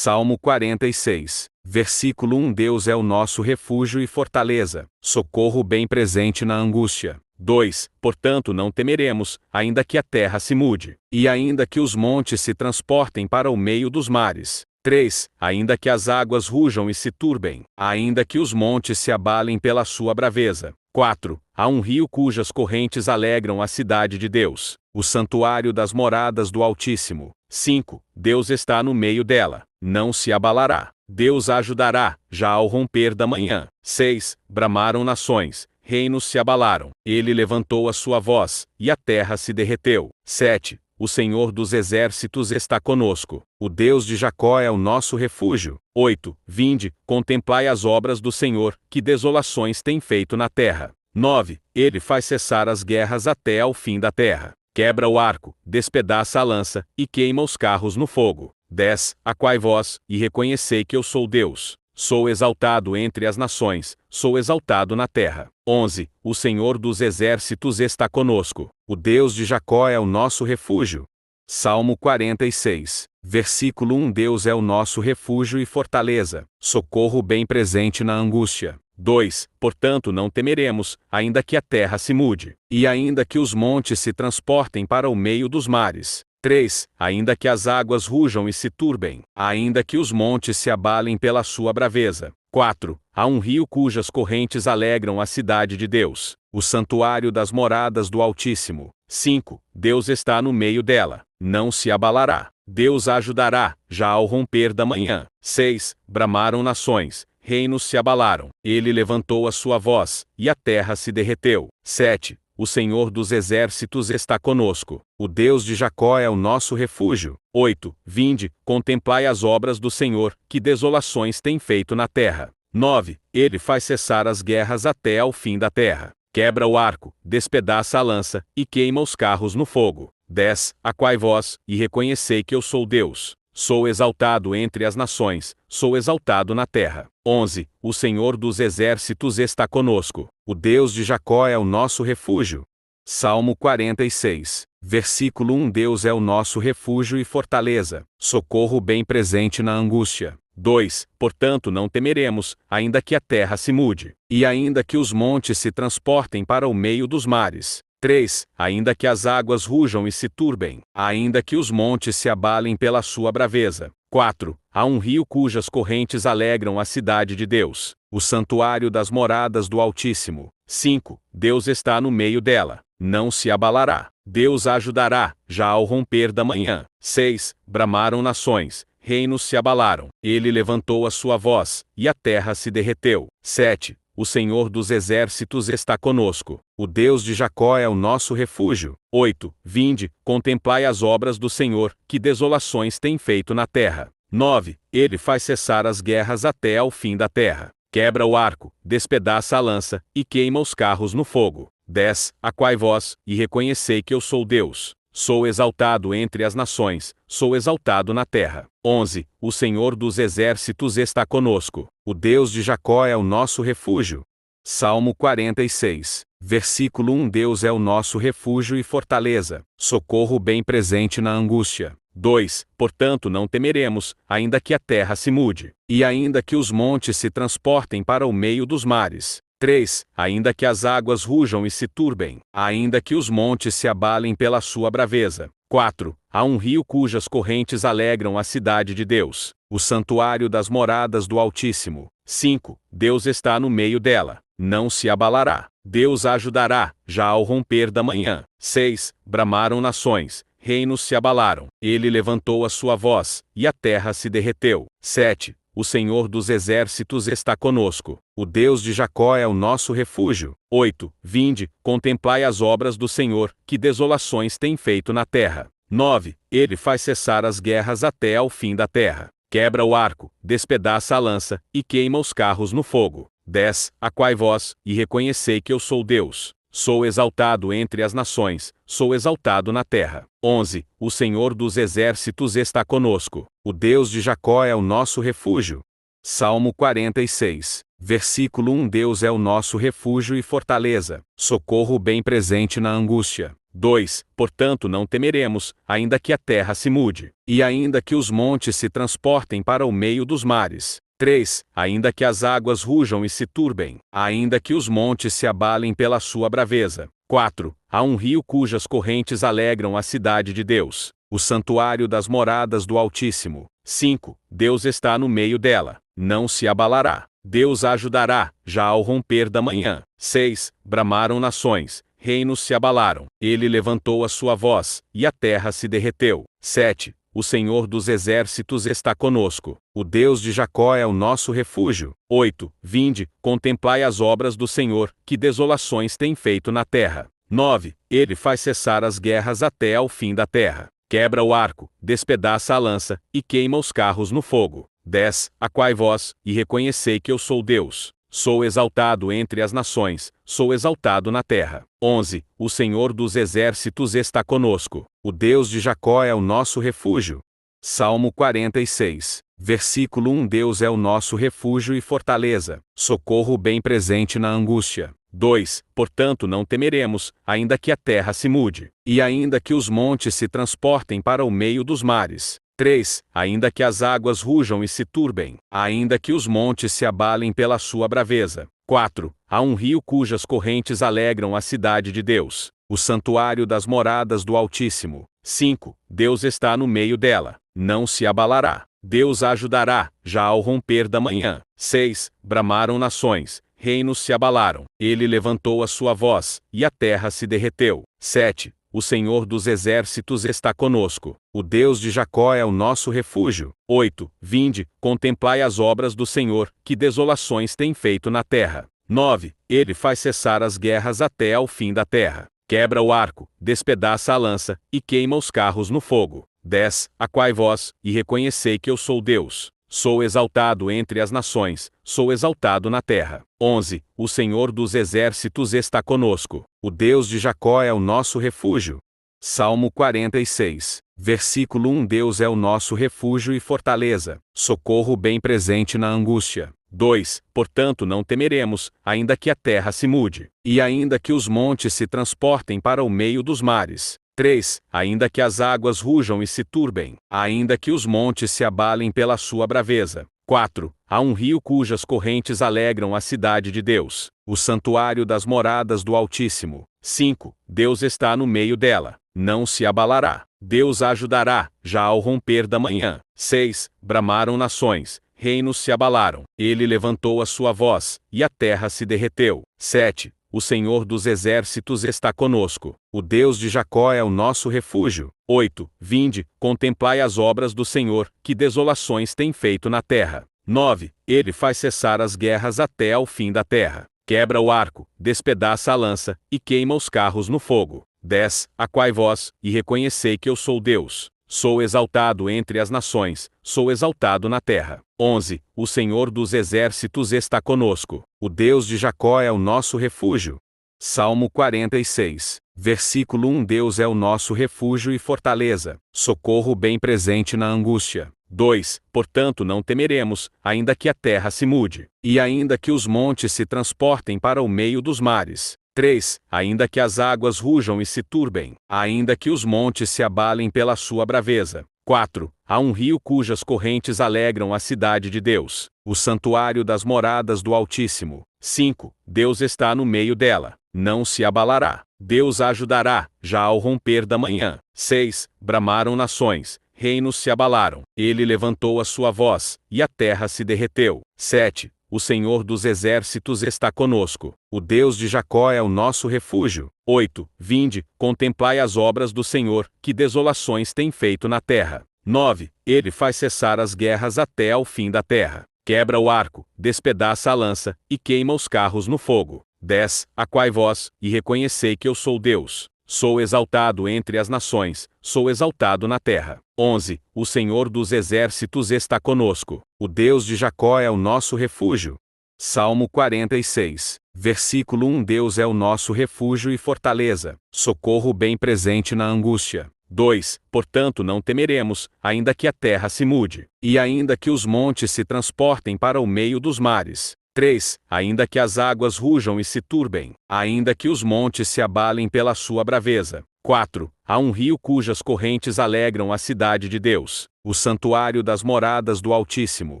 Salmo 46, versículo 1. Deus é o nosso refúgio e fortaleza, socorro bem presente na angústia. 2. Portanto não temeremos, ainda que a terra se mude, e ainda que os montes se transportem para o meio dos mares. 3. Ainda que as águas rujam e se turbem, ainda que os montes se abalem pela sua braveza. 4. Há um rio cujas correntes alegram a cidade de Deus, o santuário das moradas do Altíssimo. 5. Deus está no meio dela, não se abalará. Deus a ajudará, já ao romper da manhã. 6. Bramaram nações, reinos se abalaram. Ele levantou a sua voz, e a terra se derreteu. 7. O Senhor dos exércitos está conosco. O Deus de Jacó é o nosso refúgio. 8. Vinde, contemplai as obras do Senhor, que desolações tem feito na terra. 9. Ele faz cessar as guerras até ao fim da terra. Quebra o arco, despedaça a lança, e queima os carros no fogo. 10. Aquai vós, e reconhecei que eu sou Deus. Sou exaltado entre as nações, sou exaltado na terra. 11. O Senhor dos exércitos está conosco. O Deus de Jacó é o nosso refúgio. Salmo 46, versículo 1. Deus é o nosso refúgio e fortaleza, socorro bem presente na angústia. 2. Portanto não temeremos, ainda que a terra se mude, e ainda que os montes se transportem para o meio dos mares. 3. Ainda que as águas rujam e se turbem, ainda que os montes se abalem pela sua braveza. 4. Há um rio cujas correntes alegram a cidade de Deus, o santuário das moradas do Altíssimo. 5. Deus está no meio dela, não se abalará. Deus a ajudará, já ao romper da manhã. 6. Bramaram nações, reinos se abalaram. Ele levantou a sua voz, e a terra se derreteu. 7. O Senhor dos exércitos está conosco. O Deus de Jacó é o nosso refúgio. 8. Vinde, contemplai as obras do Senhor, que desolações tem feito na terra. 9. Ele faz cessar as guerras até ao fim da terra. Quebra o arco, despedaça a lança, e queima os carros no fogo. 10. Aquai vós, e reconhecei que eu sou Deus. Sou exaltado entre as nações, sou exaltado na terra. 11. O Senhor dos exércitos está conosco. O Deus de Jacó é o nosso refúgio. Salmo 46, versículo 1. Deus é o nosso refúgio e fortaleza, socorro bem presente na angústia. 2. Portanto não temeremos, ainda que a terra se mude, e ainda que os montes se transportem para o meio dos mares. 3. Ainda que as águas rujam e se turbem, ainda que os montes se abalem pela sua braveza. 4. Há um rio cujas correntes alegram a cidade de Deus, o santuário das moradas do Altíssimo. 5. Deus está no meio dela, não se abalará. Deus a ajudará, já ao romper da manhã. 6. Bramaram nações, reinos se abalaram. Ele levantou a sua voz, e a terra se derreteu. 7. O Senhor dos exércitos está conosco. O Deus de Jacó é o nosso refúgio. 8. Vinde, contemplai as obras do Senhor, que desolações tem feito na terra. 9. Ele faz cessar as guerras até ao fim da terra. Quebra o arco, despedaça a lança, e queima os carros no fogo. 10. Aquai vós, e reconhecei que eu sou Deus. Sou exaltado entre as nações, sou exaltado na terra. 11. O Senhor dos exércitos está conosco. O Deus de Jacó é o nosso refúgio. Salmo 46, versículo 1. Deus é o nosso refúgio e fortaleza, socorro bem presente na angústia. 2. Portanto não temeremos, ainda que a terra se mude, e ainda que os montes se transportem para o meio dos mares. 3. Ainda que as águas rujam e se turbem, ainda que os montes se abalem pela sua braveza. 4. Há um rio cujas correntes alegram a cidade de Deus, o santuário das moradas do Altíssimo. 5. Deus está no meio dela, não se abalará. Deus a ajudará, já ao romper da manhã. 6. Bramaram nações, reinos se abalaram. Ele levantou a sua voz, e a terra se derreteu. 7. O Senhor dos exércitos está conosco. O Deus de Jacó é o nosso refúgio. 8. Vinde, contemplai as obras do Senhor, que desolações tem feito na terra. 9. Ele faz cessar as guerras até ao fim da terra. Quebra o arco, despedaça a lança, e queima os carros no fogo. 10. Aquai vós, e reconhecei que eu sou Deus. Sou exaltado entre as nações, sou exaltado na terra. 11. O Senhor dos exércitos está conosco. O Deus de Jacó é o nosso refúgio. Salmo 46, versículo 1. Deus é o nosso refúgio e fortaleza, socorro bem presente na angústia. 2. Portanto não temeremos, ainda que a terra se mude, e ainda que os montes se transportem para o meio dos mares. 3. Ainda que as águas rujam e se turbem, ainda que os montes se abalem pela sua braveza. 4. Há um rio cujas correntes alegram a cidade de Deus, o santuário das moradas do Altíssimo. 5. Deus está no meio dela, não se abalará. Deus a ajudará, já ao romper da manhã. 6. Bramaram nações, reinos se abalaram. Ele levantou a sua voz, e a terra se derreteu. 7. O Senhor dos exércitos está conosco. O Deus de Jacó é o nosso refúgio. 8. Vinde, contemplai as obras do Senhor, que desolações tem feito na terra. 9. Ele faz cessar as guerras até ao fim da terra. Quebra o arco, despedaça a lança, e queima os carros no fogo. 10. Aquai vós, e reconhecei que eu sou Deus. Sou exaltado entre as nações, sou exaltado na terra. 11. O Senhor dos exércitos está conosco. O Deus de Jacó é o nosso refúgio. Salmo 46. Versículo 1. Deus é o nosso refúgio e fortaleza, socorro bem presente na angústia. 2. Portanto não temeremos, ainda que a terra se mude, e ainda que os montes se transportem para o meio dos mares. 3. Ainda que as águas rujam e se turbem, ainda que os montes se abalem pela sua braveza. 4. Há um rio cujas correntes alegram a cidade de Deus, o santuário das moradas do Altíssimo. 5. Deus está no meio dela, não se abalará. Deus a ajudará, já ao romper da manhã. 6. Bramaram nações, reinos se abalaram. Ele levantou a sua voz, e a terra se derreteu. 7. O Senhor dos exércitos está conosco. O Deus de Jacó é o nosso refúgio. 8. Vinde, contemplai as obras do Senhor, que desolações tem feito na terra. 9. Ele faz cessar as guerras até ao fim da terra. Quebra o arco, despedaça a lança, e queima os carros no fogo. 10. Aquai vós, e reconhecei que eu sou Deus. Sou exaltado entre as nações, sou exaltado na terra. 11. O Senhor dos exércitos está conosco. O Deus de Jacó é o nosso refúgio. Salmo 46. Versículo 1. Deus é o nosso refúgio e fortaleza, socorro bem presente na angústia. 2. Portanto não temeremos, ainda que a terra se mude, e ainda que os montes se transportem para o meio dos mares. 3. Ainda que as águas rujam e se turbem, ainda que os montes se abalem pela sua braveza. 4. Há um rio cujas correntes alegram a cidade de Deus, o santuário das moradas do Altíssimo. 5. Deus está no meio dela, não se abalará. Deus a ajudará, já ao romper da manhã. 6. Bramaram nações, reinos se abalaram. Ele levantou a sua voz, e a terra se derreteu. 7. O Senhor dos exércitos está conosco. O Deus de Jacó é o nosso refúgio. 8. Vinde, contemplai as obras do Senhor, que desolações tem feito na terra. 9. Ele faz cessar as guerras até ao fim da terra. Quebra o arco, despedaça a lança, e queima os carros no fogo. 10. Aquai vós, e reconhecei que eu sou Deus. Sou exaltado entre as nações, sou exaltado na terra. 11. O Senhor dos exércitos está conosco. O Deus de Jacó é o nosso refúgio. Salmo 46. Versículo 1. Deus é o nosso refúgio e fortaleza, socorro bem presente na angústia. 2. Portanto não temeremos, ainda que a terra se mude, e ainda que os montes se transportem para o meio dos mares. 3. Ainda que as águas rujam e se turbem, ainda que os montes se abalem pela sua braveza. 4. Há um rio cujas correntes alegram a cidade de Deus, o santuário das moradas do Altíssimo. 5. Deus está no meio dela, não se abalará. Deus a ajudará, já ao romper da manhã. 6. Bramaram nações, reinos se abalaram. Ele levantou a sua voz, e a terra se derreteu. 7. O Senhor dos exércitos está conosco. O Deus de Jacó é o nosso refúgio. 8. Vinde, contemplai as obras do Senhor, que desolações tem feito na terra. 9. Ele faz cessar as guerras até ao fim da terra. Quebra o arco, despedaça a lança, e queima os carros no fogo. 10. Aquai vós, e reconhecei que eu sou Deus. Sou exaltado entre as nações, sou exaltado na terra. 11. O Senhor dos exércitos está conosco. O Deus de Jacó é o nosso refúgio. Salmo 46. Versículo 1. Deus é o nosso refúgio e fortaleza, socorro bem presente na angústia. 2. Portanto não temeremos, ainda que a terra se mude, e ainda que os montes se transportem para o meio dos mares. 3. Ainda que as águas rujam e se turbem, ainda que os montes se abalem pela sua braveza. 4. Há um rio cujas correntes alegram a cidade de Deus, o santuário das moradas do Altíssimo.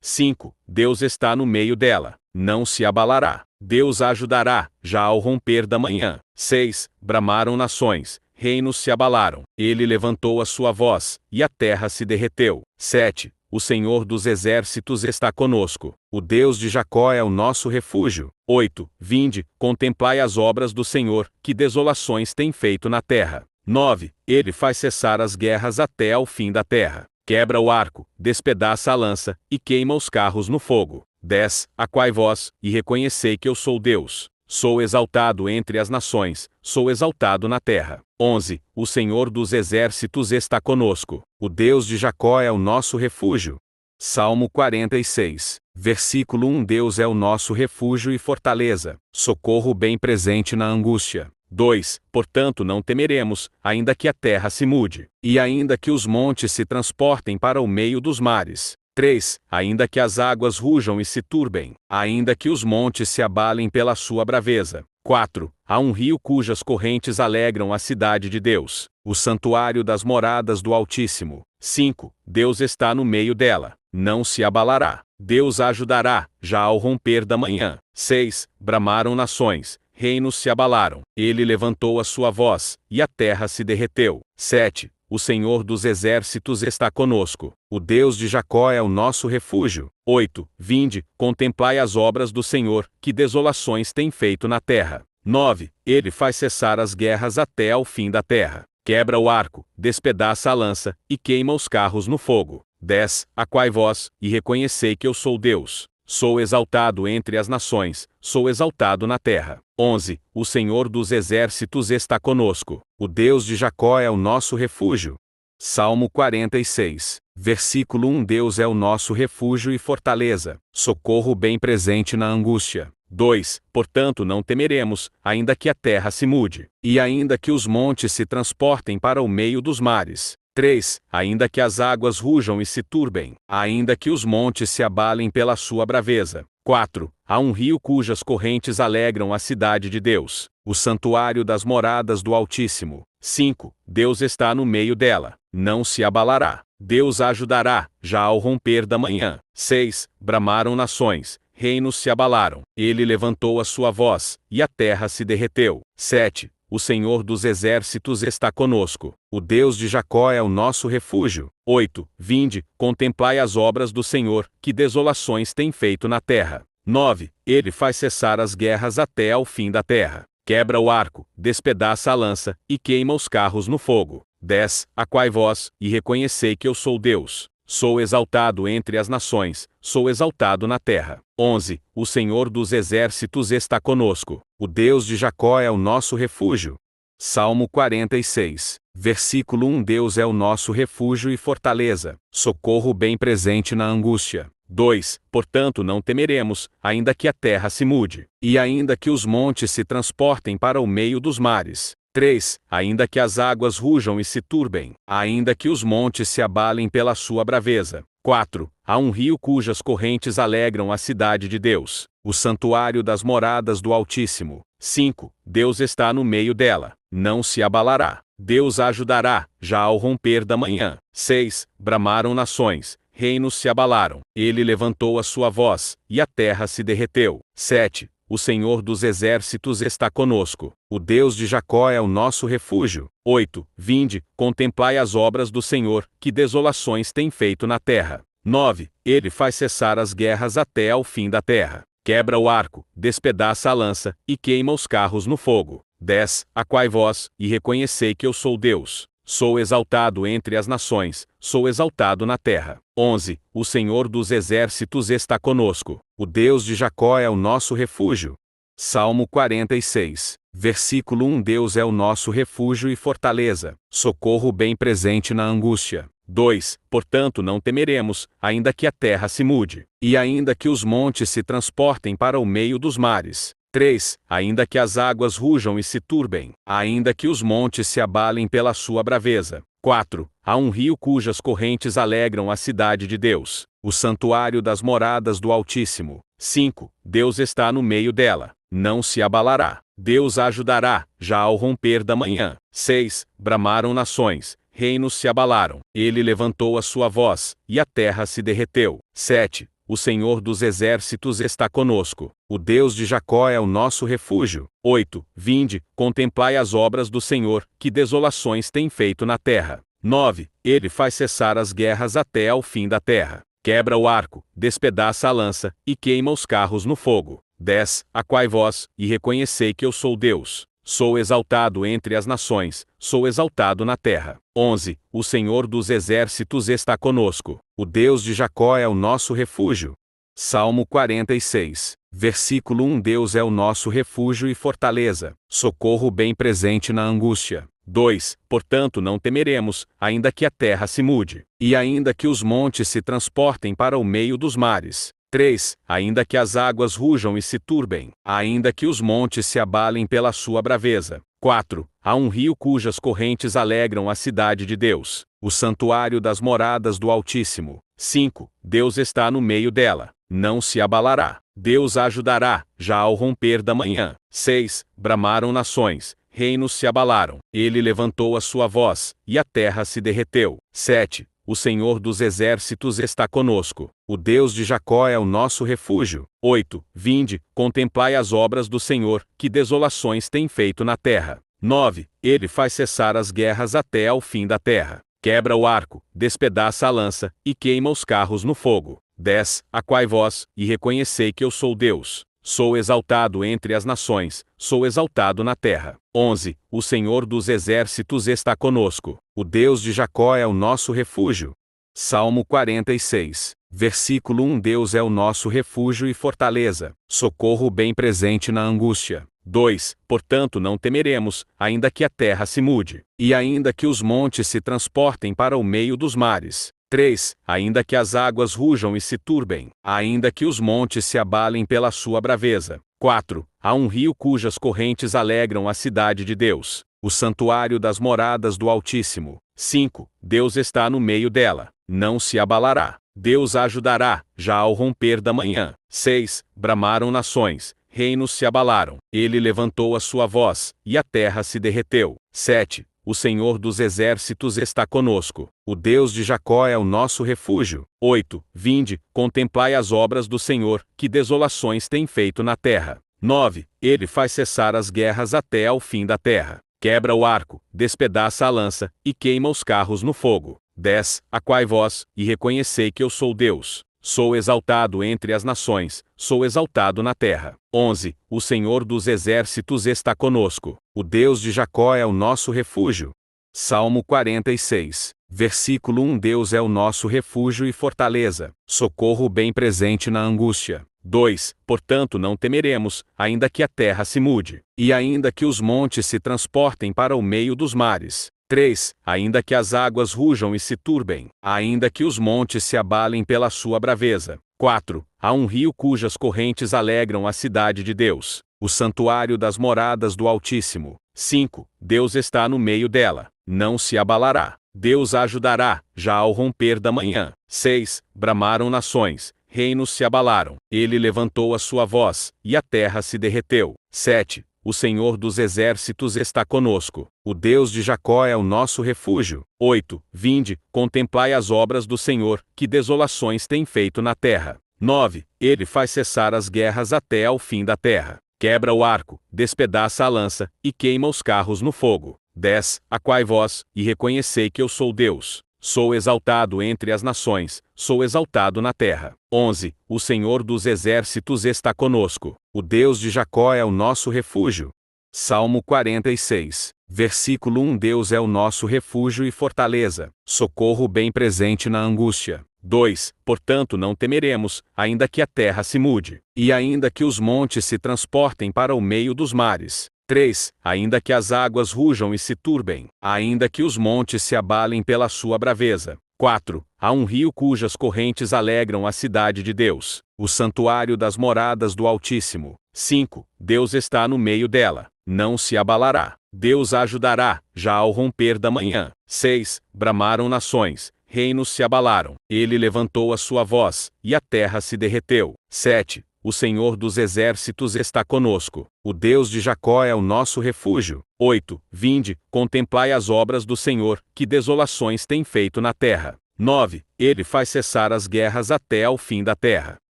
5. Deus está no meio dela, não se abalará. Deus a ajudará, já ao romper da manhã. 6. Bramaram nações, reinos se abalaram. Ele levantou a sua voz, e a terra se derreteu. 7. O Senhor dos exércitos está conosco. O Deus de Jacó é o nosso refúgio. 8. Vinde, contemplai as obras do Senhor, que desolações tem feito na terra. 9. Ele faz cessar as guerras até ao fim da terra. Quebra o arco, despedaça a lança, e queima os carros no fogo. 10. Aquai vós, e reconhecei que eu sou Deus. Sou exaltado entre as nações, sou exaltado na terra. 11. O Senhor dos exércitos está conosco. O Deus de Jacó é o nosso refúgio. Salmo 46. Versículo 1. Deus é o nosso refúgio e fortaleza, socorro bem presente na angústia. 2. Portanto não temeremos, ainda que a terra se mude, e ainda que os montes se transportem para o meio dos mares. 3. Ainda que as águas rujam e se turbem, ainda que os montes se abalem pela sua braveza. 4. Há um rio cujas correntes alegram a cidade de Deus, o santuário das moradas do Altíssimo. 5. Deus está no meio dela, não se abalará. Deus a ajudará, já ao romper da manhã. 6. Bramaram nações, reinos se abalaram. Ele levantou a sua voz, e a terra se derreteu. 7. O Senhor dos exércitos está conosco. O Deus de Jacó é o nosso refúgio. 8. Vinde, contemplai as obras do Senhor, que desolações tem feito na terra. 9. Ele faz cessar as guerras até ao fim da terra. Quebra o arco, despedaça a lança, e queima os carros no fogo. 10. Aquai vós, e reconhecei que eu sou Deus. Sou exaltado entre as nações, sou exaltado na terra. 11. O Senhor dos exércitos está conosco. O Deus de Jacó é o nosso refúgio. Salmo 46. Versículo 1. Deus é o nosso refúgio e fortaleza, socorro bem presente na angústia. 2. Portanto não temeremos, ainda que a terra se mude, e ainda que os montes se transportem para o meio dos mares. 3. Ainda que as águas rujam e se turbem, ainda que os montes se abalem pela sua braveza. 4. Há um rio cujas correntes alegram a cidade de Deus, o santuário das moradas do Altíssimo. 5. Deus está no meio dela, não se abalará. Deus a ajudará, já ao romper da manhã. 6. Bramaram nações, reinos se abalaram. Ele levantou a sua voz, e a terra se derreteu. 7. O Senhor dos exércitos está conosco. O Deus de Jacó é o nosso refúgio. 8. Vinde, contemplai as obras do Senhor, que desolações tem feito na terra. 9. Ele faz cessar as guerras até ao fim da terra. Quebra o arco, despedaça a lança, e queima os carros no fogo. 10. Aquai vós, e reconhecei que eu sou Deus. Sou exaltado entre as nações, sou exaltado na terra. 11. O Senhor dos exércitos está conosco. O Deus de Jacó é o nosso refúgio. Salmo 46. Versículo 1. Deus é o nosso refúgio e fortaleza, socorro bem presente na angústia. 2. Portanto não temeremos, ainda que a terra se mude, e ainda que os montes se transportem para o meio dos mares. 3. Ainda que as águas rujam e se turbem, ainda que os montes se abalem pela sua braveza. 4. Há um rio cujas correntes alegram a cidade de Deus, o santuário das moradas do Altíssimo. 5. Deus está no meio dela, não se abalará. Deus a ajudará, já ao romper da manhã. 6. Bramaram nações, reinos se abalaram. Ele levantou a sua voz, e a terra se derreteu. 7. O Senhor dos exércitos está conosco. O Deus de Jacó é o nosso refúgio. 8. Vinde, contemplai as obras do Senhor, que desolações tem feito na terra. 9. Ele faz cessar as guerras até ao fim da terra. Quebra o arco, despedaça a lança, e queima os carros no fogo. 10. Aquai vós, e reconhecei que eu sou Deus. Sou exaltado entre as nações, sou exaltado na terra. 11. O Senhor dos exércitos está conosco. O Deus de Jacó é o nosso refúgio. Salmo 46. Versículo 1. Deus é o nosso refúgio e fortaleza, socorro bem presente na angústia. 2. Portanto não temeremos, ainda que a terra se mude, e ainda que os montes se transportem para o meio dos mares. 3. Ainda que as águas rujam e se turbem, ainda que os montes se abalem pela sua braveza. 4. Há um rio cujas correntes alegram a cidade de Deus, o santuário das moradas do Altíssimo. 5. Deus está no meio dela, não se abalará. Deus a ajudará, já ao romper da manhã. 6. Bramaram nações, reinos se abalaram. Ele levantou a sua voz, e a terra se derreteu. 7. O Senhor dos exércitos está conosco. O Deus de Jacó é o nosso refúgio. 8. Vinde, contemplai as obras do Senhor, que desolações tem feito na terra. 9. Ele faz cessar as guerras até ao fim da terra. Quebra o arco, despedaça a lança, e queima os carros no fogo. 10. Aquai vós, e reconhecei que eu sou Deus. Sou exaltado entre as nações, sou exaltado na terra. 11. O Senhor dos exércitos está conosco. O Deus de Jacó é o nosso refúgio. Salmo 46. Versículo 1. Deus é o nosso refúgio e fortaleza, socorro bem presente na angústia. 2. Portanto não temeremos, ainda que a terra se mude, e ainda que os montes se transportem para o meio dos mares. 3. Ainda que as águas rujam e se turbem, ainda que os montes se abalem pela sua braveza. 4. Há um rio cujas correntes alegram a cidade de Deus, o santuário das moradas do Altíssimo. 5. Deus está no meio dela, não se abalará. Deus a ajudará, já ao romper da manhã. 6. Bramaram nações, reinos se abalaram. Ele levantou a sua voz, e a terra se derreteu. 7. O Senhor dos exércitos está conosco. O Deus de Jacó é o nosso refúgio. 8. Vinde, contemplai as obras do Senhor, que desolações tem feito na terra. 9. Ele faz cessar as guerras até ao fim da terra. Quebra o arco, despedaça a lança, e queima os carros no fogo. 10. Aquai vós, e reconhecei que eu sou Deus. Sou exaltado entre as nações, sou exaltado na terra. 11. O Senhor dos exércitos está conosco. O Deus de Jacó é o nosso refúgio. Salmo 46. Versículo 1. Deus é o nosso refúgio e fortaleza, socorro bem presente na angústia. 2. Portanto não temeremos, ainda que a terra se mude, e ainda que os montes se transportem para o meio dos mares. 3. Ainda que as águas rujam e se turbem, ainda que os montes se abalem pela sua braveza. 4. Há um rio cujas correntes alegram a cidade de Deus, o santuário das moradas do Altíssimo. 5. Deus está no meio dela, não se abalará. Deus a ajudará, já ao romper da manhã. 6. Bramaram nações, reinos se abalaram. Ele levantou a sua voz, e a terra se derreteu. 7. O Senhor dos exércitos está conosco. O Deus de Jacó é o nosso refúgio. 8. Vinde, contemplai as obras do Senhor, que desolações tem feito na terra. 9. Ele faz cessar as guerras até ao fim da terra. Quebra o arco, despedaça a lança, e queima os carros no fogo. 10. Aquai vós, e reconhecei que eu sou Deus. Sou exaltado entre as nações, sou exaltado na terra. 11. O Senhor dos exércitos está conosco. O Deus de Jacó é o nosso refúgio. Salmo 46. Versículo 1. Deus é o nosso refúgio e fortaleza, socorro bem presente na angústia. 2. Portanto não temeremos, ainda que a terra se mude, e ainda que os montes se transportem para o meio dos mares. 3. Ainda que as águas rujam e se turbem, ainda que os montes se abalem pela sua braveza. 4. Há um rio cujas correntes alegram a cidade de Deus, o santuário das moradas do Altíssimo. 5. Deus está no meio dela, não se abalará. Deus a ajudará, já ao romper da manhã. 6. Bramaram nações, reinos se abalaram. Ele levantou a sua voz, e a terra se derreteu. 7. O Senhor dos exércitos está conosco. O Deus de Jacó é o nosso refúgio. 8. Vinde, contemplai as obras do Senhor, que desolações tem feito na terra. 9. Ele faz cessar as guerras até ao fim da terra. Quebra o arco, despedaça a lança, e queima os carros no fogo. 10. Aquai vós, e reconhecei que eu sou Deus. Sou exaltado entre as nações, sou exaltado na terra. 11. O Senhor dos exércitos está conosco. O Deus de Jacó é o nosso refúgio. Salmo 46. Versículo 1. Deus é o nosso refúgio e fortaleza, socorro bem presente na angústia. 2. Portanto não temeremos, ainda que a terra se mude, e ainda que os montes se transportem para o meio dos mares. 3. Ainda que as águas rujam e se turbem, ainda que os montes se abalem pela sua braveza. 4. Há um rio cujas correntes alegram a cidade de Deus, o santuário das moradas do Altíssimo. 5. Deus está no meio dela, não se abalará. Deus a ajudará, já ao romper da manhã. 6. Bramaram nações, reinos se abalaram. Ele levantou a sua voz, e a terra se derreteu. 7. o Senhor dos exércitos está conosco. O Deus de Jacó é o nosso refúgio. 8. Vinde, contemplai as obras do Senhor, que desolações tem feito na terra. 9. Ele faz cessar as guerras até ao fim da terra.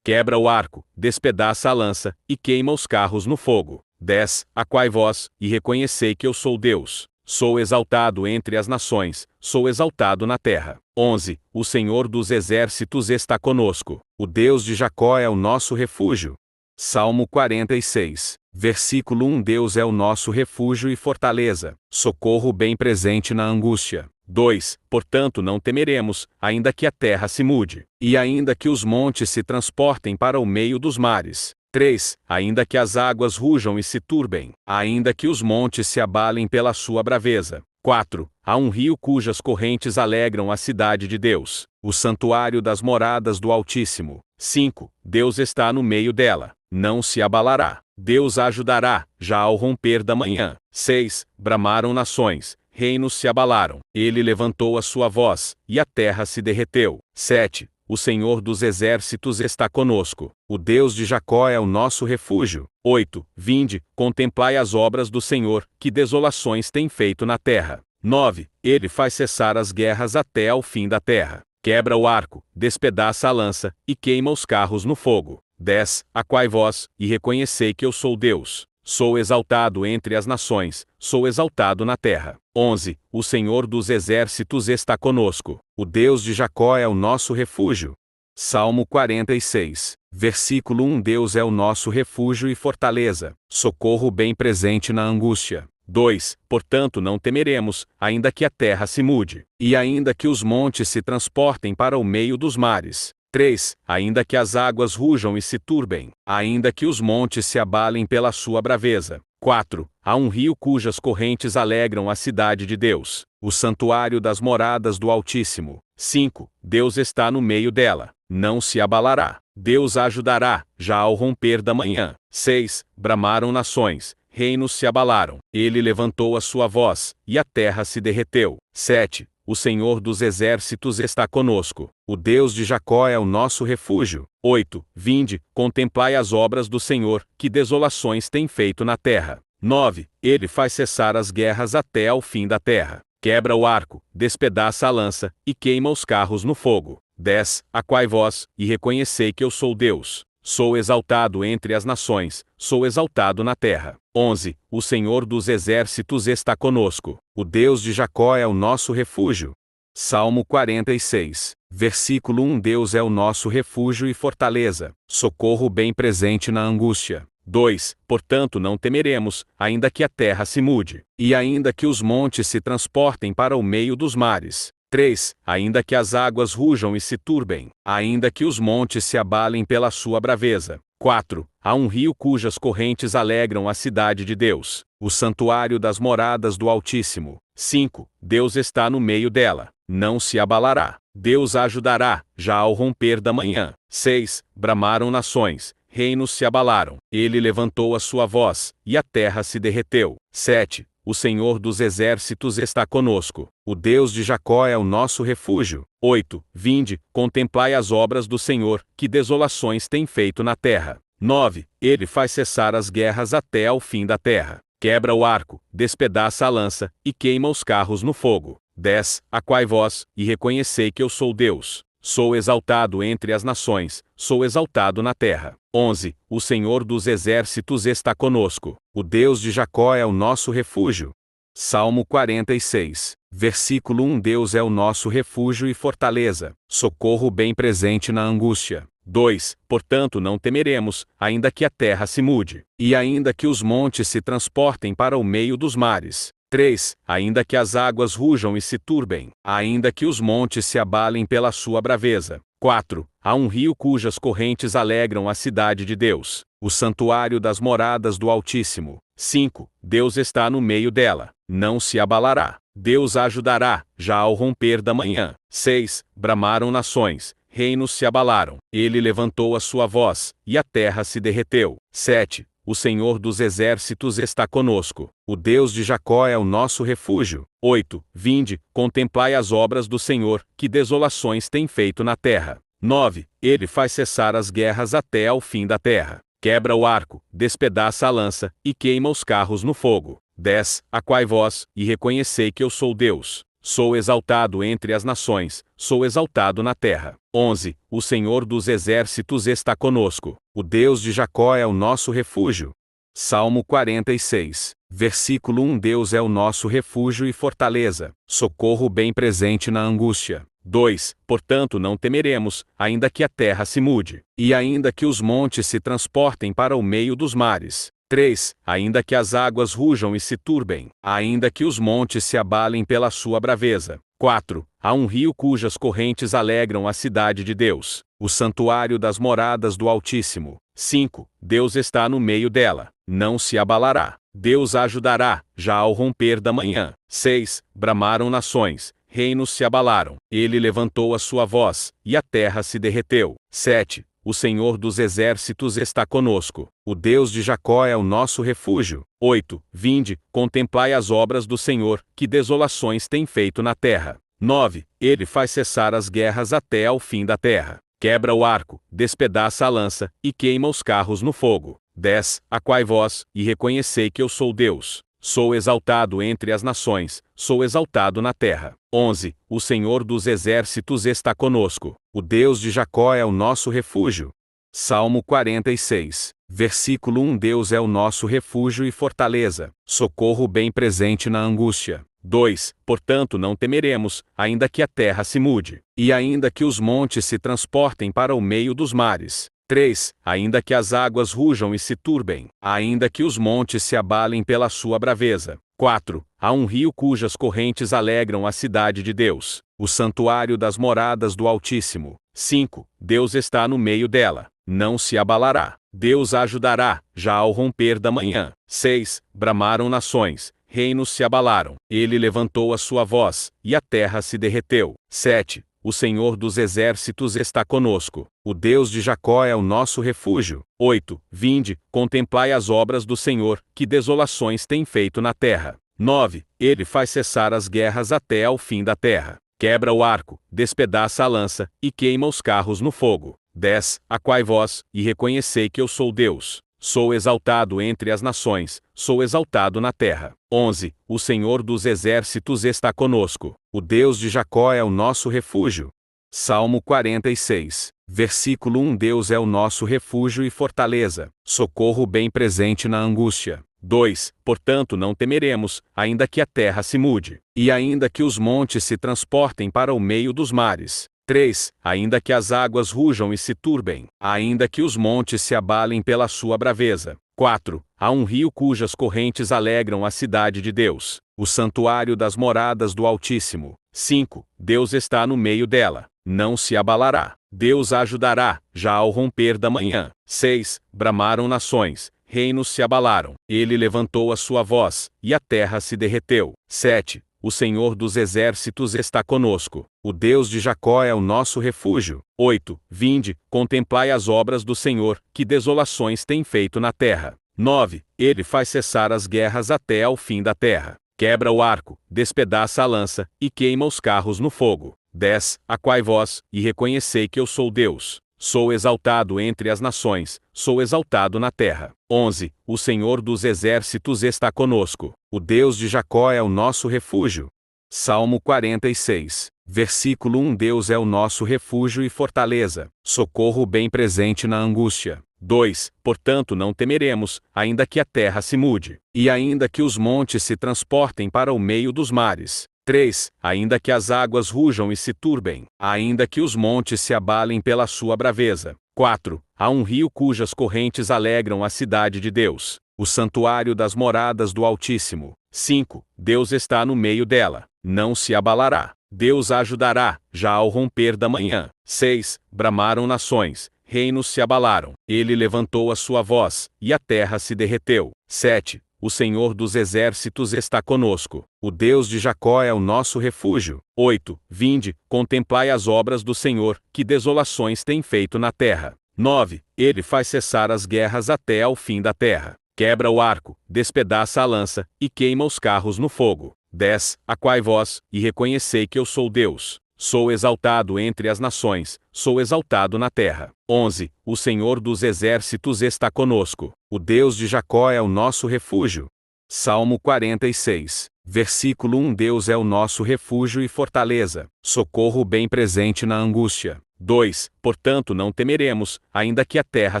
Quebra o arco, despedaça a lança, e queima os carros no fogo. 10. Aquai vós, e reconhecei que eu sou Deus. Sou exaltado entre as nações, sou exaltado na terra. 11. O Senhor dos exércitos está conosco. O Deus de Jacó é o nosso refúgio. Salmo 46. Versículo 1. Deus é o nosso refúgio e fortaleza, socorro bem presente na angústia. 2. Portanto não temeremos, ainda que a terra se mude, e ainda que os montes se transportem para o meio dos mares. 3. Ainda que as águas rujam e se turbem, ainda que os montes se abalem pela sua braveza. 4. Há um rio cujas correntes alegram a cidade de Deus, o santuário das moradas do Altíssimo. 5. Deus está no meio dela, não se abalará. Deus a ajudará, já ao romper da manhã. 6. Bramaram nações, reinos se abalaram. Ele levantou a sua voz, e a terra se derreteu. 7. O Senhor dos exércitos está conosco. O Deus de Jacó é o nosso refúgio. 8. Vinde, contemplai as obras do Senhor, que desolações tem feito na terra. 9. Ele faz cessar as guerras até ao fim da terra. Quebra o arco, despedaça a lança, e queima os carros no fogo. 10. Aquai vós, e reconhecei que eu sou Deus. Sou exaltado entre as nações, sou exaltado na terra. 11. O Senhor dos exércitos está conosco. O Deus de Jacó é o nosso refúgio. Salmo 46. Versículo 1. Deus é o nosso refúgio e fortaleza, socorro bem presente na angústia. 2. Portanto não temeremos, ainda que a terra se mude, e ainda que os montes se transportem para o meio dos mares. 3. Ainda que as águas rujam e se turbem, ainda que os montes se abalem pela sua braveza. 4. Há um rio cujas correntes alegram a cidade de Deus, o santuário das moradas do Altíssimo. 5. Deus está no meio dela, não se abalará. Deus a ajudará, já ao romper da manhã. 6. Bramaram nações, reinos se abalaram. Ele levantou a sua voz, e a terra se derreteu. 7. O Senhor dos exércitos está conosco. O Deus de Jacó é o nosso refúgio. 8. Vinde, contemplai as obras do Senhor, que desolações tem feito na terra. 9. Ele faz cessar as guerras até ao fim da terra. Quebra o arco, despedaça a lança, e queima os carros no fogo. 10. Aquai vós, e reconhecei que eu sou Deus. Sou exaltado entre as nações, sou exaltado na terra. 11. O Senhor dos exércitos está conosco. O Deus de Jacó é o nosso refúgio. Salmo 46. Versículo 1. Deus é o nosso refúgio e fortaleza, socorro bem presente na angústia. 2. Portanto não temeremos, ainda que a terra se mude, e ainda que os montes se transportem para o meio dos mares. 3. Ainda que as águas rujam e se turbem, ainda que os montes se abalem pela sua braveza. 4. Há um rio cujas correntes alegram a cidade de Deus, o santuário das moradas do Altíssimo. 5. Deus está no meio dela, não se abalará. Deus a ajudará, já ao romper da manhã. 6. Bramaram nações, reinos se abalaram. Ele levantou a sua voz, e a terra se derreteu. 7. O Senhor dos exércitos está conosco. O Deus de Jacó é o nosso refúgio. 8. Vinde, contemplai as obras do Senhor, que desolações tem feito na terra. 9. Ele faz cessar as guerras até ao fim da terra. Quebra o arco, despedaça a lança, e queima os carros no fogo. 10. Aquai vós, e reconhecei que eu sou Deus. Sou exaltado entre as nações, sou exaltado na terra. 11. O Senhor dos exércitos está conosco. O Deus de Jacó é o nosso refúgio. Salmo 46. Versículo 1. Deus é o nosso refúgio e fortaleza, socorro bem presente na angústia. 2. Portanto não temeremos, ainda que a terra se mude, e ainda que os montes se transportem para o meio dos mares. 3. Ainda que as águas rujam e se turbem, ainda que os montes se abalem pela sua braveza. 4. Há um rio cujas correntes alegram a cidade de Deus, o santuário das moradas do Altíssimo. 5. Deus está no meio dela, não se abalará. Deus a ajudará, já ao romper da manhã. 6. Bramaram nações, reinos se abalaram. Ele levantou a sua voz, e a terra se derreteu. 7. O Senhor dos exércitos está conosco. O Deus de Jacó é o nosso refúgio. 8. Vinde, contemplai as obras do Senhor, que desolações tem feito na terra. 9. Ele faz cessar as guerras até ao fim da terra. Quebra o arco, despedaça a lança, e queima os carros no fogo. 10. Aquai vós, e reconhecei que eu sou Deus. Sou exaltado entre as nações, sou exaltado na terra. 11. O Senhor dos exércitos está conosco. O Deus de Jacó é o nosso refúgio. Salmo 46. Versículo 1. Deus é o nosso refúgio e fortaleza, socorro bem presente na angústia. 2. Portanto não temeremos, ainda que a terra se mude, e ainda que os montes se transportem para o meio dos mares. 3. Ainda que as águas rujam e se turbem, ainda que os montes se abalem pela sua braveza. 4. Há um rio cujas correntes alegram a cidade de Deus, o santuário das moradas do Altíssimo. 5. Deus está no meio dela, não se abalará. Deus a ajudará, já ao romper da manhã. 6. Bramaram nações, reinos se abalaram. Ele levantou a sua voz, e a terra se derreteu. 7. O Senhor dos exércitos está conosco. O Deus de Jacó é o nosso refúgio. 8. Vinde, contemplai as obras do Senhor, que desolações tem feito na terra. 9. Ele faz cessar as guerras até ao fim da terra. Quebra o arco, despedaça a lança, e queima os carros no fogo. 10. Aquai vós, e reconhecei que eu sou Deus. Sou exaltado entre as nações, sou exaltado na terra. 11. O Senhor dos exércitos está conosco. O Deus de Jacó é o nosso refúgio. Salmo 46. Versículo 1. Deus é o nosso refúgio e fortaleza, socorro bem presente na angústia. 2. Portanto não temeremos, ainda que a terra se mude, e ainda que os montes se transportem para o meio dos mares. 3. Ainda que as águas rujam e se turbem, ainda que os montes se abalem pela sua braveza. 4. Há um rio cujas correntes alegram a cidade de Deus, o santuário das moradas do Altíssimo. 5. Deus está no meio dela, não se abalará. Deus a ajudará, já ao romper da manhã. 6. Bramaram nações, reinos se abalaram. Ele levantou a sua voz, e a terra se derreteu. 7. O Senhor dos exércitos está conosco. O Deus de Jacó é o nosso refúgio. 8. Vinde, contemplai as obras do Senhor, que desolações tem feito na terra. 9. Ele faz cessar as guerras até ao fim da terra. Quebra o arco, despedaça a lança, e queima os carros no fogo. 10. Aquai vós, e reconhecei que eu sou Deus. Sou exaltado entre as nações, sou exaltado na terra. 11. O Senhor dos exércitos está conosco. O Deus de Jacó é o nosso refúgio. Salmo 46. Versículo 1. Deus é o nosso refúgio e fortaleza, socorro bem presente na angústia. 2. Portanto não temeremos, ainda que a terra se mude, e ainda que os montes se transportem para o meio dos mares. 3. Ainda que as águas rujam e se turbem, ainda que os montes se abalem pela sua braveza. 4. Há um rio cujas correntes alegram a cidade de Deus, o santuário das moradas do Altíssimo. 5. Deus está no meio dela, não se abalará. Deus a ajudará, já ao romper da manhã. 6. Bramaram nações, reinos se abalaram. Ele levantou a sua voz, e a terra se derreteu. 7. O Senhor dos exércitos está conosco. O Deus de Jacó é o nosso refúgio. 8. Vinde, contemplai as obras do Senhor, que desolações tem feito na terra. 9. Ele faz cessar as guerras até ao fim da terra. Quebra o arco, despedaça a lança, e queima os carros no fogo. 10. Aquai vós, e reconhecei que eu sou Deus. Sou exaltado entre as nações, sou exaltado na terra. 11. O Senhor dos exércitos está conosco. O Deus de Jacó é o nosso refúgio. Salmo 46. Versículo 1. Deus é o nosso refúgio e fortaleza, socorro bem presente na angústia. 2. Portanto não temeremos, ainda que a terra se mude, e ainda que os montes se transportem para o meio dos mares. 3. Ainda que as águas rujam e se turbem, ainda que os montes se abalem pela sua braveza. 4. Há um rio cujas correntes alegram a cidade de Deus, o santuário das moradas do Altíssimo. 5. Deus está no meio dela, não se abalará. Deus a ajudará, já ao romper da manhã. 6. Bramaram nações, reinos se abalaram. Ele levantou a sua voz, e a terra se derreteu. 7. O Senhor dos exércitos está conosco. O Deus de Jacó é o nosso refúgio. 8. Vinde, contemplai as obras do Senhor, que desolações tem feito na terra. 9. Ele faz cessar as guerras até ao fim da terra. Quebra o arco, despedaça a lança, e queima os carros no fogo. 10. Aquai vós, e reconhecei que eu sou Deus. sou exaltado entre as nações, sou exaltado na terra. 11. O Senhor dos exércitos está conosco. O Deus de Jacó é o nosso refúgio. Salmo 46. Versículo 1. Deus é o nosso refúgio e fortaleza, socorro bem presente na angústia. 2. Portanto não temeremos, ainda que a terra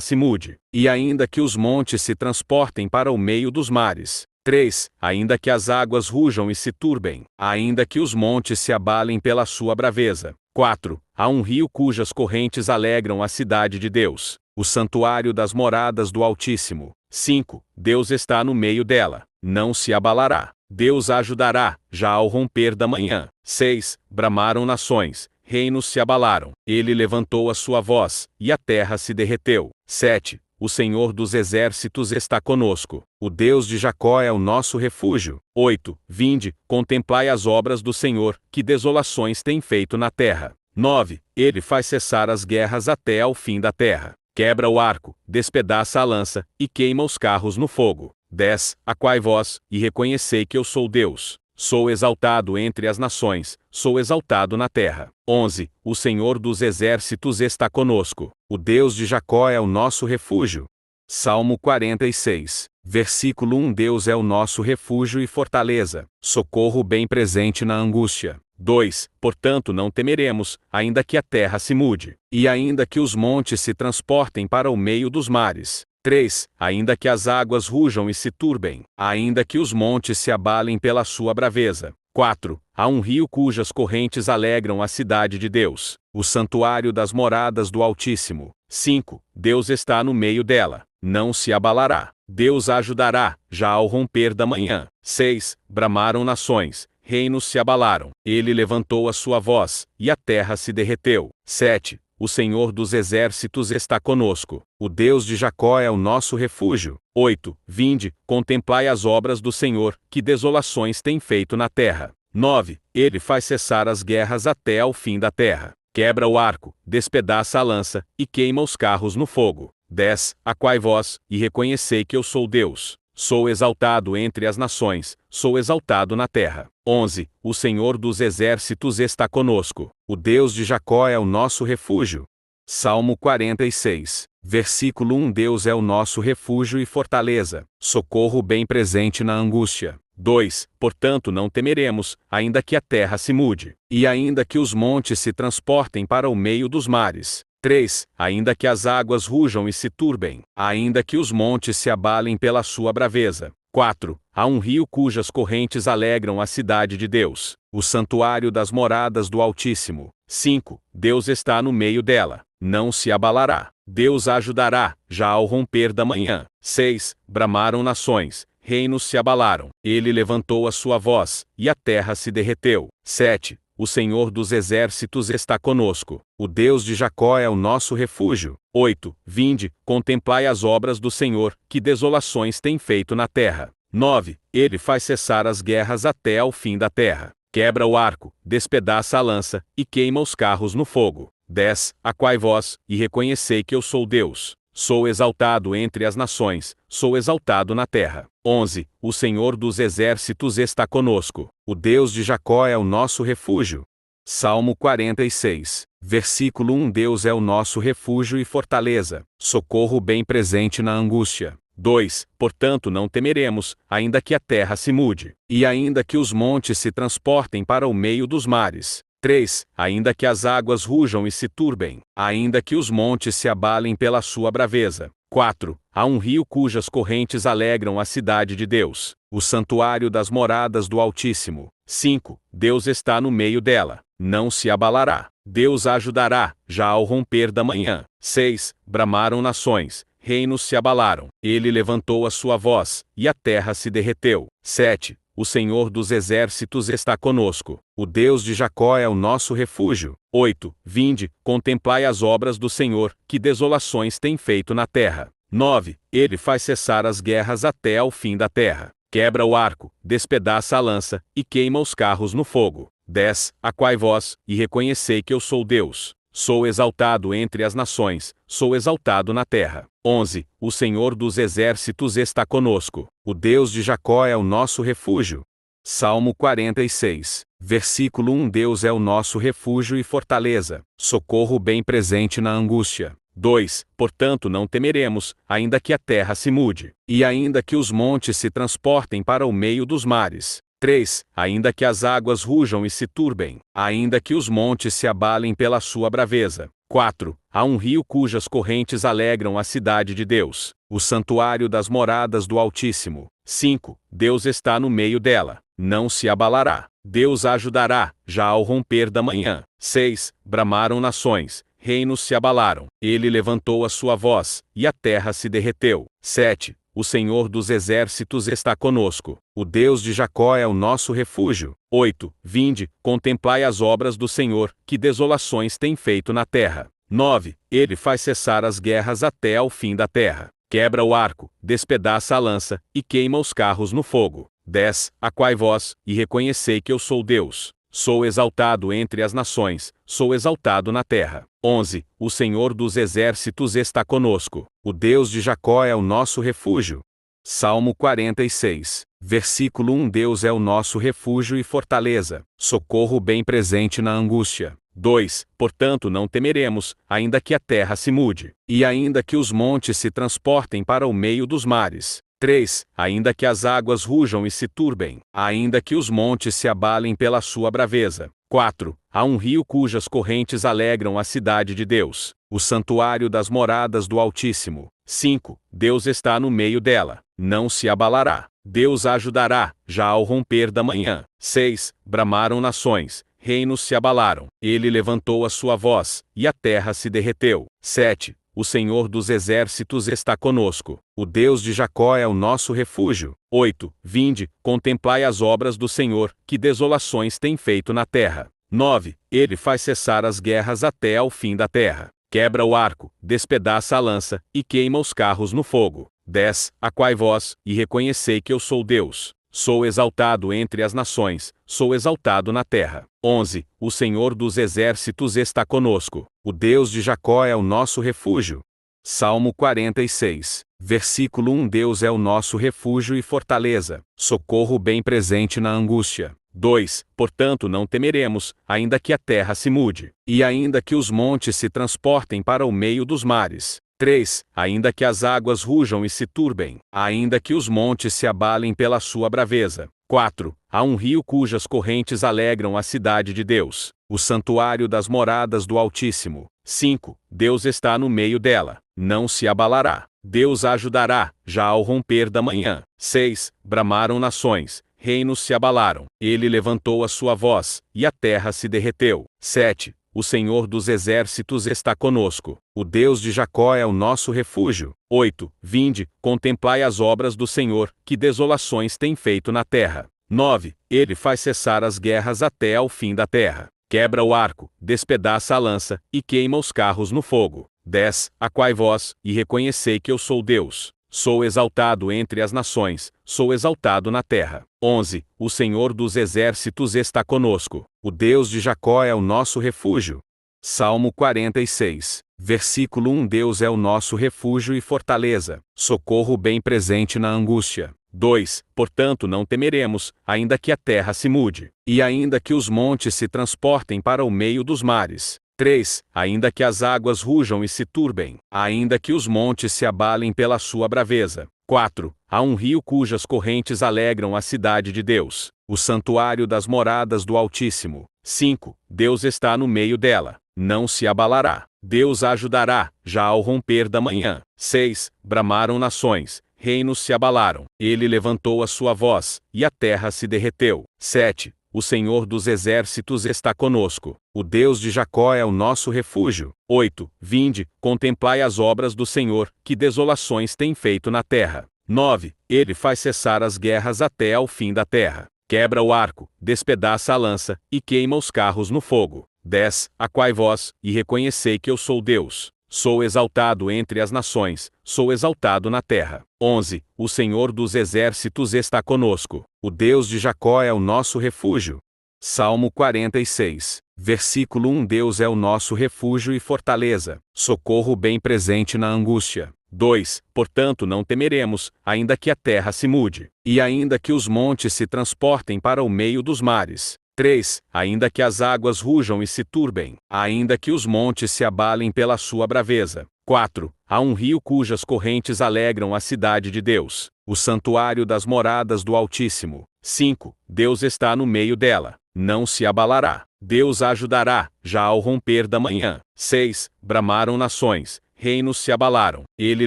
se mude, e ainda que os montes se transportem para o meio dos mares. 3. Ainda que as águas rujam e se turbem, ainda que os montes se abalem pela sua braveza. 4. Há um rio cujas correntes alegram a cidade de Deus, o santuário das moradas do Altíssimo. 5. Deus está no meio dela, não se abalará. Deus a ajudará, já ao romper da manhã. 6. Bramaram nações, reinos se abalaram. Ele levantou a sua voz, e a terra se derreteu. 7. O Senhor dos exércitos está conosco. O Deus de Jacó é o nosso refúgio. 8. Vinde, contemplai as obras do Senhor, que desolações tem feito na terra. 9. Ele faz cessar as guerras até ao fim da terra. Quebra o arco, despedaça a lança, e queima os carros no fogo. 10. Aquai vós, e reconhecei que eu sou Deus. Sou exaltado entre as nações, sou exaltado na terra. 11. O Senhor dos exércitos está conosco. O Deus de Jacó é o nosso refúgio. Salmo 46. Versículo 1. Deus é o nosso refúgio e fortaleza, socorro bem presente na angústia. 2. Portanto não temeremos, ainda que a terra se mude, e ainda que os montes se transportem para o meio dos mares. 3. Ainda que as águas rujam e se turbem, ainda que os montes se abalem pela sua braveza. 4. Há um rio cujas correntes alegram a cidade de Deus, o santuário das moradas do Altíssimo. 5. Deus está no meio dela, não se abalará. Deus a ajudará, já ao romper da manhã. 6. Bramaram nações, reinos se abalaram. Ele levantou a sua voz, e a terra se derreteu. 7. O Senhor dos exércitos está conosco. O Deus de Jacó é o nosso refúgio. 8. Vinde, contemplai as obras do Senhor, que desolações tem feito na terra. 9. Ele faz cessar as guerras até ao fim da terra. Quebra o arco, despedaça a lança, e queima os carros no fogo. 10. Aquai vós, e reconhecei que eu sou Deus. Sou exaltado entre as nações, sou exaltado na terra. 11. O Senhor dos exércitos está conosco. O Deus de Jacó é o nosso refúgio. Salmo 46. Versículo 1. Deus é o nosso refúgio e fortaleza, socorro bem presente na angústia. 2. Portanto não temeremos, ainda que a terra se mude, e ainda que os montes se transportem para o meio dos mares. 3. Ainda que as águas rujam e se turbem, ainda que os montes se abalem pela sua braveza. 4. Há um rio cujas correntes alegram a cidade de Deus, o santuário das moradas do Altíssimo. 5. Deus está no meio dela, não se abalará. Deus a ajudará, já ao romper da manhã. 6. Bramaram nações, reinos se abalaram. Ele levantou a sua voz, e a terra se derreteu. 7. O Senhor dos exércitos está conosco. O Deus de Jacó é o nosso refúgio. 8. Vinde, contemplai as obras do Senhor, que desolações tem feito na terra. 9. Ele faz cessar as guerras até ao fim da terra. Quebra o arco, despedaça a lança, e queima os carros no fogo. 10. Aquai vós, e reconhecei que eu sou Deus. Sou exaltado entre as nações, sou exaltado na terra. 11. O Senhor dos exércitos está conosco. O Deus de Jacó é o nosso refúgio. Salmo 46. Versículo 1. Deus é o nosso refúgio e fortaleza, socorro bem presente na angústia. 2. Portanto não temeremos, ainda que a terra se mude, e ainda que os montes se transportem para o meio dos mares. 3. Ainda que as águas rujam e se turbem, ainda que os montes se abalem pela sua braveza. 4. Há um rio cujas correntes alegram a cidade de Deus, o santuário das moradas do Altíssimo. 5. Deus está no meio dela, não se abalará. Deus a ajudará, já ao romper da manhã. 6. Bramaram nações, reinos se abalaram. Ele levantou a sua voz, e a terra se derreteu. 7. O Senhor dos exércitos está conosco. O Deus de Jacó é o nosso refúgio. 8. Vinde, contemplai as obras do Senhor, que desolações tem feito na terra. 9. Ele faz cessar as guerras até ao fim da terra. Quebra o arco, despedaça a lança, e queima os carros no fogo. 10. Aquai vós, e reconhecei que eu sou Deus. Sou exaltado entre as nações, sou exaltado na terra. 11. O Senhor dos exércitos está conosco. O Deus de Jacó é o nosso refúgio. Salmo 46, versículo 1. Deus é o nosso refúgio e fortaleza, socorro bem presente na angústia. 2. Portanto não temeremos, ainda que a terra se mude, e ainda que os montes se transportem para o meio dos mares. 3. Ainda que as águas rujam e se turbem, ainda que os montes se abalem pela sua braveza. 4. Há um rio cujas correntes alegram a cidade de Deus, o santuário das moradas do Altíssimo. 5. Deus está no meio dela, não se abalará. Deus a ajudará, já ao romper da manhã. 6. Bramaram nações, reinos se abalaram. Ele levantou a sua voz, e a terra se derreteu. 7. O Senhor dos exércitos está conosco. O Deus de Jacó é o nosso refúgio. 8. Vinde, contemplai as obras do Senhor, que desolações tem feito na terra. 9. Ele faz cessar as guerras até ao fim da terra. Quebra o arco, despedaça a lança, e queima os carros no fogo. 10. Aquai vós, e reconhecei que eu sou Deus. Sou exaltado entre as nações, sou exaltado na terra. 11. O Senhor dos exércitos está conosco. O Deus de Jacó é o nosso refúgio. Salmo 46, versículo 1. Deus é o nosso refúgio e fortaleza, socorro bem presente na angústia. 2. Portanto não temeremos, ainda que a terra se mude, e ainda que os montes se transportem para o meio dos mares. 3. Ainda que as águas rujam e se turbem, ainda que os montes se abalem pela sua braveza. 4. Há um rio cujas correntes alegram a cidade de Deus, o santuário das moradas do Altíssimo. 5. Deus está no meio dela, não se abalará. Deus a ajudará, já ao romper da manhã. 6. Bramaram nações, reinos se abalaram. Ele levantou a sua voz, e a terra se derreteu. 7. O Senhor dos exércitos está conosco. O Deus de Jacó é o nosso refúgio. 8. Vinde, contemplai as obras do Senhor, que desolações tem feito na terra. 9. Ele faz cessar as guerras até ao fim da terra. Quebra o arco, despedaça a lança, e queima os carros no fogo. 10. Aquai vós, e reconhecei que eu sou Deus. Sou exaltado entre as nações, sou exaltado na terra. 11. O Senhor dos exércitos está conosco. O Deus de Jacó é o nosso refúgio. Salmo 46, versículo 1. Deus é o nosso refúgio e fortaleza, socorro bem presente na angústia. 2. Portanto não temeremos, ainda que a terra se mude, e ainda que os montes se transportem para o meio dos mares. 3. Ainda que as águas rujam e se turbem, ainda que os montes se abalem pela sua braveza. 4. Há um rio cujas correntes alegram a cidade de Deus, o santuário das moradas do Altíssimo. 5. Deus está no meio dela, não se abalará. Deus a ajudará, já ao romper da manhã. 6. Bramaram nações, reinos se abalaram. Ele levantou a sua voz, e a terra se derreteu. 7. O Senhor dos exércitos está conosco. O Deus de Jacó é o nosso refúgio. 8. Vinde, contemplai as obras do Senhor, que desolações tem feito na terra. 9. Ele faz cessar as guerras até ao fim da terra. Quebra o arco, despedaça a lança, e queima os carros no fogo. 10. Aquai vós, e reconhecei que eu sou Deus. Sou exaltado entre as nações, sou exaltado na terra. 11. O Senhor dos exércitos está conosco. O Deus de Jacó é o nosso refúgio. Salmo 46, versículo 1. Deus é o nosso refúgio e fortaleza, socorro bem presente na angústia. 2. Portanto não temeremos, ainda que a terra se mude, e ainda que os montes se transportem para o meio dos mares. 3. Ainda que as águas rujam e se turbem, ainda que os montes se abalem pela sua braveza. 4. Há um rio cujas correntes alegram a cidade de Deus, o santuário das moradas do Altíssimo. 5. Deus está no meio dela, não se abalará. Deus a ajudará, já ao romper da manhã. 6. Bramaram nações, reinos se abalaram. Ele levantou a sua voz, e a terra se derreteu. 7. O Senhor dos exércitos está conosco. O Deus de Jacó é o nosso refúgio. 8. Vinde, contemplai as obras do Senhor, que desolações tem feito na terra. 9. Ele faz cessar as guerras até ao fim da terra. Quebra o arco, despedaça a lança, e queima os carros no fogo. 10. Aquai vós, e reconhecei que eu sou Deus. Sou exaltado entre as nações, sou exaltado na terra. 11. O Senhor dos exércitos está conosco. O Deus de Jacó é o nosso refúgio. Salmo 46, versículo 1. Deus é o nosso refúgio e fortaleza, socorro bem presente na angústia. 2. Portanto não temeremos, ainda que a terra se mude, e ainda que os montes se transportem para o meio dos mares. 3. Ainda que as águas rujam e se turbem, ainda que os montes se abalem pela sua braveza. 4. Há um rio cujas correntes alegram a cidade de Deus, o santuário das moradas do Altíssimo. 5. Deus está no meio dela, não se abalará. Deus a ajudará, já ao romper da manhã. 6. Bramaram nações, reinos se abalaram. Ele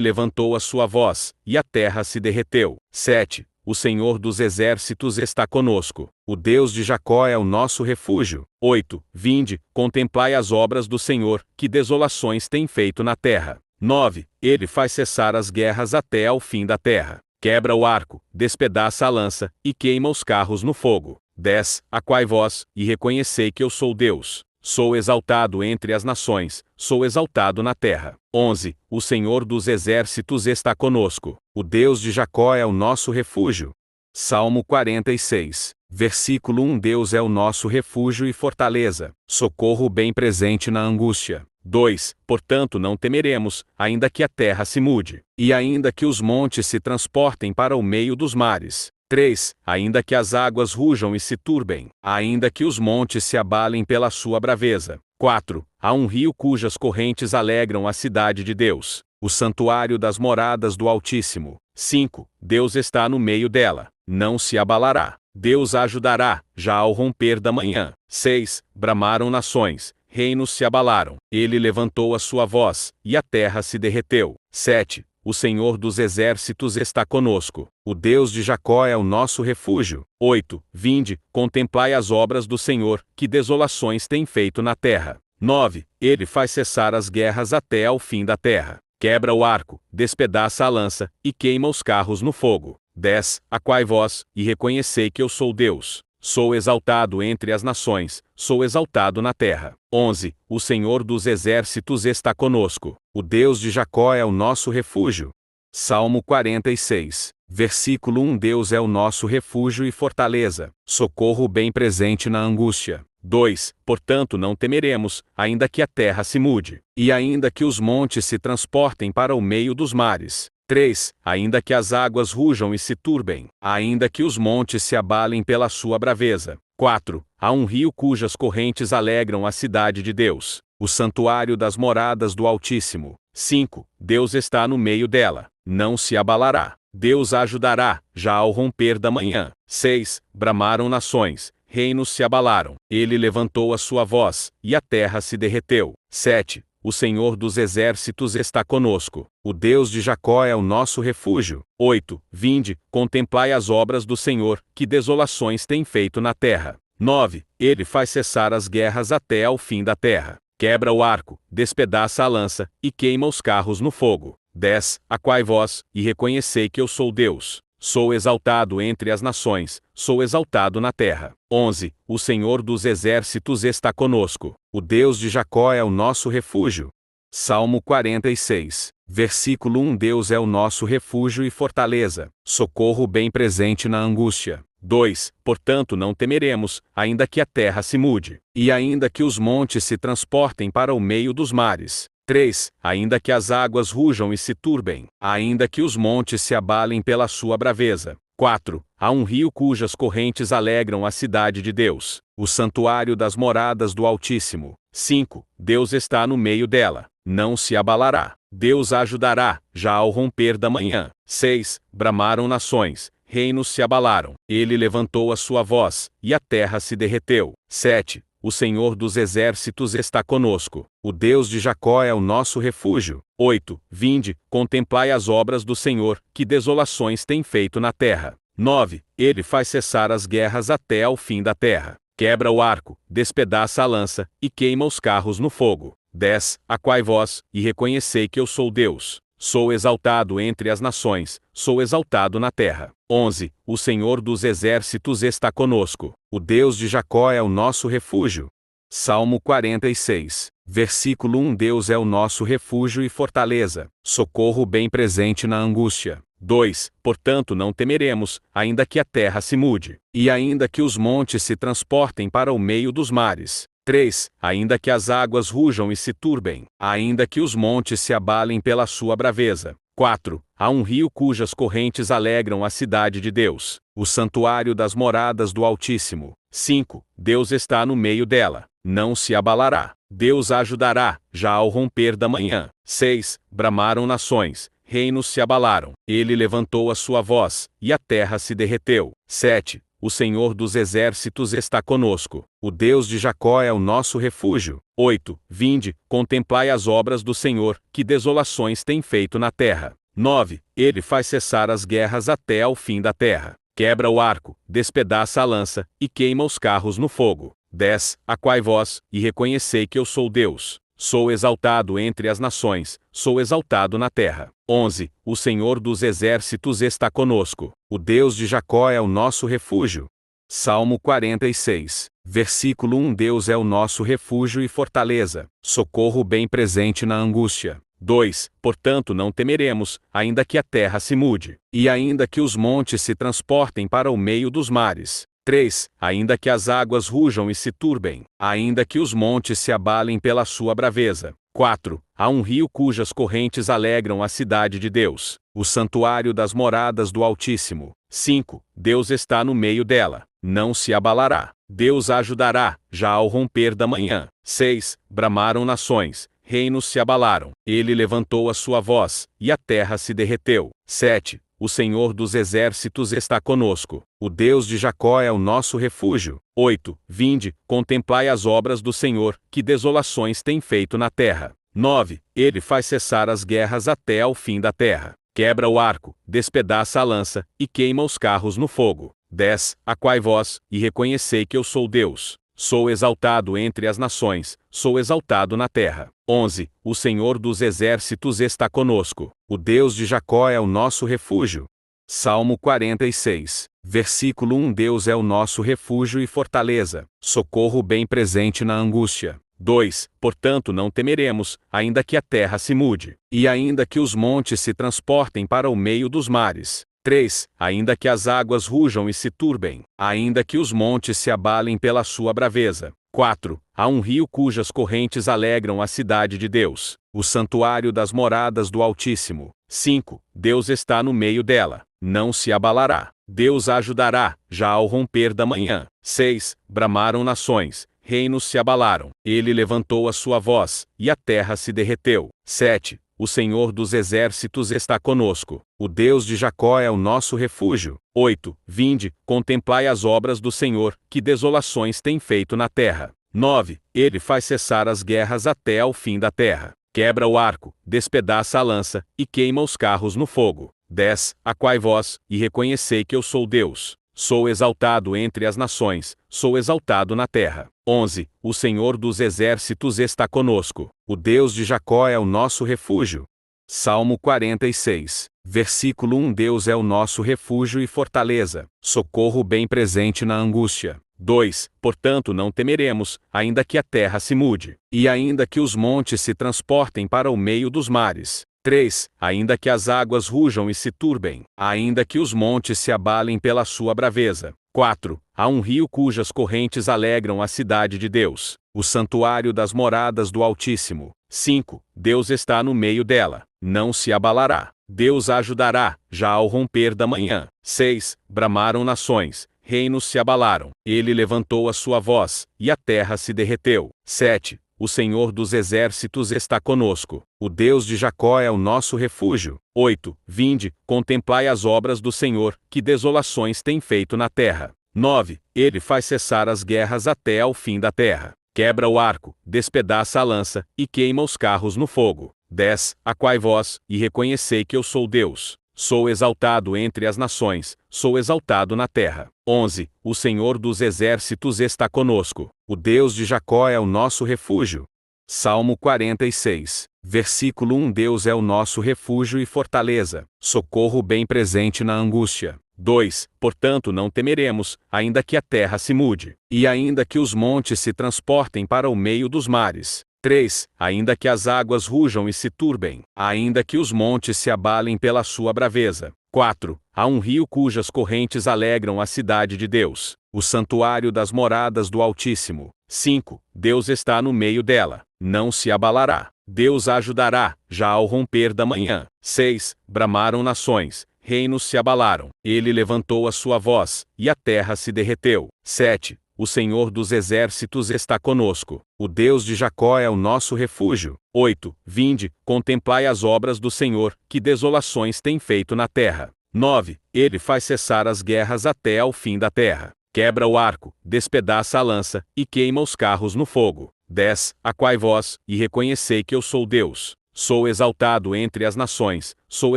levantou a sua voz, e a terra se derreteu. 7. O Senhor dos exércitos está conosco. O Deus de Jacó é o nosso refúgio. 8. Vinde, contemplai as obras do Senhor, que desolações tem feito na terra. 9. Ele faz cessar as guerras até ao fim da terra. Quebra o arco, despedaça a lança, e queima os carros no fogo. 10. Aquai vós, e reconhecei que eu sou Deus. Sou exaltado entre as nações, sou exaltado na terra. 11. O Senhor dos exércitos está conosco. O Deus de Jacó é o nosso refúgio. Salmo 46. Versículo 1. Deus é o nosso refúgio e fortaleza, socorro bem presente na angústia. 2. Portanto não temeremos, ainda que a terra se mude, e ainda que os montes se transportem para o meio dos mares. 3. Ainda que as águas rujam e se turbem, ainda que os montes se abalem pela sua braveza. 4. Há um rio cujas correntes alegram a cidade de Deus, o santuário das moradas do Altíssimo. 5. Deus está no meio dela, não se abalará. Deus a ajudará, já ao romper da manhã. 6. Bramaram nações, reinos se abalaram. Ele levantou a sua voz, e a terra se derreteu. 7. O Senhor dos exércitos está conosco. O Deus de Jacó é o nosso refúgio. 8. Vinde, contemplai as obras do Senhor, que desolações tem feito na terra. 9. Ele faz cessar as guerras até ao fim da terra. Quebra o arco, despedaça a lança, e queima os carros no fogo. 10. Aquai vós, e reconhecei que eu sou Deus. Sou exaltado entre as nações, sou exaltado na terra. 11. O Senhor dos exércitos está conosco. O Deus de Jacó é o nosso refúgio. Salmo 46. Versículo 1. Deus é o nosso refúgio e fortaleza, socorro bem presente na angústia. 2. Portanto não temeremos, ainda que a terra se mude, e ainda que os montes se transportem para o meio dos mares. 3. Ainda que as águas rujam e se turbem, ainda que os montes se abalem pela sua braveza. 4. Há um rio cujas correntes alegram a cidade de Deus, o santuário das moradas do Altíssimo. 5. Deus está no meio dela, não se abalará. Deus a ajudará, já ao romper da manhã. 6. Bramaram nações, reinos se abalaram. Ele levantou a sua voz, e a terra se derreteu. 7. O Senhor dos exércitos está conosco. O Deus de Jacó é o nosso refúgio. 8. Vinde, contemplai as obras do Senhor, que desolações tem feito na terra. 9. Ele faz cessar as guerras até ao fim da terra. Quebra o arco, despedaça a lança, e queima os carros no fogo. 10. Aquai vós, e reconhecei que eu sou Deus. Sou exaltado entre as nações, sou exaltado na terra. 11. O Senhor dos exércitos está conosco. O Deus de Jacó é o nosso refúgio. Salmo 46. Versículo 1. Deus é o nosso refúgio e fortaleza, socorro bem presente na angústia. 2. Portanto não temeremos, ainda que a terra se mude, e ainda que os montes se transportem para o meio dos mares. 3. Ainda que as águas rujam e se turbem, ainda que os montes se abalem pela sua braveza. 4. Há um rio cujas correntes alegram a cidade de Deus, o santuário das moradas do Altíssimo. 5. Deus está no meio dela, não se abalará. Deus a ajudará, já ao romper da manhã. 6. Bramaram nações, reinos se abalaram. Ele levantou a sua voz, e a terra se derreteu. 7. O Senhor dos exércitos está conosco. O Deus de Jacó é o nosso refúgio. 8. Vinde, contemplai as obras do Senhor, que desolações tem feito na terra. 9. Ele faz cessar as guerras até ao fim da terra. Quebra o arco, despedaça a lança, e queima os carros no fogo. 10. Aquai vós, e reconhecei que eu sou Deus. Sou exaltado entre as nações, sou exaltado na terra. 11. O Senhor dos exércitos está conosco. O Deus de Jacó é o nosso refúgio. Salmo 46. Versículo 1. Deus é o nosso refúgio e fortaleza, socorro bem presente na angústia. 2. Portanto não temeremos, ainda que a terra se mude, e ainda que os montes se transportem para o meio dos mares. 3. Ainda que as águas rujam e se turbem, ainda que os montes se abalem pela sua braveza. 4. Há um rio cujas correntes alegram a cidade de Deus, o santuário das moradas do Altíssimo. 5. Deus está no meio dela, não se abalará. Deus a ajudará, já ao romper da manhã. 6. Bramaram nações, reinos se abalaram. Ele levantou a sua voz, e a terra se derreteu. 7. O Senhor dos exércitos está conosco. O Deus de Jacó é o nosso refúgio. 8. Vinde, contemplai as obras do Senhor, que desolações tem feito na terra. 9. Ele faz cessar as guerras até ao fim da terra. Quebra o arco, despedaça a lança, e queima os carros no fogo. 10. Aquai vós, e reconhecei que eu sou Deus. Sou exaltado entre as nações, sou exaltado na terra. 11. O Senhor dos exércitos está conosco. O Deus de Jacó é o nosso refúgio. Salmo 46. Versículo 1. Deus é o nosso refúgio e fortaleza, socorro bem presente na angústia. 2. Portanto não temeremos, ainda que a terra se mude, e ainda que os montes se transportem para o meio dos mares. 3. Ainda que as águas rujam e se turbem, ainda que os montes se abalem pela sua braveza. 4. Há um rio cujas correntes alegram a cidade de Deus, o santuário das moradas do Altíssimo. 5. Deus está no meio dela, não se abalará. Deus a ajudará, já ao romper da manhã. 6. Bramaram nações, reinos se abalaram. Ele levantou a sua voz, e a terra se derreteu. 7. O Senhor dos exércitos está conosco. O Deus de Jacó é o nosso refúgio. 8. Vinde, contemplai as obras do Senhor, que desolações tem feito na terra. 9. Ele faz cessar as guerras até ao fim da terra. Quebra o arco, despedaça a lança, e queima os carros no fogo. 10. Aquai vós, e reconhecei que eu sou Deus. Sou exaltado entre as nações, sou exaltado na terra. 11. O Senhor dos exércitos está conosco. O Deus de Jacó é o nosso refúgio. Salmo 46. Versículo 1. Deus é o nosso refúgio e fortaleza, socorro bem presente na angústia. 2. Portanto não temeremos, ainda que a terra se mude, e ainda que os montes se transportem para o meio dos mares. 3. Ainda que as águas rujam e se turbem, ainda que os montes se abalem pela sua braveza. 4. Há um rio cujas correntes alegram a cidade de Deus, o santuário das moradas do Altíssimo. 5. Deus está no meio dela, não se abalará. Deus a ajudará, já ao romper da manhã. 6. Bramaram nações, reinos se abalaram. Ele levantou a sua voz, e a terra se derreteu. 7. O Senhor dos exércitos está conosco. O Deus de Jacó é o nosso refúgio. 8. Vinde, contemplai as obras do Senhor, que desolações tem feito na terra. 9. Ele faz cessar as guerras até ao fim da terra. Quebra o arco, despedaça a lança, e queima os carros no fogo. 10. Aquai vós, e reconhecei que eu sou Deus. Sou exaltado entre as nações, sou exaltado na terra. 11. O Senhor dos exércitos está conosco. O Deus de Jacó é o nosso refúgio. Salmo 46. Versículo 1. Deus é o nosso refúgio e fortaleza, socorro bem presente na angústia. 2. Portanto não temeremos, ainda que a terra se mude, e ainda que os montes se transportem para o meio dos mares. 3. Ainda que as águas rujam e se turbem, ainda que os montes se abalem pela sua braveza. 4. Há um rio cujas correntes alegram a cidade de Deus, o santuário das moradas do Altíssimo. 5. Deus está no meio dela, não se abalará. Deus a ajudará, já ao romper da manhã. 6. Bramaram nações, reinos se abalaram. Ele levantou a sua voz, e a terra se derreteu. 7. O Senhor dos exércitos está conosco. O Deus de Jacó é o nosso refúgio. 8. Vinde, contemplai as obras do Senhor, que desolações tem feito na terra. 9. Ele faz cessar as guerras até ao fim da terra. Quebra o arco, despedaça a lança, e queima os carros no fogo. 10. Aquai vós, e reconhecei que eu sou Deus. Sou exaltado entre as nações, sou exaltado na terra. 11. O Senhor dos exércitos está conosco. O Deus de Jacó é o nosso refúgio. Salmo 46. Versículo 1. Deus é o nosso refúgio e fortaleza, socorro bem presente na angústia. 2. Portanto não temeremos, ainda que a terra se mude, e ainda que os montes se transportem para o meio dos mares. 3. Ainda que as águas rujam e se turbem, ainda que os montes se abalem pela sua braveza. 4. Há um rio cujas correntes alegram a cidade de Deus, o santuário das moradas do Altíssimo. 5. Deus está no meio dela, não se abalará. Deus a ajudará, já ao romper da manhã. 6. Bramaram nações, reinos se abalaram. Ele levantou a sua voz, e a terra se derreteu. 7. O Senhor dos exércitos está conosco. O Deus de Jacó é o nosso refúgio. 8. Vinde, contemplai as obras do Senhor, que desolações tem feito na terra. 9. Ele faz cessar as guerras até ao fim da terra. Quebra o arco, despedaça a lança, e queima os carros no fogo. 10. Aquai vós, e reconhecei que eu sou Deus. Sou exaltado entre as nações, sou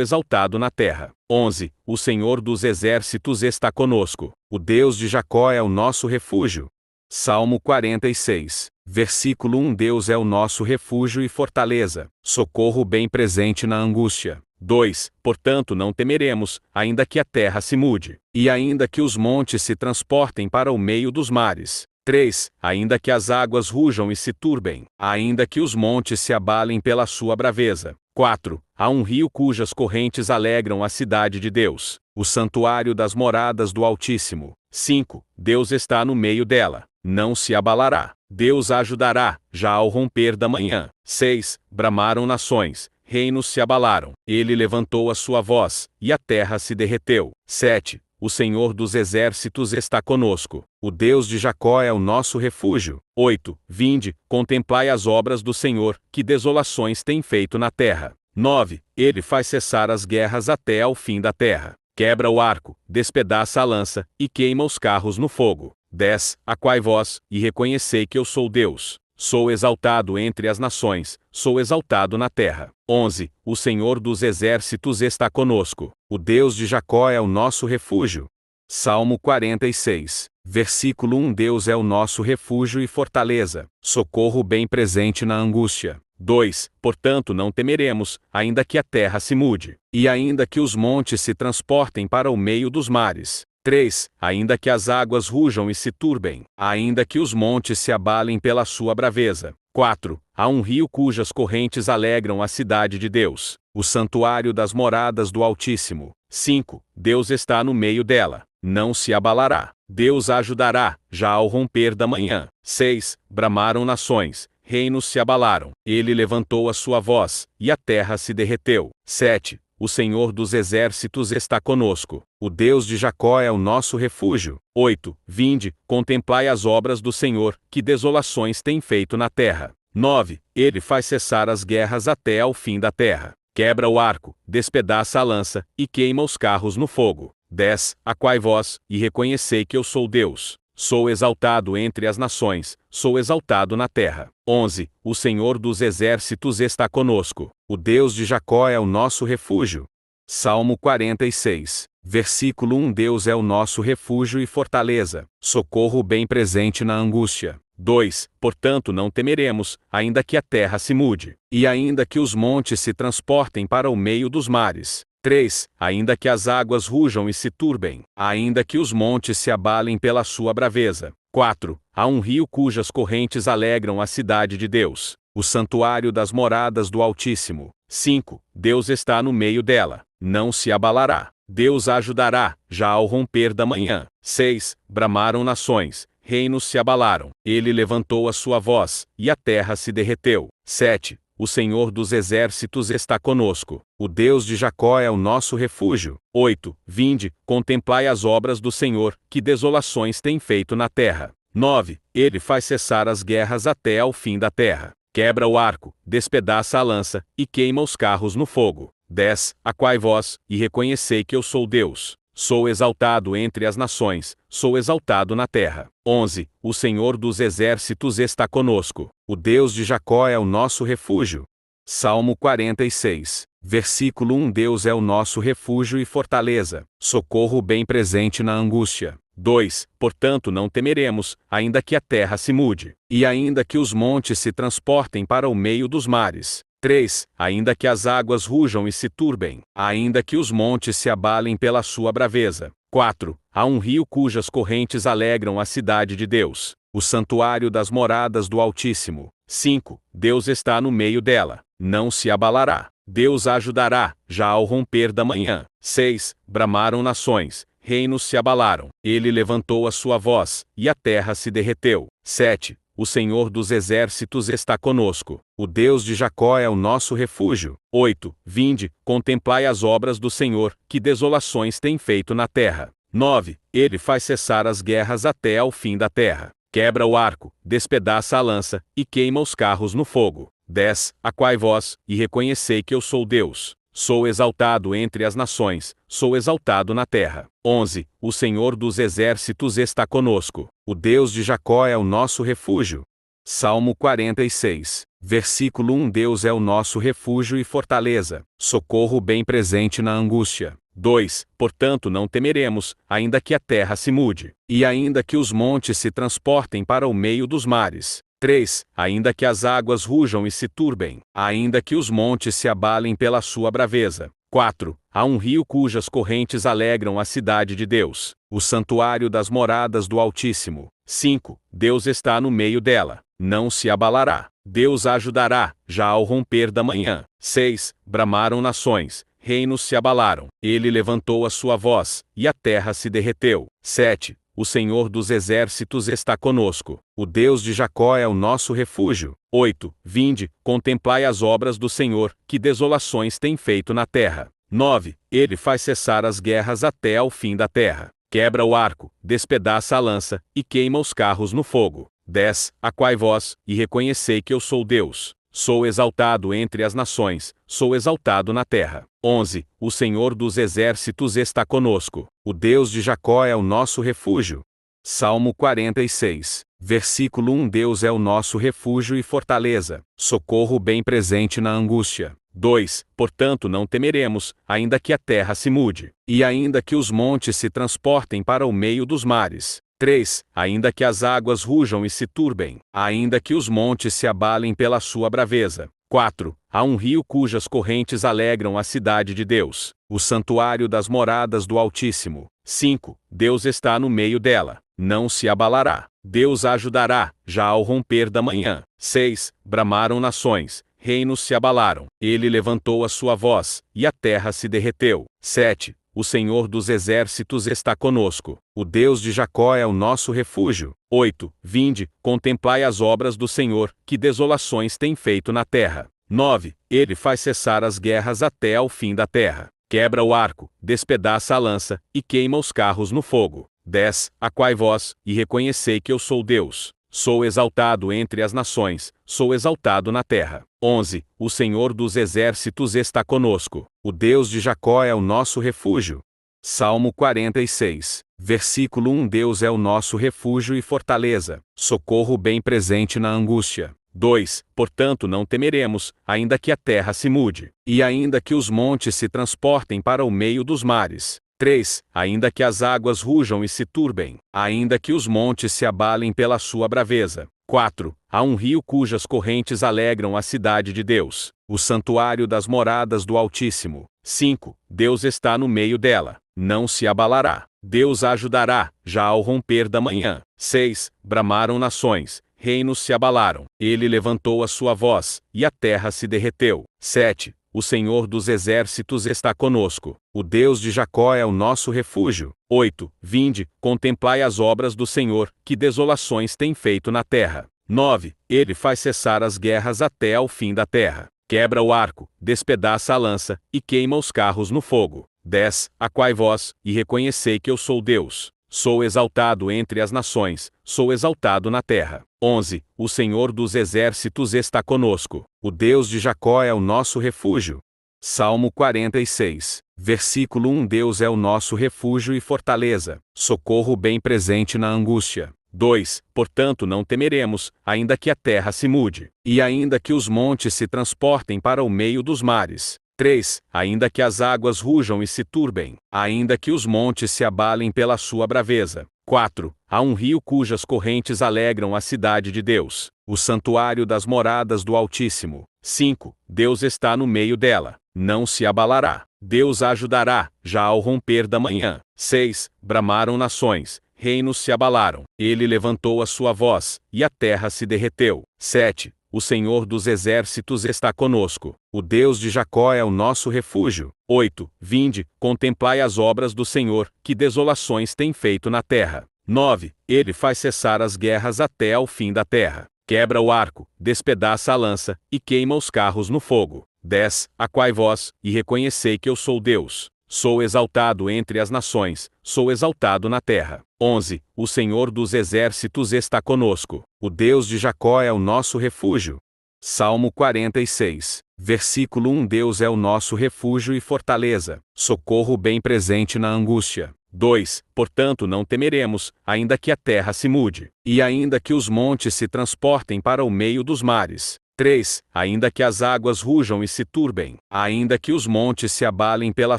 exaltado na terra. 11. O Senhor dos exércitos está conosco. O Deus de Jacó é o nosso refúgio. Salmo 46. Versículo 1. Deus é o nosso refúgio e fortaleza, socorro bem presente na angústia. 2. Portanto não temeremos, ainda que a terra se mude, e ainda que os montes se transportem para o meio dos mares. 3. Ainda que as águas rujam e se turbem, ainda que os montes se abalem pela sua braveza. 4. Há um rio cujas correntes alegram a cidade de Deus, o santuário das moradas do Altíssimo. 5. Deus está no meio dela, não se abalará. Deus a ajudará, já ao romper da manhã. 6. Bramaram nações, reinos se abalaram. Ele levantou a sua voz, e a terra se derreteu. 7. O Senhor dos exércitos está conosco. O Deus de Jacó é o nosso refúgio. 8. Vinde, contemplai as obras do Senhor, que desolações tem feito na terra. 9. Ele faz cessar as guerras até ao fim da terra. Quebra o arco, despedaça a lança, e queima os carros no fogo. 10. Aquai vós, e reconhecei que eu sou Deus. Sou exaltado entre as nações, sou exaltado na terra. 11. O Senhor dos exércitos está conosco. O Deus de Jacó é o nosso refúgio. Salmo 46. Versículo 1. Deus é o nosso refúgio e fortaleza, socorro bem presente na angústia. 2. Portanto não temeremos, ainda que a terra se mude, e ainda que os montes se transportem para o meio dos mares. 3. Ainda que as águas rujam e se turbem, ainda que os montes se abalem pela sua braveza. 4. Há um rio cujas correntes alegram a cidade de Deus, o santuário das moradas do Altíssimo. 5. Deus está no meio dela, não se abalará. Deus a ajudará, já ao romper da manhã. 6. Bramaram nações, reinos se abalaram. Ele levantou a sua voz, e a terra se derreteu. 7. O Senhor dos exércitos está conosco. O Deus de Jacó é o nosso refúgio. 8. Vinde, contemplai as obras do Senhor, que desolações tem feito na terra. 9. Ele faz cessar as guerras até ao fim da terra. Quebra o arco, despedaça a lança, e queima os carros no fogo. 10. Aquai vós, e reconhecei que eu sou Deus. Sou exaltado entre as nações, sou exaltado na terra. 11. O Senhor dos exércitos está conosco. O Deus de Jacó é o nosso refúgio. Salmo 46. Versículo 1. Deus é o nosso refúgio e fortaleza, socorro bem presente na angústia. 2. Portanto não temeremos, ainda que a terra se mude, e ainda que os montes se transportem para o meio dos mares. 3. Ainda que as águas rujam e se turbem, ainda que os montes se abalem pela sua braveza. 4. Há um rio cujas correntes alegram a cidade de Deus, o santuário das moradas do Altíssimo. 5. Deus está no meio dela, não se abalará. Deus a ajudará, já ao romper da manhã. 6. Bramaram nações, reinos se abalaram. Ele levantou a sua voz, e a terra se derreteu. 7. O Senhor dos exércitos está conosco. O Deus de Jacó é o nosso refúgio. 8. Vinde, contemplai as obras do Senhor, que desolações tem feito na terra. 9. Ele faz cessar as guerras até ao fim da terra. Quebra o arco, despedaça a lança, e queima os carros no fogo. 10. Aquai vós, e reconhecei que eu sou Deus. Sou exaltado entre as nações, sou exaltado na terra. 11. O Senhor dos exércitos está conosco. O Deus de Jacó é o nosso refúgio. Salmo 46. Versículo 1. Deus é o nosso refúgio e fortaleza, socorro bem presente na angústia. 2. Portanto não temeremos, ainda que a terra se mude, e ainda que os montes se transportem para o meio dos mares. 3. Ainda que as águas rujam e se turbem, ainda que os montes se abalem pela sua braveza. 4. Há um rio cujas correntes alegram a cidade de Deus, o santuário das moradas do Altíssimo. 5. Deus está no meio dela, não se abalará. Deus a ajudará, já ao romper da manhã. 6. Bramaram nações, reinos se abalaram. Ele levantou a sua voz, e a terra se derreteu. 7. o Senhor dos exércitos está conosco. O Deus de Jacó é o nosso refúgio. 8. Vinde, contemplai as obras do Senhor, que desolações tem feito na terra. 9. Ele faz cessar as guerras até ao fim da terra. Quebra o arco, despedaça a lança, e queima os carros no fogo. 10. Aquai vós, e reconhecei que eu sou Deus. Sou exaltado entre as nações, sou exaltado na terra. 11. O Senhor dos exércitos está conosco. O Deus de Jacó é o nosso refúgio. Salmo 46. Versículo 1. Deus é o nosso refúgio e fortaleza, socorro bem presente na angústia. 2. Portanto não temeremos, ainda que a terra se mude, e ainda que os montes se transportem para o meio dos mares. 3. Ainda que as águas rujam e se turbem, ainda que os montes se abalem pela sua braveza. 4. Há um rio cujas correntes alegram a cidade de Deus, o santuário das moradas do Altíssimo. 5. Deus está no meio dela, não se abalará. Deus a ajudará, já ao romper da manhã. 6. Bramaram nações, reinos se abalaram. Ele levantou a sua voz, e a terra se derreteu. 7. O Senhor dos exércitos está conosco. O Deus de Jacó é o nosso refúgio. 8. Vinde, contemplai as obras do Senhor, que desolações tem feito na terra. 9. Ele faz cessar as guerras até ao fim da terra. Quebra o arco, despedaça a lança, e queima os carros no fogo. 10. Aquai vós, e reconhecei que eu sou Deus. Sou exaltado entre as nações, sou exaltado na terra. 11. O Senhor dos exércitos está conosco. O Deus de Jacó é o nosso refúgio. Salmo 46. Versículo 1. Deus é o nosso refúgio e fortaleza, socorro bem presente na angústia. 2. Portanto não temeremos, ainda que a terra se mude, e ainda que os montes se transportem para o meio dos mares. 3. Ainda que as águas rujam e se turbem, ainda que os montes se abalem pela sua braveza. 4. Há um rio cujas correntes alegram a cidade de Deus, o santuário das moradas do Altíssimo. 5. Deus está no meio dela, não se abalará. Deus a ajudará, já ao romper da manhã. 6. Bramaram nações, reinos se abalaram. Ele levantou a sua voz, e a terra se derreteu. 7. O Senhor dos exércitos está conosco. O Deus de Jacó é o nosso refúgio. 8. Vinde, contemplai as obras do Senhor, que desolações tem feito na terra. 9. Ele faz cessar as guerras até ao fim da terra. Quebra o arco, despedaça a lança, e queima os carros no fogo. 10. Aquai vós, e reconhecei que eu sou Deus. Sou exaltado entre as nações, sou exaltado na terra. 11. O Senhor dos exércitos está conosco. O Deus de Jacó é o nosso refúgio. Salmo 46. Versículo 1. Deus é o nosso refúgio e fortaleza, socorro bem presente na angústia. 2. Portanto não temeremos, ainda que a terra se mude, e ainda que os montes se transportem para o meio dos mares. 3. Ainda que as águas rujam e se turbem, ainda que os montes se abalem pela sua braveza. 4. Há um rio cujas correntes alegram a cidade de Deus, o santuário das moradas do Altíssimo. 5. Deus está no meio dela, não se abalará. Deus a ajudará, já ao romper da manhã. 6. Bramaram nações, reinos se abalaram. Ele levantou a sua voz, e a terra se derreteu. 7. O Senhor dos exércitos está conosco. O Deus de Jacó é o nosso refúgio. 8. Vinde, contemplai as obras do Senhor, que desolações tem feito na terra. 9. Ele faz cessar as guerras até ao fim da terra. Quebra o arco, despedaça a lança, e queima os carros no fogo. 10. Aquai vós, e reconhecei que eu sou Deus. Sou exaltado entre as nações, sou exaltado na terra. 11. O Senhor dos exércitos está conosco. O Deus de Jacó é o nosso refúgio. Salmo 46. Versículo 1. Deus é o nosso refúgio e fortaleza, socorro bem presente na angústia. 2. Portanto não temeremos, ainda que a terra se mude, e ainda que os montes se transportem para o meio dos mares. 3. Ainda que as águas rujam e se turbem, ainda que os montes se abalem pela sua braveza. 4. Há um rio cujas correntes alegram a cidade de Deus, o santuário das moradas do Altíssimo. 5. Deus está no meio dela, não se abalará. Deus a ajudará, já ao romper da manhã. 6. Bramaram nações, reinos se abalaram. Ele levantou a sua voz, e a terra se derreteu. 7. O Senhor dos exércitos está conosco. O Deus de Jacó é o nosso refúgio. 8. Vinde, contemplai as obras do Senhor, que desolações tem feito na terra. 9. Ele faz cessar as guerras até ao fim da terra. Quebra o arco, despedaça a lança, e queima os carros no fogo. 10. Aquai vós, e reconhecei que eu sou Deus. Sou exaltado entre as nações, sou exaltado na terra. 11. O Senhor dos exércitos está conosco. O Deus de Jacó é o nosso refúgio. Salmo 46. Versículo 1. Deus é o nosso refúgio e fortaleza, socorro bem presente na angústia. 2. Portanto não temeremos, ainda que a terra se mude, e ainda que os montes se transportem para o meio dos mares. 3. Ainda que as águas rujam e se turbem, ainda que os montes se abalem pela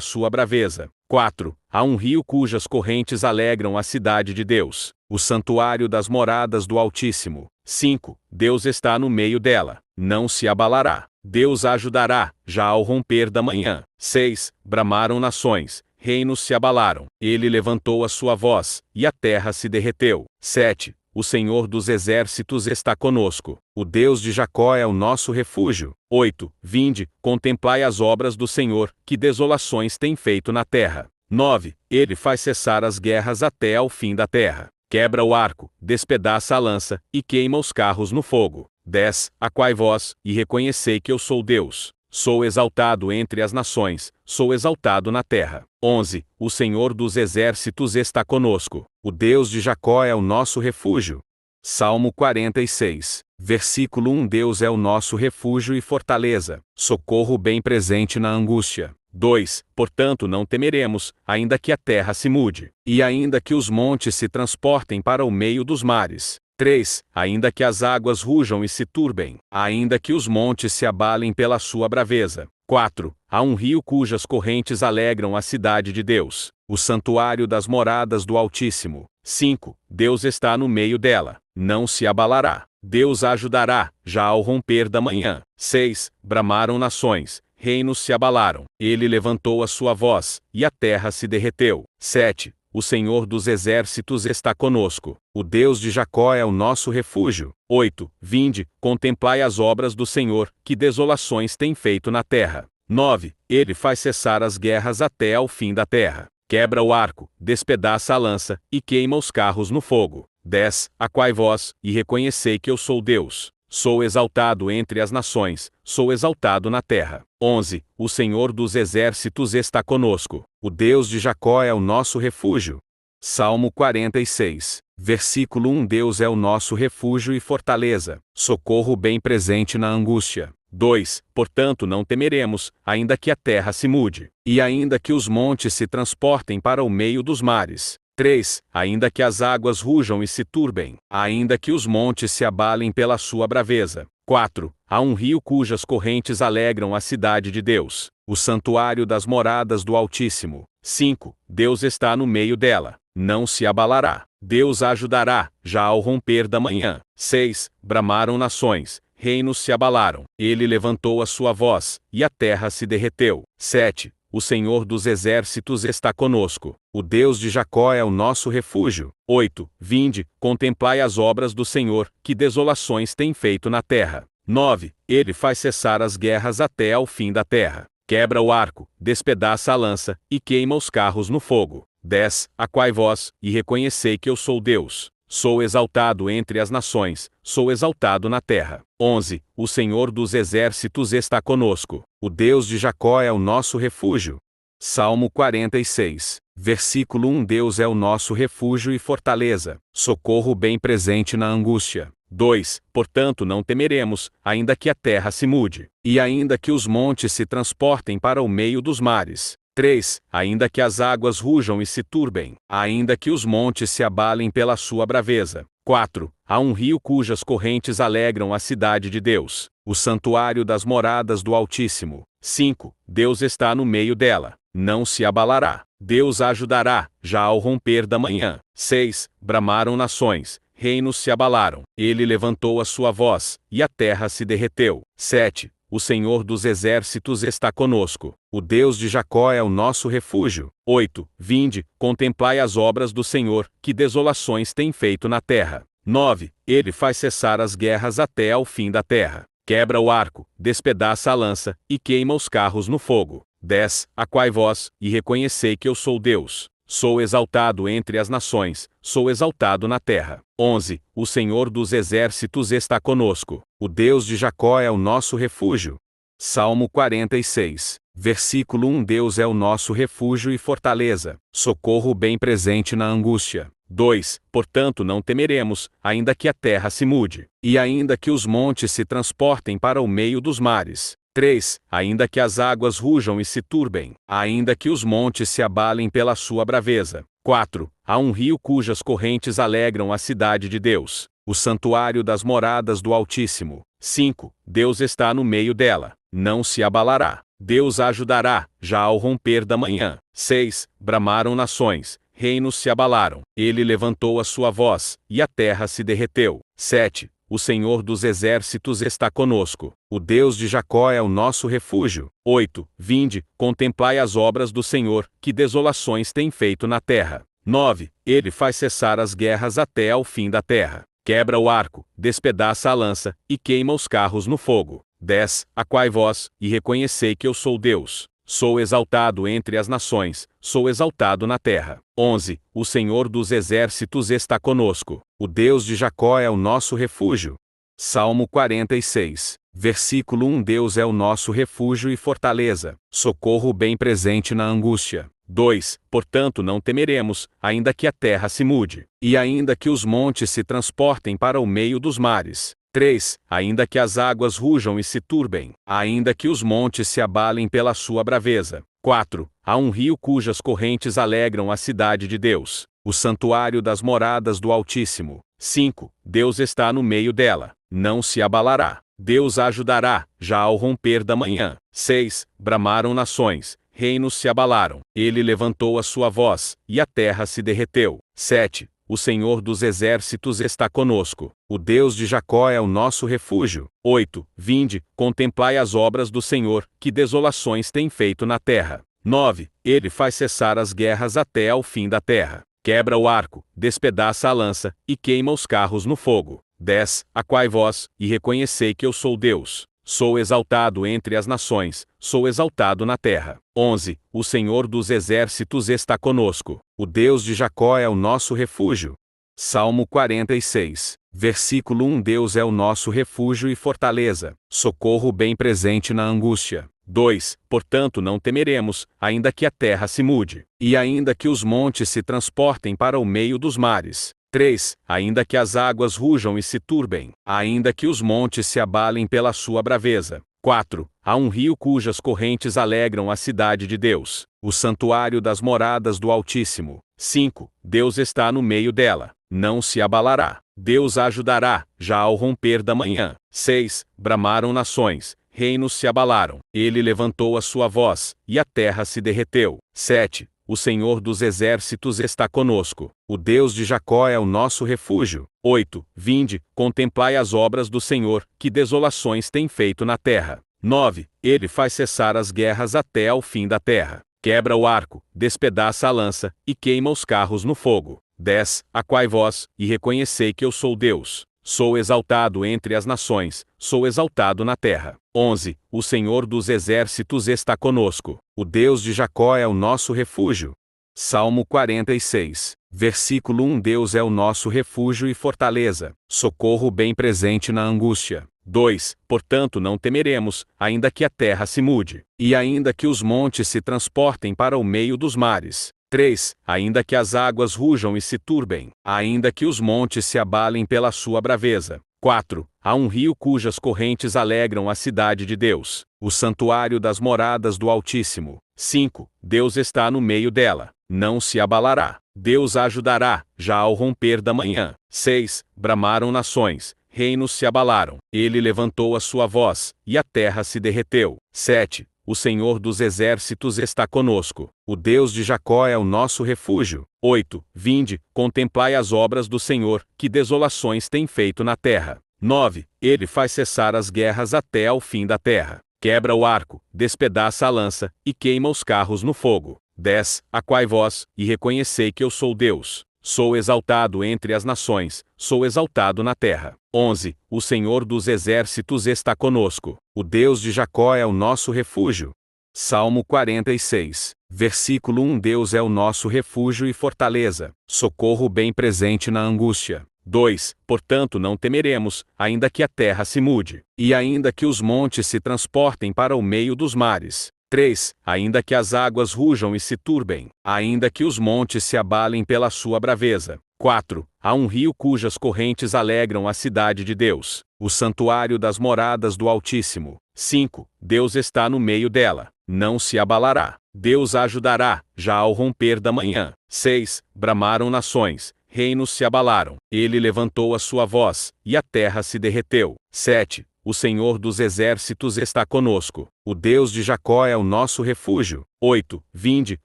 sua braveza. 4. Há um rio cujas correntes alegram a cidade de Deus, o santuário das moradas do Altíssimo. 5. Deus está no meio dela, não se abalará. Deus a ajudará, já ao romper da manhã. 6. Bramaram nações, reinos se abalaram. Ele levantou a sua voz, e a terra se derreteu. 7. O Senhor dos exércitos está conosco. O Deus de Jacó é o nosso refúgio. 8. Vinde, contemplai as obras do Senhor, que desolações tem feito na terra. 9. Ele faz cessar as guerras até ao fim da terra. Quebra o arco, despedaça a lança, e queima os carros no fogo. 10. Aquai vós, e reconhecei que eu sou Deus. Sou exaltado entre as nações, sou exaltado na terra. 11. O Senhor dos exércitos está conosco. O Deus de Jacó é o nosso refúgio. Salmo 46. Versículo 1. Deus é o nosso refúgio e fortaleza, socorro bem presente na angústia. 2. Portanto não temeremos, ainda que a terra se mude, e ainda que os montes se transportem para o meio dos mares. 3. Ainda que as águas rujam e se turbem, ainda que os montes se abalem pela sua braveza. 4. Há um rio cujas correntes alegram a cidade de Deus, o santuário das moradas do Altíssimo. 5. Deus está no meio dela, não se abalará. Deus a ajudará, já ao romper da manhã. 6. Bramaram nações, reinos se abalaram. Ele levantou a sua voz, e a terra se derreteu. 7. O Senhor dos exércitos está conosco. O Deus de Jacó é o nosso refúgio. 8. Vinde, contemplai as obras do Senhor, que desolações tem feito na terra. 9. Ele faz cessar as guerras até ao fim da terra. Quebra o arco, despedaça a lança, e queima os carros no fogo. 10. Aquai vós, e reconhecei que eu sou Deus. Sou exaltado entre as nações, sou exaltado na terra. 11. O Senhor dos exércitos está conosco. O Deus de Jacó é o nosso refúgio. Salmo 46. Versículo 1. Deus é o nosso refúgio e fortaleza, socorro bem presente na angústia. 2. Portanto não temeremos, ainda que a terra se mude, e ainda que os montes se transportem para o meio dos mares. 3. Ainda que as águas rujam e se turbem, ainda que os montes se abalem pela sua braveza. 4. Há um rio cujas correntes alegram a cidade de Deus, o santuário das moradas do Altíssimo. 5. Deus está no meio dela, não se abalará. Deus a ajudará, já ao romper da manhã. 6. Bramaram nações, reinos se abalaram. Ele levantou a sua voz, e a terra se derreteu. 7. O Senhor dos exércitos está conosco. O Deus de Jacó é o nosso refúgio. 8. Vinde, contemplai as obras do Senhor, que desolações tem feito na terra. 9. Ele faz cessar as guerras até ao fim da terra. Quebra o arco, despedaça a lança, e queima os carros no fogo. 10. Aquai vós, e reconhecei que eu sou Deus. Sou exaltado entre as nações, sou exaltado na terra. 11. O Senhor dos exércitos está conosco. O Deus de Jacó é o nosso refúgio. Salmo 46. Versículo 1. Deus é o nosso refúgio e fortaleza, socorro bem presente na angústia. 2. Portanto não temeremos, ainda que a terra se mude, e ainda que os montes se transportem para o meio dos mares. 3. Ainda que as águas rujam e se turbem, ainda que os montes se abalem pela sua braveza. 4. Há um rio cujas correntes alegram a cidade de Deus, o santuário das moradas do Altíssimo. 5. Deus está no meio dela, não se abalará. Deus a ajudará, já ao romper da manhã. 6. Bramaram nações, reinos se abalaram. Ele levantou a sua voz, e a terra se derreteu. 7. O Senhor dos exércitos está conosco. O Deus de Jacó é o nosso refúgio. 8. Vinde, contemplai as obras do Senhor, que desolações tem feito na terra. 9. Ele faz cessar as guerras até ao fim da terra. Quebra o arco, despedaça a lança, e queima os carros no fogo. 10. Aquai vós, e reconhecei que eu sou Deus. sou exaltado entre as nações, sou exaltado na terra. 11. O Senhor dos exércitos está conosco. O Deus de Jacó é o nosso refúgio. Salmo 46. Versículo 1. Deus é o nosso refúgio e fortaleza, socorro bem presente na angústia. 2. Portanto não temeremos, ainda que a terra se mude, e ainda que os montes se transportem para o meio dos mares. 3. Ainda que as águas rujam e se turbem, ainda que os montes se abalem pela sua braveza. 4. Há um rio cujas correntes alegram a cidade de Deus, o santuário das moradas do Altíssimo. 5. Deus está no meio dela, não se abalará. Deus a ajudará, já ao romper da manhã. 6. Bramaram nações, reinos se abalaram. Ele levantou a sua voz, e a terra se derreteu. 7. O Senhor dos exércitos está conosco. O Deus de Jacó é o nosso refúgio. 8. Vinde, contemplai as obras do Senhor, que desolações tem feito na terra. 9. Ele faz cessar as guerras até ao fim da terra. Quebra o arco, despedaça a lança, e queima os carros no fogo. 10. Aquai vós, e reconhecei que eu sou Deus. Sou exaltado entre as nações, sou exaltado na terra. 11. O Senhor dos exércitos está conosco. O Deus de Jacó é o nosso refúgio. Salmo 46. Versículo 1. Deus é o nosso refúgio e fortaleza, socorro bem presente na angústia. 2. Portanto não temeremos, ainda que a terra se mude, e ainda que os montes se transportem para o meio dos mares. 3. Ainda que as águas rujam e se turbem, ainda que os montes se abalem pela sua braveza. 4. Há um rio cujas correntes alegram a cidade de Deus, o santuário das moradas do Altíssimo. 5. Deus está no meio dela, não se abalará. Deus a ajudará, já ao romper da manhã. 6. Bramaram nações, reinos se abalaram. Ele levantou a sua voz, e a terra se derreteu. 7. O Senhor dos exércitos está conosco. O Deus de Jacó é o nosso refúgio. 8. Vinde, contemplai as obras do Senhor, que desolações tem feito na terra. 9. Ele faz cessar as guerras até ao fim da terra. Quebra o arco, despedaça a lança, e queima os carros no fogo. 10. Aquai vós, e reconhecei que eu sou Deus. Sou exaltado entre as nações, sou exaltado na terra. 11. O Senhor dos exércitos está conosco. O Deus de Jacó é o nosso refúgio. Salmo 46. Versículo 1. Deus é o nosso refúgio e fortaleza, socorro bem presente na angústia. 2. Portanto não temeremos, ainda que a terra se mude, e ainda que os montes se transportem para o meio dos mares. 3. Ainda que as águas rujam e se turbem, ainda que os montes se abalem pela sua braveza. 4. Há um rio cujas correntes alegram a cidade de Deus, o santuário das moradas do Altíssimo. 5. Deus está no meio dela, não se abalará. Deus a ajudará, já ao romper da manhã. 6. Bramaram nações, reinos se abalaram. Ele levantou a sua voz, e a terra se derreteu. 7. O Senhor dos exércitos está conosco. O Deus de Jacó é o nosso refúgio. 8. Vinde, contemplai as obras do Senhor, que desolações tem feito na terra. 9. Ele faz cessar as guerras até ao fim da terra. Quebra o arco, despedaça a lança, e queima os carros no fogo. 10. Aquai vós, e reconhecei que eu sou Deus. Sou exaltado entre as nações, sou exaltado na terra. 11. O Senhor dos exércitos está conosco. O Deus de Jacó é o nosso refúgio. Salmo 46. Versículo 1. Deus é o nosso refúgio e fortaleza, socorro bem presente na angústia. 2. Portanto não temeremos, ainda que a terra se mude, e ainda que os montes se transportem para o meio dos mares. 3. Ainda que as águas rujam e se turbem, ainda que os montes se abalem pela sua braveza. 4. Há um rio cujas correntes alegram a cidade de Deus, o santuário das moradas do Altíssimo. 5. Deus está no meio dela, não se abalará. Deus a ajudará, já ao romper da manhã. 6. Bramaram nações, reinos se abalaram. Ele levantou a sua voz, e a terra se derreteu. 7. O Senhor dos exércitos está conosco. O Deus de Jacó é o nosso refúgio. 8. Vinde, contemplai as obras do Senhor, que desolações tem feito na terra. 9. Ele faz cessar as guerras até ao fim da terra. Quebra o arco, despedaça a lança, e queima os carros no fogo. 10. Aquai vós, e reconhecei que eu sou Deus. Sou exaltado entre as nações, sou exaltado na terra. 11. O Senhor dos exércitos está conosco. O Deus de Jacó é o nosso refúgio. Salmo 46, versículo 1. Deus é o nosso refúgio e fortaleza, socorro bem presente na angústia. 2. Portanto não temeremos, ainda que a terra se mude, e ainda que os montes se transportem para o meio dos mares. 3. Ainda que as águas rujam e se turbem, ainda que os montes se abalem pela sua braveza. 4. Há um rio cujas correntes alegram a cidade de Deus, o santuário das moradas do Altíssimo. 5. Deus está no meio dela, não se abalará. Deus a ajudará, já ao romper da manhã. 6. Bramaram nações, reinos se abalaram. Ele levantou a sua voz, e a terra se derreteu. 7. O Senhor dos exércitos está conosco. O Deus de Jacó é o nosso refúgio. 8. Vinde,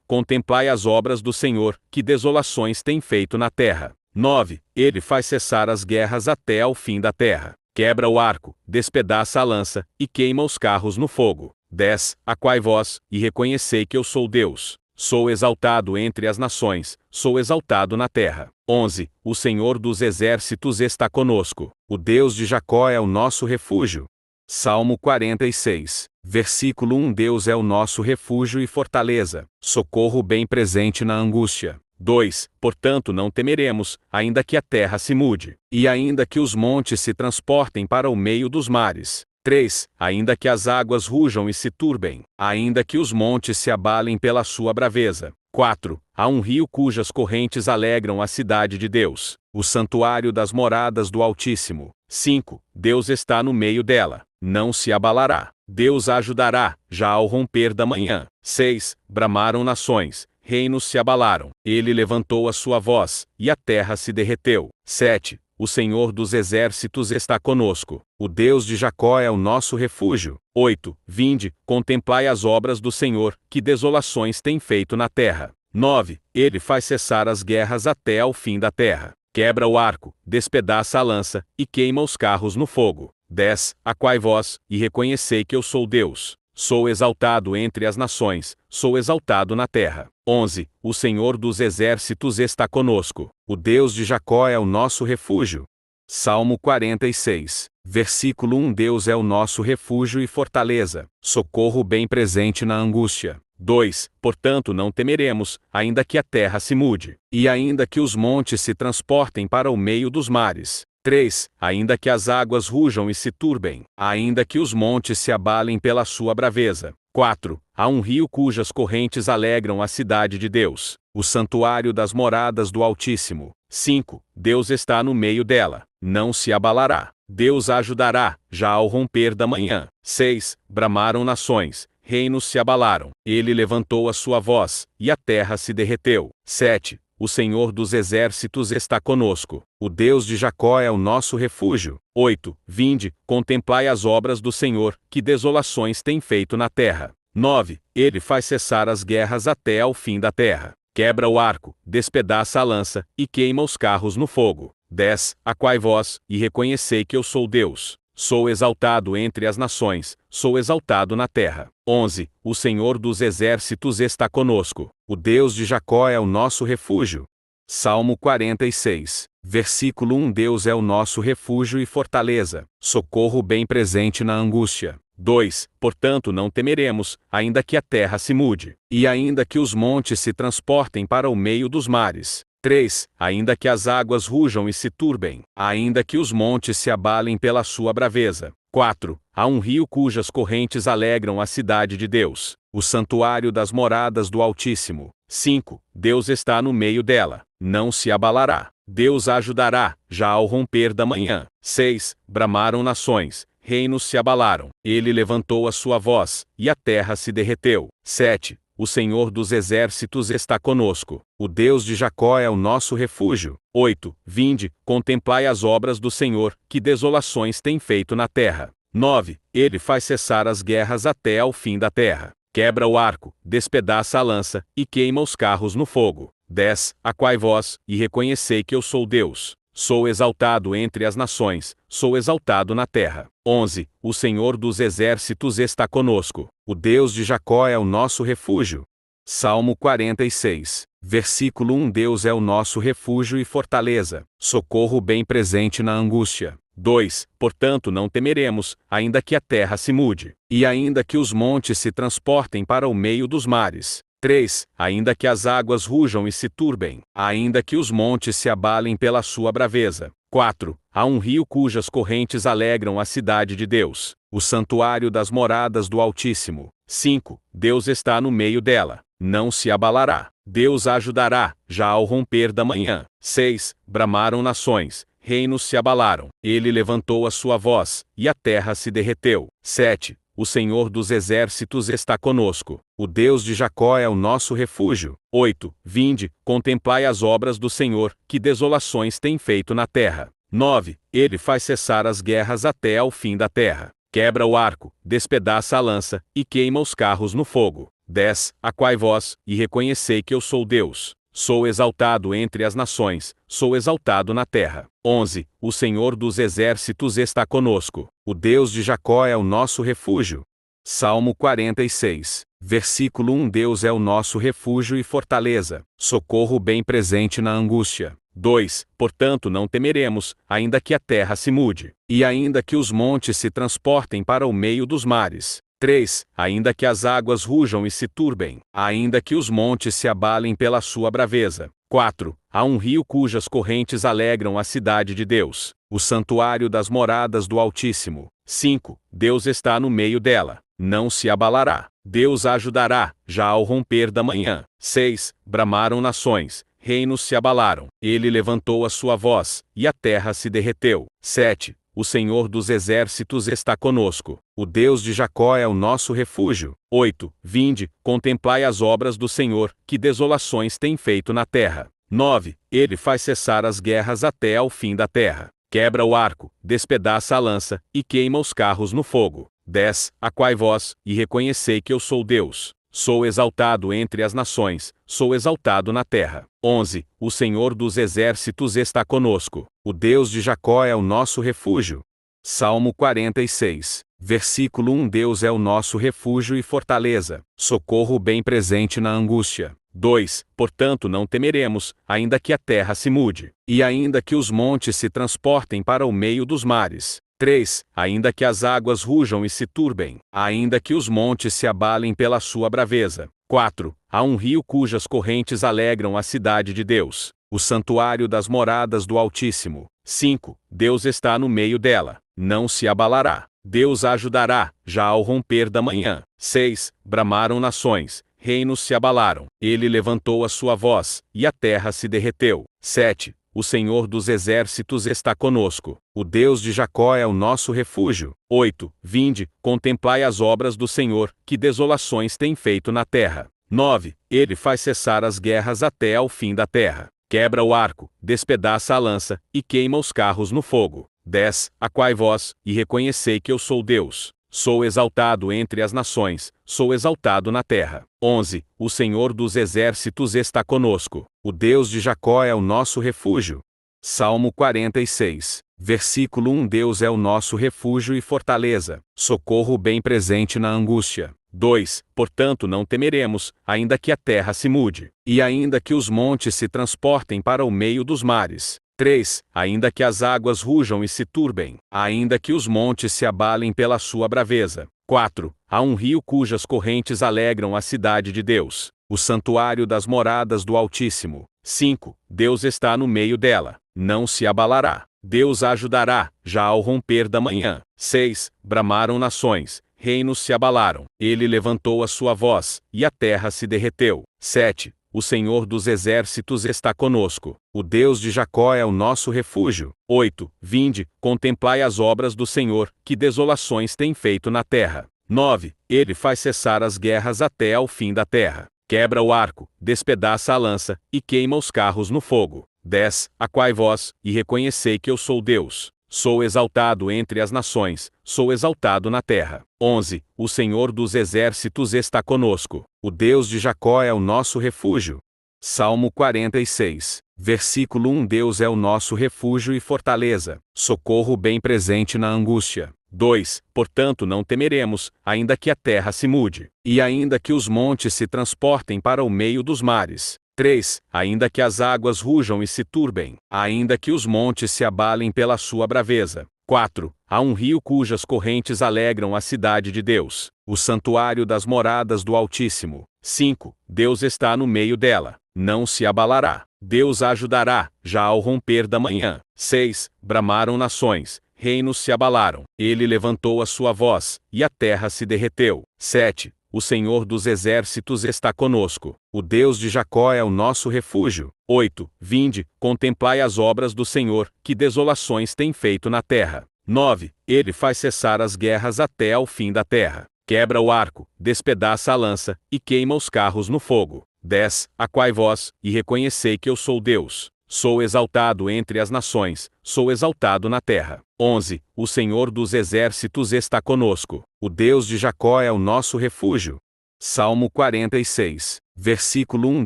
contemplai as obras do Senhor, que desolações tem feito na terra. 9. Ele faz cessar as guerras até ao fim da terra. Quebra o arco, despedaça a lança, e queima os carros no fogo. 10. Aquai vós, e reconhecei que eu sou Deus. Sou exaltado entre as nações, sou exaltado na terra. 11. O Senhor dos exércitos está conosco. O Deus de Jacó é o nosso refúgio. Salmo 46, versículo 1. Deus é o nosso refúgio e fortaleza, socorro bem presente na angústia. 2. Portanto não temeremos, ainda que a terra se mude, e ainda que os montes se transportem para o meio dos mares. 3. Ainda que as águas rujam e se turbem, ainda que os montes se abalem pela sua braveza. 4. Há um rio cujas correntes alegram a cidade de Deus, o santuário das moradas do Altíssimo. 5. Deus está no meio dela, não se abalará. Deus a ajudará, já ao romper da manhã. 6. Bramaram nações, reinos se abalaram. Ele levantou a sua voz, e a terra se derreteu. 7. O Senhor dos exércitos está conosco. O Deus de Jacó é o nosso refúgio. 8. Vinde, contemplai as obras do Senhor, que desolações tem feito na terra. 9. Ele faz cessar as guerras até ao fim da terra. Quebra o arco, despedaça a lança, e queima os carros no fogo. 10. Aquai vós, e reconhecei que eu sou Deus. Sou exaltado entre as nações, sou exaltado na terra. 11. O Senhor dos exércitos está conosco. O Deus de Jacó é o nosso refúgio. Salmo 46, versículo 1. Deus é o nosso refúgio e fortaleza, socorro bem presente na angústia. 2. Portanto não temeremos, ainda que a terra se mude, e ainda que os montes se transportem para o meio dos mares. 3. Ainda que as águas rujam e se turbem, ainda que os montes se abalem pela sua braveza. 4. Há um rio cujas correntes alegram a cidade de Deus, o santuário das moradas do Altíssimo. 5. Deus está no meio dela, não se abalará. Deus a ajudará, já ao romper da manhã. 6. Bramaram nações, reinos se abalaram. Ele levantou a sua voz, e a terra se derreteu. 7. O Senhor dos exércitos está conosco. O Deus de Jacó é o nosso refúgio. 8. Vinde, contemplai as obras do Senhor, que desolações tem feito na terra. 9. Ele faz cessar as guerras até ao fim da terra. Quebra o arco, despedaça a lança, e queima os carros no fogo. 10. Aquai vós, e reconhecei que eu sou Deus. Sou exaltado entre as nações, sou exaltado na terra. 11. O Senhor dos exércitos está conosco. O Deus de Jacó é o nosso refúgio. Salmo 46, versículo 1. Deus é o nosso refúgio e fortaleza, socorro bem presente na angústia. 2. Portanto não temeremos, ainda que a terra se mude, e ainda que os montes se transportem para o meio dos mares. 3. Ainda que as águas rujam e se turbem, ainda que os montes se abalem pela sua braveza. 4. Há um rio cujas correntes alegram a cidade de Deus, o santuário das moradas do Altíssimo. 5. Deus está no meio dela, não se abalará. Deus a ajudará, já ao romper da manhã. 6. Bramaram nações, reinos se abalaram. Ele levantou a sua voz, e a terra se derreteu. 7. O Senhor dos exércitos está conosco. O Deus de Jacó é o nosso refúgio. 8. Vinde, contemplai as obras do Senhor, que desolações tem feito na terra. 9. Ele faz cessar as guerras até ao fim da terra. Quebra o arco, despedaça a lança, e queima os carros no fogo. 10. Aquai vós, e reconhecei que eu sou Deus. Sou exaltado entre as nações, sou exaltado na terra. 11. O Senhor dos exércitos está conosco. O Deus de Jacó é o nosso refúgio. Salmo 46, versículo 1. Deus é o nosso refúgio e fortaleza, socorro bem presente na angústia. 2. Portanto não temeremos, ainda que a terra se mude, e ainda que os montes se transportem para o meio dos mares. 3. Ainda que as águas rujam e se turbem, ainda que os montes se abalem pela sua braveza. 4. Há um rio cujas correntes alegram a cidade de Deus, o santuário das moradas do Altíssimo. 5. Deus está no meio dela, não se abalará. Deus a ajudará, já ao romper da manhã. 6. Bramaram nações, reinos se abalaram. Ele levantou a sua voz, e a terra se derreteu. 7. O Senhor dos exércitos está conosco. O Deus de Jacó é o nosso refúgio. 8. Vinde, contemplai as obras do Senhor, que desolações tem feito na terra. 9. Ele faz cessar as guerras até ao fim da terra. Quebra o arco, despedaça a lança, e queima os carros no fogo. 10. Aquai vós, e reconhecei que eu sou Deus. Sou exaltado entre as nações, sou exaltado na terra. 11. O Senhor dos exércitos está conosco. O Deus de Jacó é o nosso refúgio. Salmo 46. Versículo 1. Deus é o nosso refúgio e fortaleza, socorro bem presente na angústia. 2. Portanto não temeremos, ainda que a terra se mude, e ainda que os montes se transportem para o meio dos mares. 3. Ainda que as águas rujam e se turbem, ainda que os montes se abalem pela sua braveza. 4. Há um rio cujas correntes alegram a cidade de Deus, o santuário das moradas do Altíssimo. 5. Deus está no meio dela, não se abalará. Deus a ajudará, já ao romper da manhã. 6. Bramaram nações, reinos se abalaram. Ele levantou a sua voz, e a terra se derreteu. 7. O Senhor dos exércitos está conosco. O Deus de Jacó é o nosso refúgio. 8. Vinde, contemplai as obras do Senhor, que desolações tem feito na terra. 9. Ele faz cessar as guerras até ao fim da terra. Quebra o arco, despedaça a lança, e queima os carros no fogo. 10. Aquai vós, e reconhecei que eu sou Deus. Sou exaltado entre as nações, sou exaltado na terra. 11. O Senhor dos exércitos está conosco. O Deus de Jacó é o nosso refúgio. Salmo 46. Versículo 1. Deus é o nosso refúgio e fortaleza, socorro bem presente na angústia. 2. Portanto não temeremos, ainda que a terra se mude, e ainda que os montes se transportem para o meio dos mares. 3. Ainda que as águas rujam e se turbem, ainda que os montes se abalem pela sua braveza. 4. Há um rio cujas correntes alegram a cidade de Deus, o santuário das moradas do Altíssimo. 5. Deus está no meio dela, não se abalará. Deus a ajudará, já ao romper da manhã. 6. Bramaram nações, reinos se abalaram. Ele levantou a sua voz, e a terra se derreteu. 7. O Senhor dos exércitos está conosco. O Deus de Jacó é o nosso refúgio. 8. Vinde, contemplai as obras do Senhor, que desolações tem feito na terra. 9. Ele faz cessar as guerras até ao fim da terra. Quebra o arco, despedaça a lança, e queima os carros no fogo. 10. Aquai vós, e reconhecei que eu sou Deus. Sou exaltado entre as nações, sou exaltado na terra. 11. O Senhor dos exércitos está conosco. O Deus de Jacó é o nosso refúgio. Salmo 46. Versículo 1. Deus é o nosso refúgio e fortaleza, socorro bem presente na angústia. 2. Portanto não temeremos, ainda que a terra se mude, e ainda que os montes se transportem para o meio dos mares. 3. Ainda que as águas rujam e se turbem, ainda que os montes se abalem pela sua braveza. 4. Há um rio cujas correntes alegram a cidade de Deus, o santuário das moradas do Altíssimo. 5. Deus está no meio dela, não se abalará. Deus a ajudará, já ao romper da manhã. 6. Bramaram nações, reinos se abalaram. Ele levantou a sua voz, e a terra se derreteu. 7. O Senhor dos exércitos está conosco. O Deus de Jacó é o nosso refúgio. 8. Vinde, contemplai as obras do Senhor, que desolações tem feito na terra. 9. Ele faz cessar as guerras até ao fim da terra. Quebra o arco, despedaça a lança, e queima os carros no fogo. 10. Aquai vós, e reconhecei que eu sou Deus. Sou exaltado entre as nações, sou exaltado na terra. 11. O Senhor dos exércitos está conosco. O Deus de Jacó é o nosso refúgio. Salmo 46. Versículo 1. Deus é o nosso refúgio e fortaleza, socorro bem presente na angústia. 2. Portanto não temeremos, ainda que a terra se mude, e ainda que os montes se transportem para o meio dos mares. 3. Ainda que as águas rujam e se turbem, ainda que os montes se abalem pela sua braveza. 4. Há um rio cujas correntes alegram a cidade de Deus, o santuário das moradas do Altíssimo. 5. Deus está no meio dela, não se abalará. Deus a ajudará, já ao romper da manhã. 6. Bramaram nações, reinos se abalaram. Ele levantou a sua voz, e a terra se derreteu. 7. O Senhor dos exércitos está conosco. O Deus de Jacó é o nosso refúgio. 8. Vinde, contemplai as obras do Senhor, que desolações tem feito na terra. 9. Ele faz cessar as guerras até ao fim da terra. Quebra o arco, despedaça a lança, e queima os carros no fogo. 10. Aquai vós, e reconhecei que eu sou Deus. Sou exaltado entre as nações, sou exaltado na terra. 11. O Senhor dos exércitos está conosco. O Deus de Jacó é o nosso refúgio. Salmo 46. Versículo 1.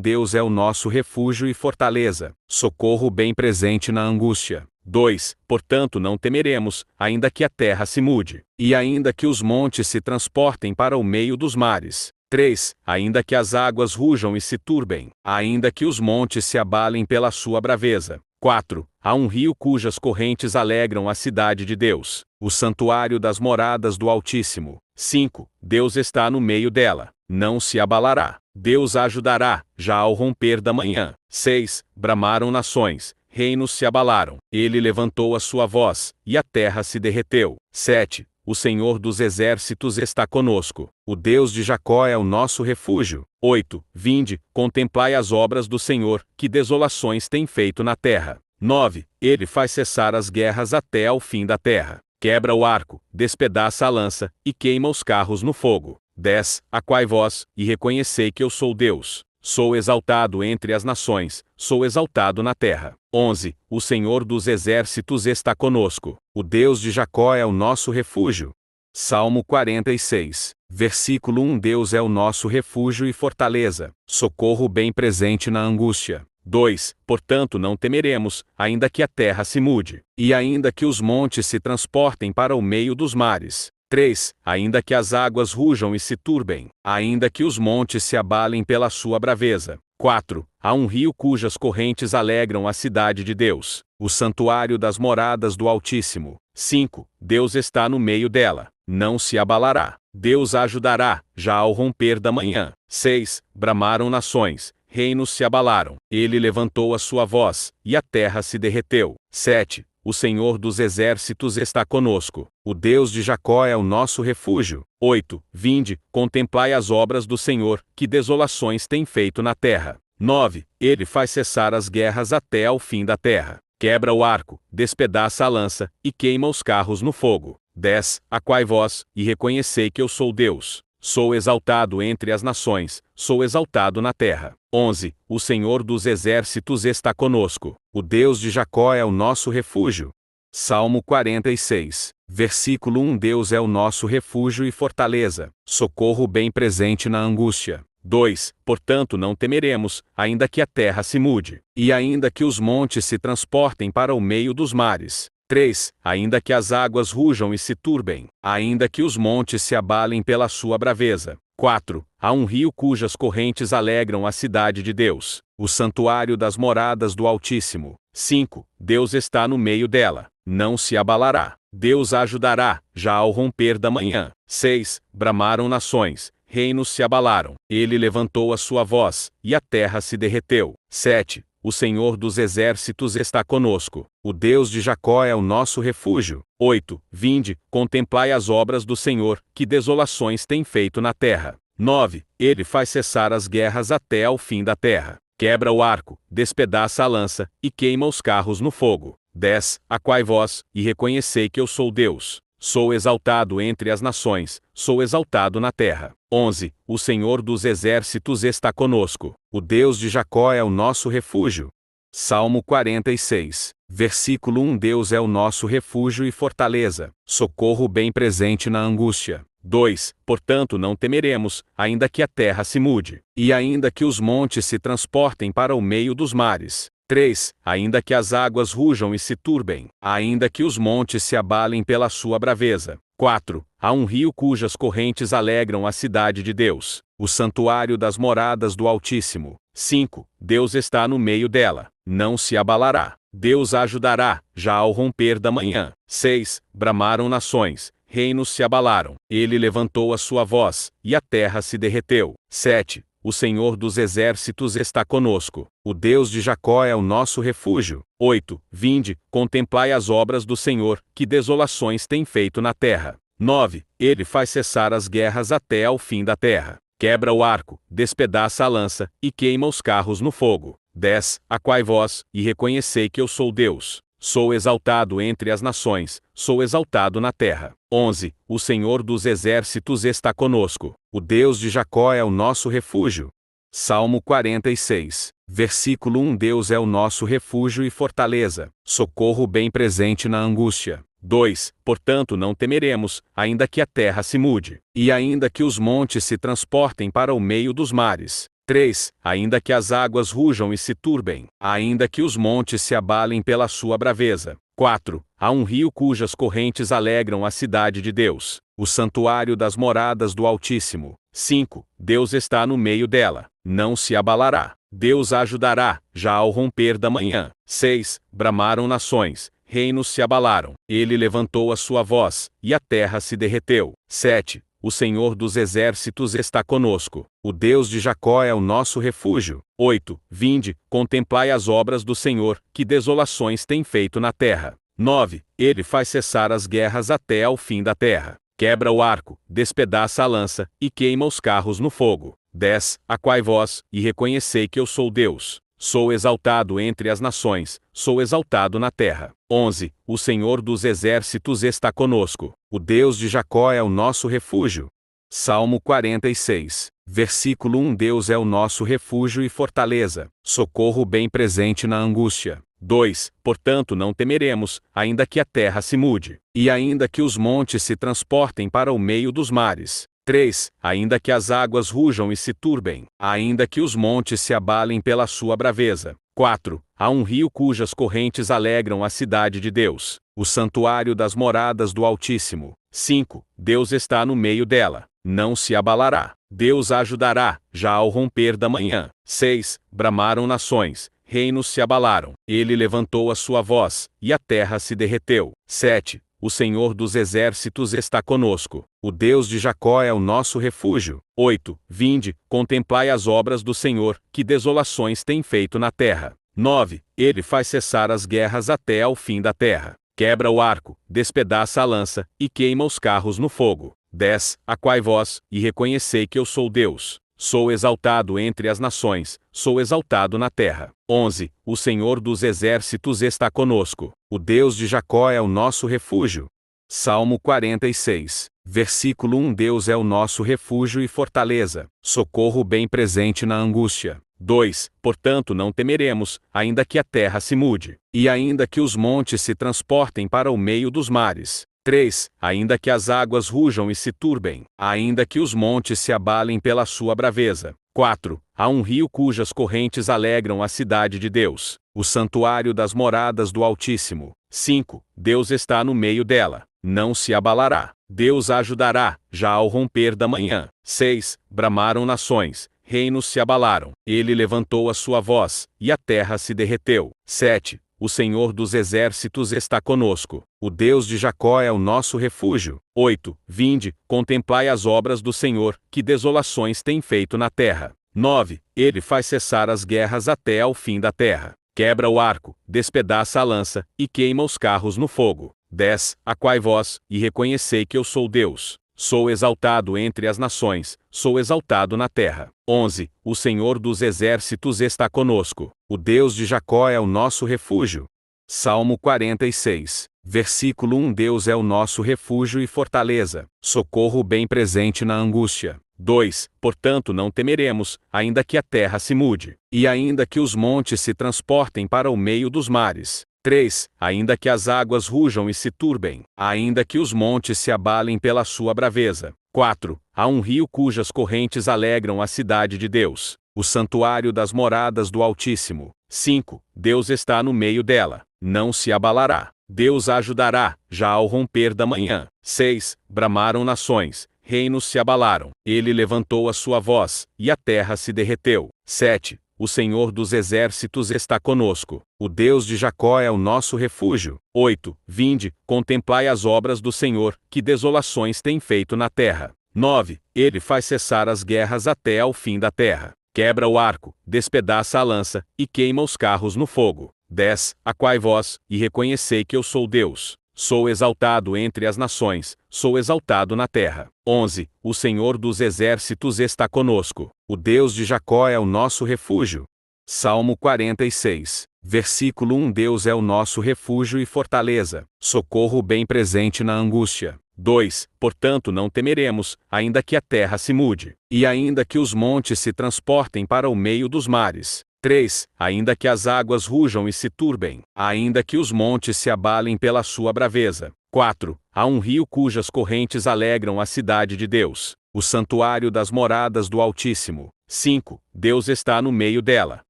Deus é o nosso refúgio e fortaleza, socorro bem presente na angústia. 2. Portanto não temeremos, ainda que a terra se mude, e ainda que os montes se transportem para o meio dos mares. 3. Ainda que as águas rujam e se turbem, ainda que os montes se abalem pela sua braveza. 4. Há um rio cujas correntes alegram a cidade de Deus, o santuário das moradas do Altíssimo. 5. Deus está no meio dela, não se abalará. Deus a ajudará, já ao romper da manhã. 6. Bramaram nações, reinos se abalaram. Ele levantou a sua voz, e a terra se derreteu. 7. O Senhor dos exércitos está conosco. O Deus de Jacó é o nosso refúgio. 8. Vinde, contemplai as obras do Senhor, que desolações tem feito na terra. 9. Ele faz cessar as guerras até ao fim da terra. Quebra o arco, despedaça a lança, e queima os carros no fogo. 10. Aquai vós, e reconhecei que eu sou Deus. Sou exaltado entre as nações, sou exaltado na terra. 11. O Senhor dos exércitos está conosco. O Deus de Jacó é o nosso refúgio. Salmo 46. Versículo 1. Deus é o nosso refúgio e fortaleza, socorro bem presente na angústia. 2. Portanto não temeremos, ainda que a terra se mude, e ainda que os montes se transportem para o meio dos mares. 3. Ainda que as águas rujam e se turbem, ainda que os montes se abalem pela sua braveza. 4. Há um rio cujas correntes alegram a cidade de Deus, o santuário das moradas do Altíssimo. 5. Deus está no meio dela, não se abalará. Deus a ajudará, já ao romper da manhã. 6. Bramaram nações, reinos se abalaram. Ele levantou a sua voz, e a terra se derreteu. 7. O Senhor dos exércitos está conosco. O Deus de Jacó é o nosso refúgio. 8. Vinde, contemplai as obras do Senhor, que desolações tem feito na terra. 9. Ele faz cessar as guerras até ao fim da terra. Quebra o arco, despedaça a lança, e queima os carros no fogo. 10. Aquai vós, e reconhecei que eu sou Deus. Sou exaltado entre as nações, sou exaltado na terra. 11. O Senhor dos exércitos está conosco. O Deus de Jacó é o nosso refúgio. Salmo 46. Versículo 1. Deus é o nosso refúgio e fortaleza, socorro bem presente na angústia. 2. Portanto não temeremos, ainda que a terra se mude, e ainda que os montes se transportem para o meio dos mares. 3. Ainda que as águas rujam e se turbem, ainda que os montes se abalem pela sua braveza. 4. Há um rio cujas correntes alegram a cidade de Deus, o santuário das moradas do Altíssimo. 5. Deus está no meio dela, não se abalará. Deus a ajudará, já ao romper da manhã. 6. Bramaram nações, reinos se abalaram. Ele levantou a sua voz, e a terra se derreteu. 7. O Senhor dos exércitos está conosco. O Deus de Jacó é o nosso refúgio. 8. Vinde, contemplai as obras do Senhor, que desolações tem feito na terra. 9. Ele faz cessar as guerras até ao fim da terra. Quebra o arco, despedaça a lança, e queima os carros no fogo. 10. Aquai vós, e reconhecei que eu sou Deus. Sou exaltado entre as nações, sou exaltado na terra. 11. O Senhor dos exércitos está conosco. O Deus de Jacó é o nosso refúgio. Salmo 46. Versículo 1. Deus é o nosso refúgio e fortaleza, socorro bem presente na angústia. 2. Portanto não temeremos, ainda que a terra se mude, e ainda que os montes se transportem para o meio dos mares. 3. Ainda que as águas rujam e se turbem, ainda que os montes se abalem pela sua braveza. 4. Há um rio cujas correntes alegram a cidade de Deus, o santuário das moradas do Altíssimo. 5. Deus está no meio dela, não se abalará. Deus a ajudará, já ao romper da manhã. 6. Bramaram nações, reinos se abalaram. Ele levantou a sua voz, e a terra se derreteu. 7. O Senhor dos exércitos está conosco. O Deus de Jacó é o nosso refúgio. 8. Vinde, contemplai as obras do Senhor, que desolações tem feito na terra. 9. Ele faz cessar as guerras até ao fim da terra. Quebra o arco, despedaça a lança, e queima os carros no fogo. 10. Aquai vós, e reconhecei que eu sou Deus. Sou exaltado entre as nações, sou exaltado na terra. 11. O Senhor dos exércitos está conosco. O Deus de Jacó é o nosso refúgio. Salmo 46. Versículo 1. Deus é o nosso refúgio e fortaleza, socorro bem presente na angústia. 2. Portanto não temeremos, ainda que a terra se mude, e ainda que os montes se transportem para o meio dos mares. 3. Ainda que as águas rujam e se turbem, ainda que os montes se abalem pela sua braveza. 4. Há um rio cujas correntes alegram a cidade de Deus, o santuário das moradas do Altíssimo. 5. Deus está no meio dela, não se abalará. Deus a ajudará, já ao romper da manhã. 6. Bramaram nações, reinos se abalaram. Ele levantou a sua voz, e a terra se derreteu. 7. O Senhor dos exércitos está conosco. O Deus de Jacó é o nosso refúgio. 8. Vinde, contemplai as obras do Senhor, que desolações tem feito na terra. 9. Ele faz cessar as guerras até ao fim da terra. Quebra o arco, despedaça a lança, e queima os carros no fogo. 10. Aquai vós, e reconhecei que eu sou Deus. Sou exaltado entre as nações, sou exaltado na terra. 11. O Senhor dos exércitos está conosco. O Deus de Jacó é o nosso refúgio. Salmo 46. Versículo 1. Deus é o nosso refúgio e fortaleza, socorro bem presente na angústia. 2. Portanto não temeremos, ainda que a terra se mude, e ainda que os montes se transportem para o meio dos mares. 3. Ainda que as águas rujam e se turbem, ainda que os montes se abalem pela sua braveza. 4. Há um rio cujas correntes alegram a cidade de Deus, o santuário das moradas do Altíssimo. 5. Deus está no meio dela, não se abalará. Deus a ajudará, já ao romper da manhã. 6. Bramaram nações, reinos se abalaram. Ele levantou a sua voz, e a terra se derreteu. 7. O Senhor dos exércitos está conosco. O Deus de Jacó é o nosso refúgio. 8. Vinde, contemplai as obras do Senhor, que desolações tem feito na terra. 9. Ele faz cessar as guerras até ao fim da terra. Quebra o arco, despedaça a lança, e queima os carros no fogo. 10. Aquai vós, e reconhecei que eu sou Deus. Sou exaltado entre as nações, sou exaltado na terra. 11. O Senhor dos exércitos está conosco. O Deus de Jacó é o nosso refúgio. Salmo 46. Versículo 1. Deus é o nosso refúgio e fortaleza, socorro bem presente na angústia. 2. Portanto não temeremos, ainda que a terra se mude, e ainda que os montes se transportem para o meio dos mares. 3. Ainda que as águas rujam e se turbem, ainda que os montes se abalem pela sua braveza. 4. Há um rio cujas correntes alegram a cidade de Deus, o santuário das moradas do Altíssimo. 5. Deus está no meio dela, não se abalará. Deus a ajudará, já ao romper da manhã. 6. Bramaram nações, reinos se abalaram. Ele levantou a sua voz, e a terra se derreteu. 7. O Senhor dos exércitos está conosco. O Deus de Jacó é o nosso refúgio. 8. Vinde, contemplai as obras do Senhor, que desolações tem feito na terra. 9. Ele faz cessar as guerras até ao fim da terra. Quebra o arco, despedaça a lança, e queima os carros no fogo. 10. Aquai vós, e reconhecei que eu sou Deus. Sou exaltado entre as nações, sou exaltado na terra. 11. O Senhor dos exércitos está conosco. O Deus de Jacó é o nosso refúgio. Salmo 46. Versículo 1. Deus é o nosso refúgio e fortaleza, socorro bem presente na angústia. 2. Portanto não temeremos, ainda que a terra se mude, e ainda que os montes se transportem para o meio dos mares. 3. Ainda que as águas rujam e se turbem, ainda que os montes se abalem pela sua braveza. 4. Há um rio cujas correntes alegram a cidade de Deus, o santuário das moradas do Altíssimo. 5. Deus está no meio dela, não se abalará. Deus a ajudará, já ao romper da manhã. 6. Bramaram nações, reinos se abalaram. Ele levantou a sua voz, e a terra se derreteu. 7. o Senhor dos exércitos está conosco. O Deus de Jacó é o nosso refúgio. 8. Vinde, contemplai as obras do Senhor, que desolações tem feito na terra. 9. Ele faz cessar as guerras até ao fim da terra. Quebra o arco, despedaça a lança, e queima os carros no fogo. 10. Aquai vós, e reconhecei que eu sou Deus. Sou exaltado entre as nações, sou exaltado na terra. 11. O Senhor dos exércitos está conosco. O Deus de Jacó é o nosso refúgio. Salmo 46. Versículo 1. Deus é o nosso refúgio e fortaleza, socorro bem presente na angústia. 2. Portanto não temeremos, ainda que a terra se mude, e ainda que os montes se transportem para o meio dos mares. 3. Ainda que as águas rujam e se turbem, ainda que os montes se abalem pela sua braveza. 4. Há um rio cujas correntes alegram a cidade de Deus, o santuário das moradas do Altíssimo. 5. Deus está no meio dela,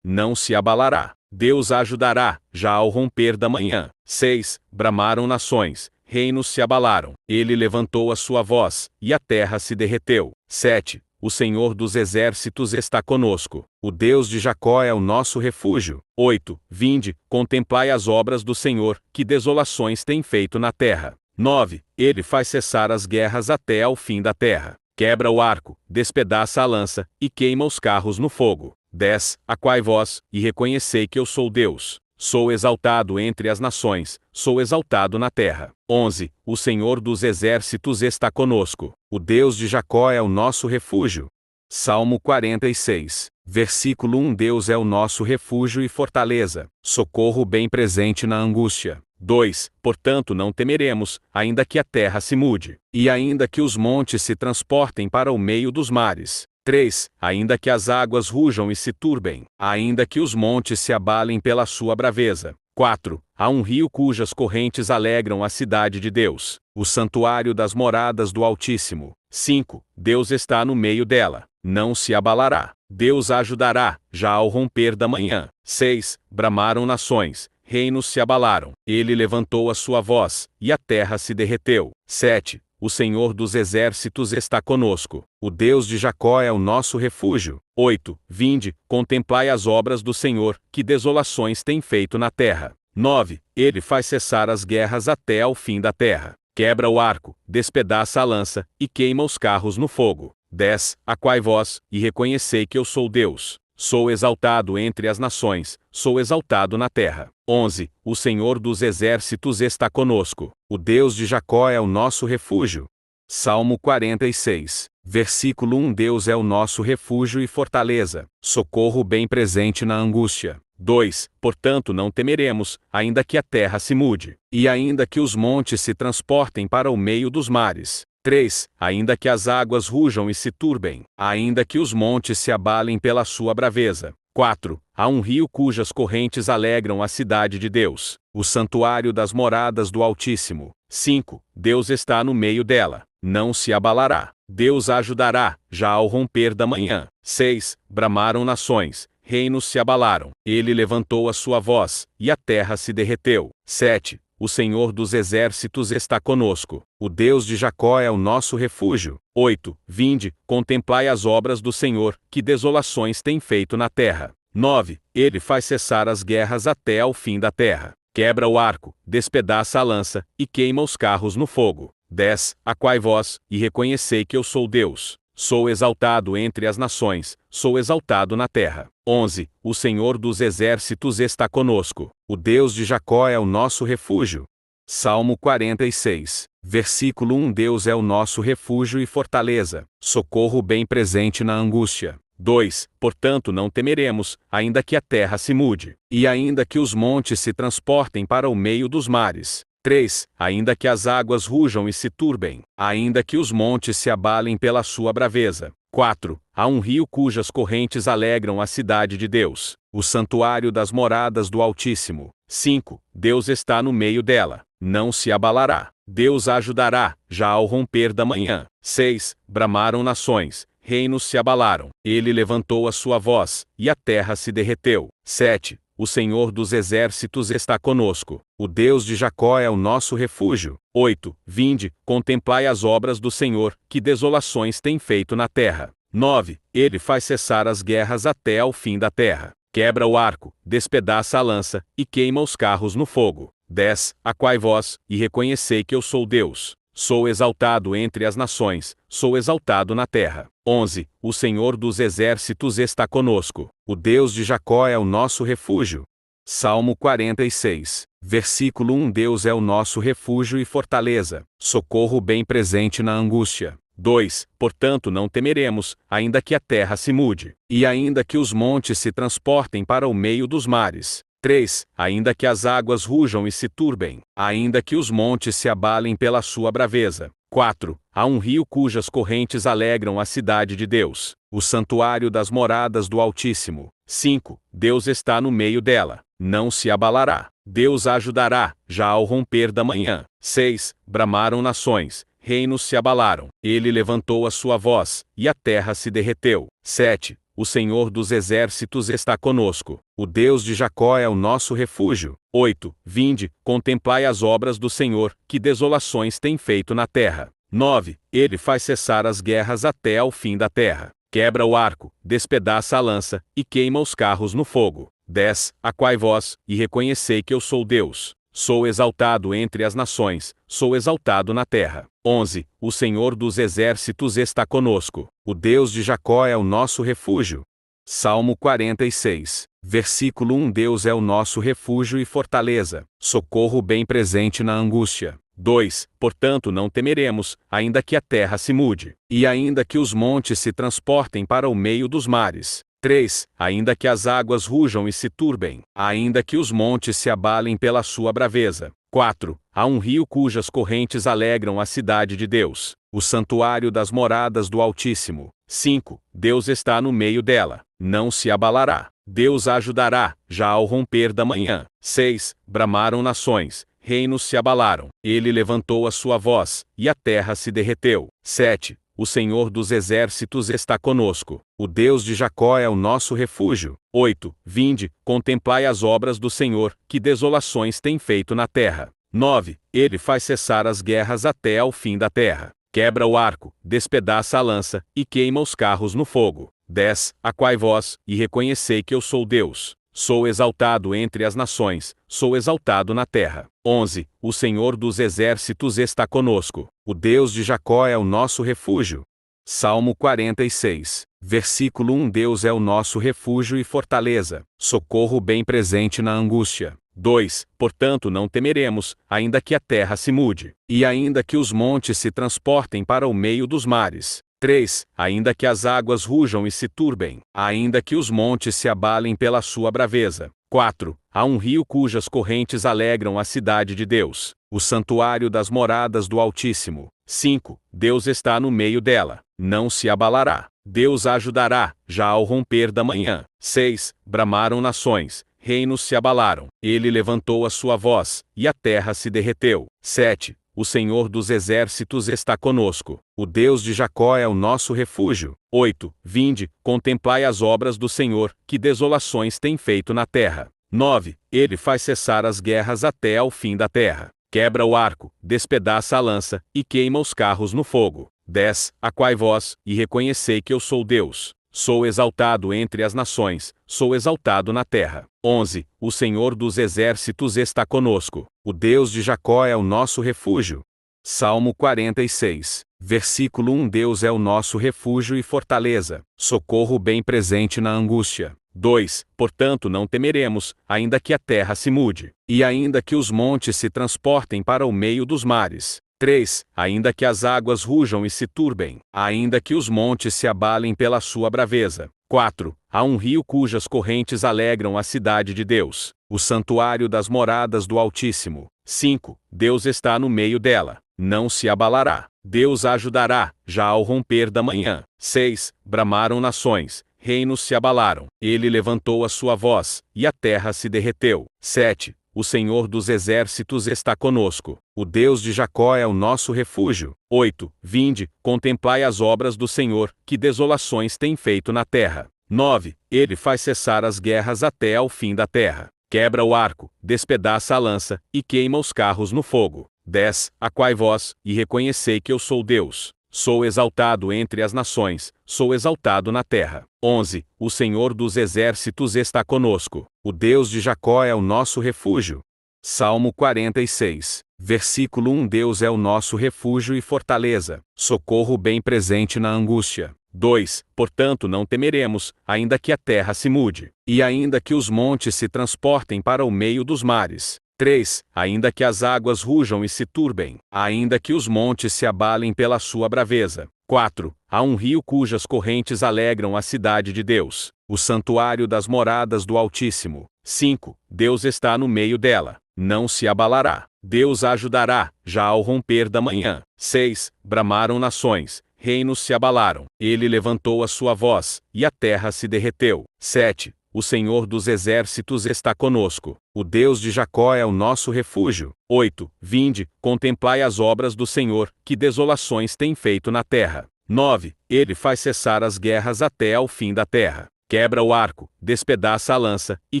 não se abalará. Deus a ajudará, já ao romper da manhã. 6. Bramaram nações, reinos se abalaram. Ele levantou a sua voz, e a terra se derreteu. 7. O Senhor dos exércitos está conosco. O Deus de Jacó é o nosso refúgio. 8. Vinde, contemplai as obras do Senhor, que desolações tem feito na terra. 9. Ele faz cessar as guerras até ao fim da terra. Quebra o arco, despedaça a lança, e queima os carros no fogo. 10. Aquai vós, e reconhecei que eu sou Deus. Sou exaltado entre as nações, sou exaltado na terra. 11. O Senhor dos exércitos está conosco. O Deus de Jacó é o nosso refúgio. Salmo 46. Versículo 1. Deus é o nosso refúgio e fortaleza, socorro bem presente na angústia. 2. Portanto não temeremos, ainda que a terra se mude, e ainda que os montes se transportem para o meio dos mares. 3. Ainda que as águas rujam e se turbem, ainda que os montes se abalem pela sua braveza. 4. Há um rio cujas correntes alegram a cidade de Deus, o santuário das moradas do Altíssimo. 5. Deus está no meio dela, não se abalará. Deus a ajudará, já ao romper da manhã. 6. Bramaram nações, reinos se abalaram. Ele levantou a sua voz, e a terra se derreteu. 7. O Senhor dos exércitos está conosco. O Deus de Jacó é o nosso refúgio. 8. Vinde, contemplai as obras do Senhor, que desolações tem feito na terra. 9. Ele faz cessar as guerras até ao fim da terra. Quebra o arco, despedaça a lança, e queima os carros no fogo. 10. Aquai vós, e reconhecei que eu sou Deus. Sou exaltado entre as nações, sou exaltado na terra. 11. O Senhor dos exércitos está conosco. O Deus de Jacó é o nosso refúgio. Salmo 46. Versículo 1. Deus é o nosso refúgio e fortaleza, socorro bem presente na angústia. 2. Portanto não temeremos, ainda que a terra se mude, e ainda que os montes se transportem para o meio dos mares. 3. Ainda que as águas rujam e se turbem, ainda que os montes se abalem pela sua braveza. 4. Há um rio cujas correntes alegram a cidade de Deus, o santuário das moradas do Altíssimo. 5. Deus está no meio dela, não se abalará. Deus a ajudará, já ao romper da manhã. 6. Bramaram nações, reinos se abalaram. Ele levantou a sua voz, e a terra se derreteu. 7. O Senhor dos exércitos está conosco. O Deus de Jacó é o nosso refúgio. 8. Vinde, contemplai as obras do Senhor, que desolações tem feito na terra. 9. Ele faz cessar as guerras até ao fim da terra. Quebra o arco, despedaça a lança, e queima os carros no fogo. 10. Aquai vós, e reconhecei que eu sou Deus. Sou exaltado entre as nações, sou exaltado na terra. 11. O Senhor dos exércitos está conosco. O Deus de Jacó é o nosso refúgio. Salmo 46. Versículo 1. Deus é o nosso refúgio e fortaleza, socorro bem presente na angústia. 2. Portanto não temeremos, ainda que a terra se mude, e ainda que os montes se transportem para o meio dos mares. 3. Ainda que as águas rujam e se turbem, ainda que os montes se abalem pela sua braveza. 4. Há um rio cujas correntes alegram a cidade de Deus, o santuário das moradas do Altíssimo. 5. Deus está no meio dela, não se abalará. Deus a ajudará, já ao romper da manhã. 6. Bramaram nações, reinos se abalaram. Ele levantou a sua voz, e a terra se derreteu. 7. O Senhor dos exércitos está conosco. O Deus de Jacó é o nosso refúgio. 8. Vinde, contemplai as obras do Senhor, que desolações tem feito na terra. 9. Ele faz cessar as guerras até ao fim da terra. Quebra o arco, despedaça a lança, e queima os carros no fogo. 10. Aquai vós, e reconhecei que eu sou Deus. Sou exaltado entre as nações, sou exaltado na terra. 11. O Senhor dos exércitos está conosco. O Deus de Jacó é o nosso refúgio. Salmo 46. Versículo 1. Deus é o nosso refúgio e fortaleza, socorro bem presente na angústia. 2. Portanto não temeremos, ainda que a terra se mude, e ainda que os montes se transportem para o meio dos mares. 3. Ainda que as águas rujam e se turbem, ainda que os montes se abalem pela sua braveza. 4. Há um rio cujas correntes alegram a cidade de Deus, o santuário das moradas do Altíssimo. 5. Deus está no meio dela, não se abalará. Deus a ajudará, já ao romper da manhã. 6. Bramaram nações, reinos se abalaram. Ele levantou a sua voz, e a terra se derreteu. 7. O Senhor dos exércitos está conosco. O Deus de Jacó é o nosso refúgio. 8. Vinde, contemplai as obras do Senhor, que desolações tem feito na terra. 9. Ele faz cessar as guerras até ao fim da terra. Quebra o arco, despedaça a lança, e queima os carros no fogo. 10. Aquai vós, e reconhecei que eu sou Deus. Sou exaltado entre as nações, sou exaltado na terra. 11. O Senhor dos exércitos está conosco. O Deus de Jacó é o nosso refúgio. Salmo 46. Versículo 1. Deus é o nosso refúgio e fortaleza, socorro bem presente na angústia. 2. Portanto não temeremos, ainda que a terra se mude, e ainda que os montes se transportem para o meio dos mares. 3. Ainda que as águas rujam e se turbem, ainda que os montes se abalem pela sua braveza. 4. Há um rio cujas correntes alegram a cidade de Deus, o santuário das moradas do Altíssimo. 5. Deus está no meio dela, não se abalará. Deus a ajudará, já ao romper da manhã. 6. Bramaram nações, reinos se abalaram. Ele levantou a sua voz, e a terra se derreteu. 7. O Senhor dos exércitos está conosco. O Deus de Jacó é o nosso refúgio. 8. Vinde, contemplai as obras do Senhor, que desolações tem feito na terra. 9. Ele faz cessar as guerras até ao fim da terra. Quebra o arco, despedaça a lança, e queima os carros no fogo. 10. Aquai vós, e reconhecei que eu sou Deus. Sou exaltado entre as nações, sou exaltado na terra. 11. O Senhor dos exércitos está conosco. O Deus de Jacó é o nosso refúgio. Salmo 46. Versículo 1. Deus é o nosso refúgio e fortaleza, socorro bem presente na angústia. 2. Portanto não temeremos, ainda que a terra se mude, e ainda que os montes se transportem para o meio dos mares. 3. Ainda que as águas rujam e se turbem, ainda que os montes se abalem pela sua braveza. 4. Há um rio cujas correntes alegram a cidade de Deus, o santuário das moradas do Altíssimo. 5. Deus está no meio dela, não se abalará. Deus a ajudará, já ao romper da manhã. 6. Bramaram nações, reinos se abalaram. Ele levantou a sua voz, e a terra se derreteu. 7. O Senhor dos exércitos está conosco. O Deus de Jacó é o nosso refúgio. 8. Vinde, contemplai as obras do Senhor, que desolações tem feito na terra. 9. Ele faz cessar as guerras até ao fim da terra. Quebra o arco, despedaça a lança, e queima os carros no fogo. 10. Aquai vós, e reconhecei que eu sou Deus. Sou exaltado entre as nações, sou exaltado na terra. 11. O Senhor dos exércitos está conosco. O Deus de Jacó é o nosso refúgio. Salmo 46. Versículo 1. Deus é o nosso refúgio e fortaleza, socorro bem presente na angústia. 2. Portanto não temeremos, ainda que a terra se mude, e ainda que os montes se transportem para o meio dos mares. 3. Ainda que as águas rujam e se turbem, ainda que os montes se abalem pela sua braveza. 4. Há um rio cujas correntes alegram a cidade de Deus, o santuário das moradas do Altíssimo. 5. Deus está no meio dela, não se abalará. Deus a ajudará, já ao romper da manhã. 6. Bramaram nações, reinos se abalaram. Ele levantou a sua voz, e a terra se derreteu. 7. O Senhor dos exércitos está conosco. O Deus de Jacó é o nosso refúgio. 8. Vinde, contemplai as obras do Senhor, que desolações tem feito na terra. 9. Ele faz cessar as guerras até ao fim da terra. Quebra o arco, despedaça a lança, e queima os carros no fogo. 10. Aquai vós, e reconhecei que eu sou Deus. sou exaltado entre as nações, sou exaltado na terra. 11. O Senhor dos exércitos está conosco. O Deus de Jacó é o nosso refúgio. Salmo 46. Versículo 1. Deus é o nosso refúgio e fortaleza, socorro bem presente na angústia. 2. Portanto não temeremos, ainda que a terra se mude, e ainda que os montes se transportem para o meio dos mares. 3. Ainda que as águas rujam e se turbem, ainda que os montes se abalem pela sua braveza. 4. Há um rio cujas correntes alegram a cidade de Deus, o santuário das moradas do Altíssimo. 5. Deus está no meio dela, não se abalará. Deus a ajudará, já ao romper da manhã. 6. Bramaram nações, reinos se abalaram. Ele levantou a sua voz, e a terra se derreteu. 7. O Senhor dos exércitos está conosco. O Deus de Jacó é o nosso refúgio. 8. Vinde, contemplai as obras do Senhor, que desolações tem feito na terra. 9. Ele faz cessar as guerras até ao fim da terra. Quebra o arco, despedaça a lança, e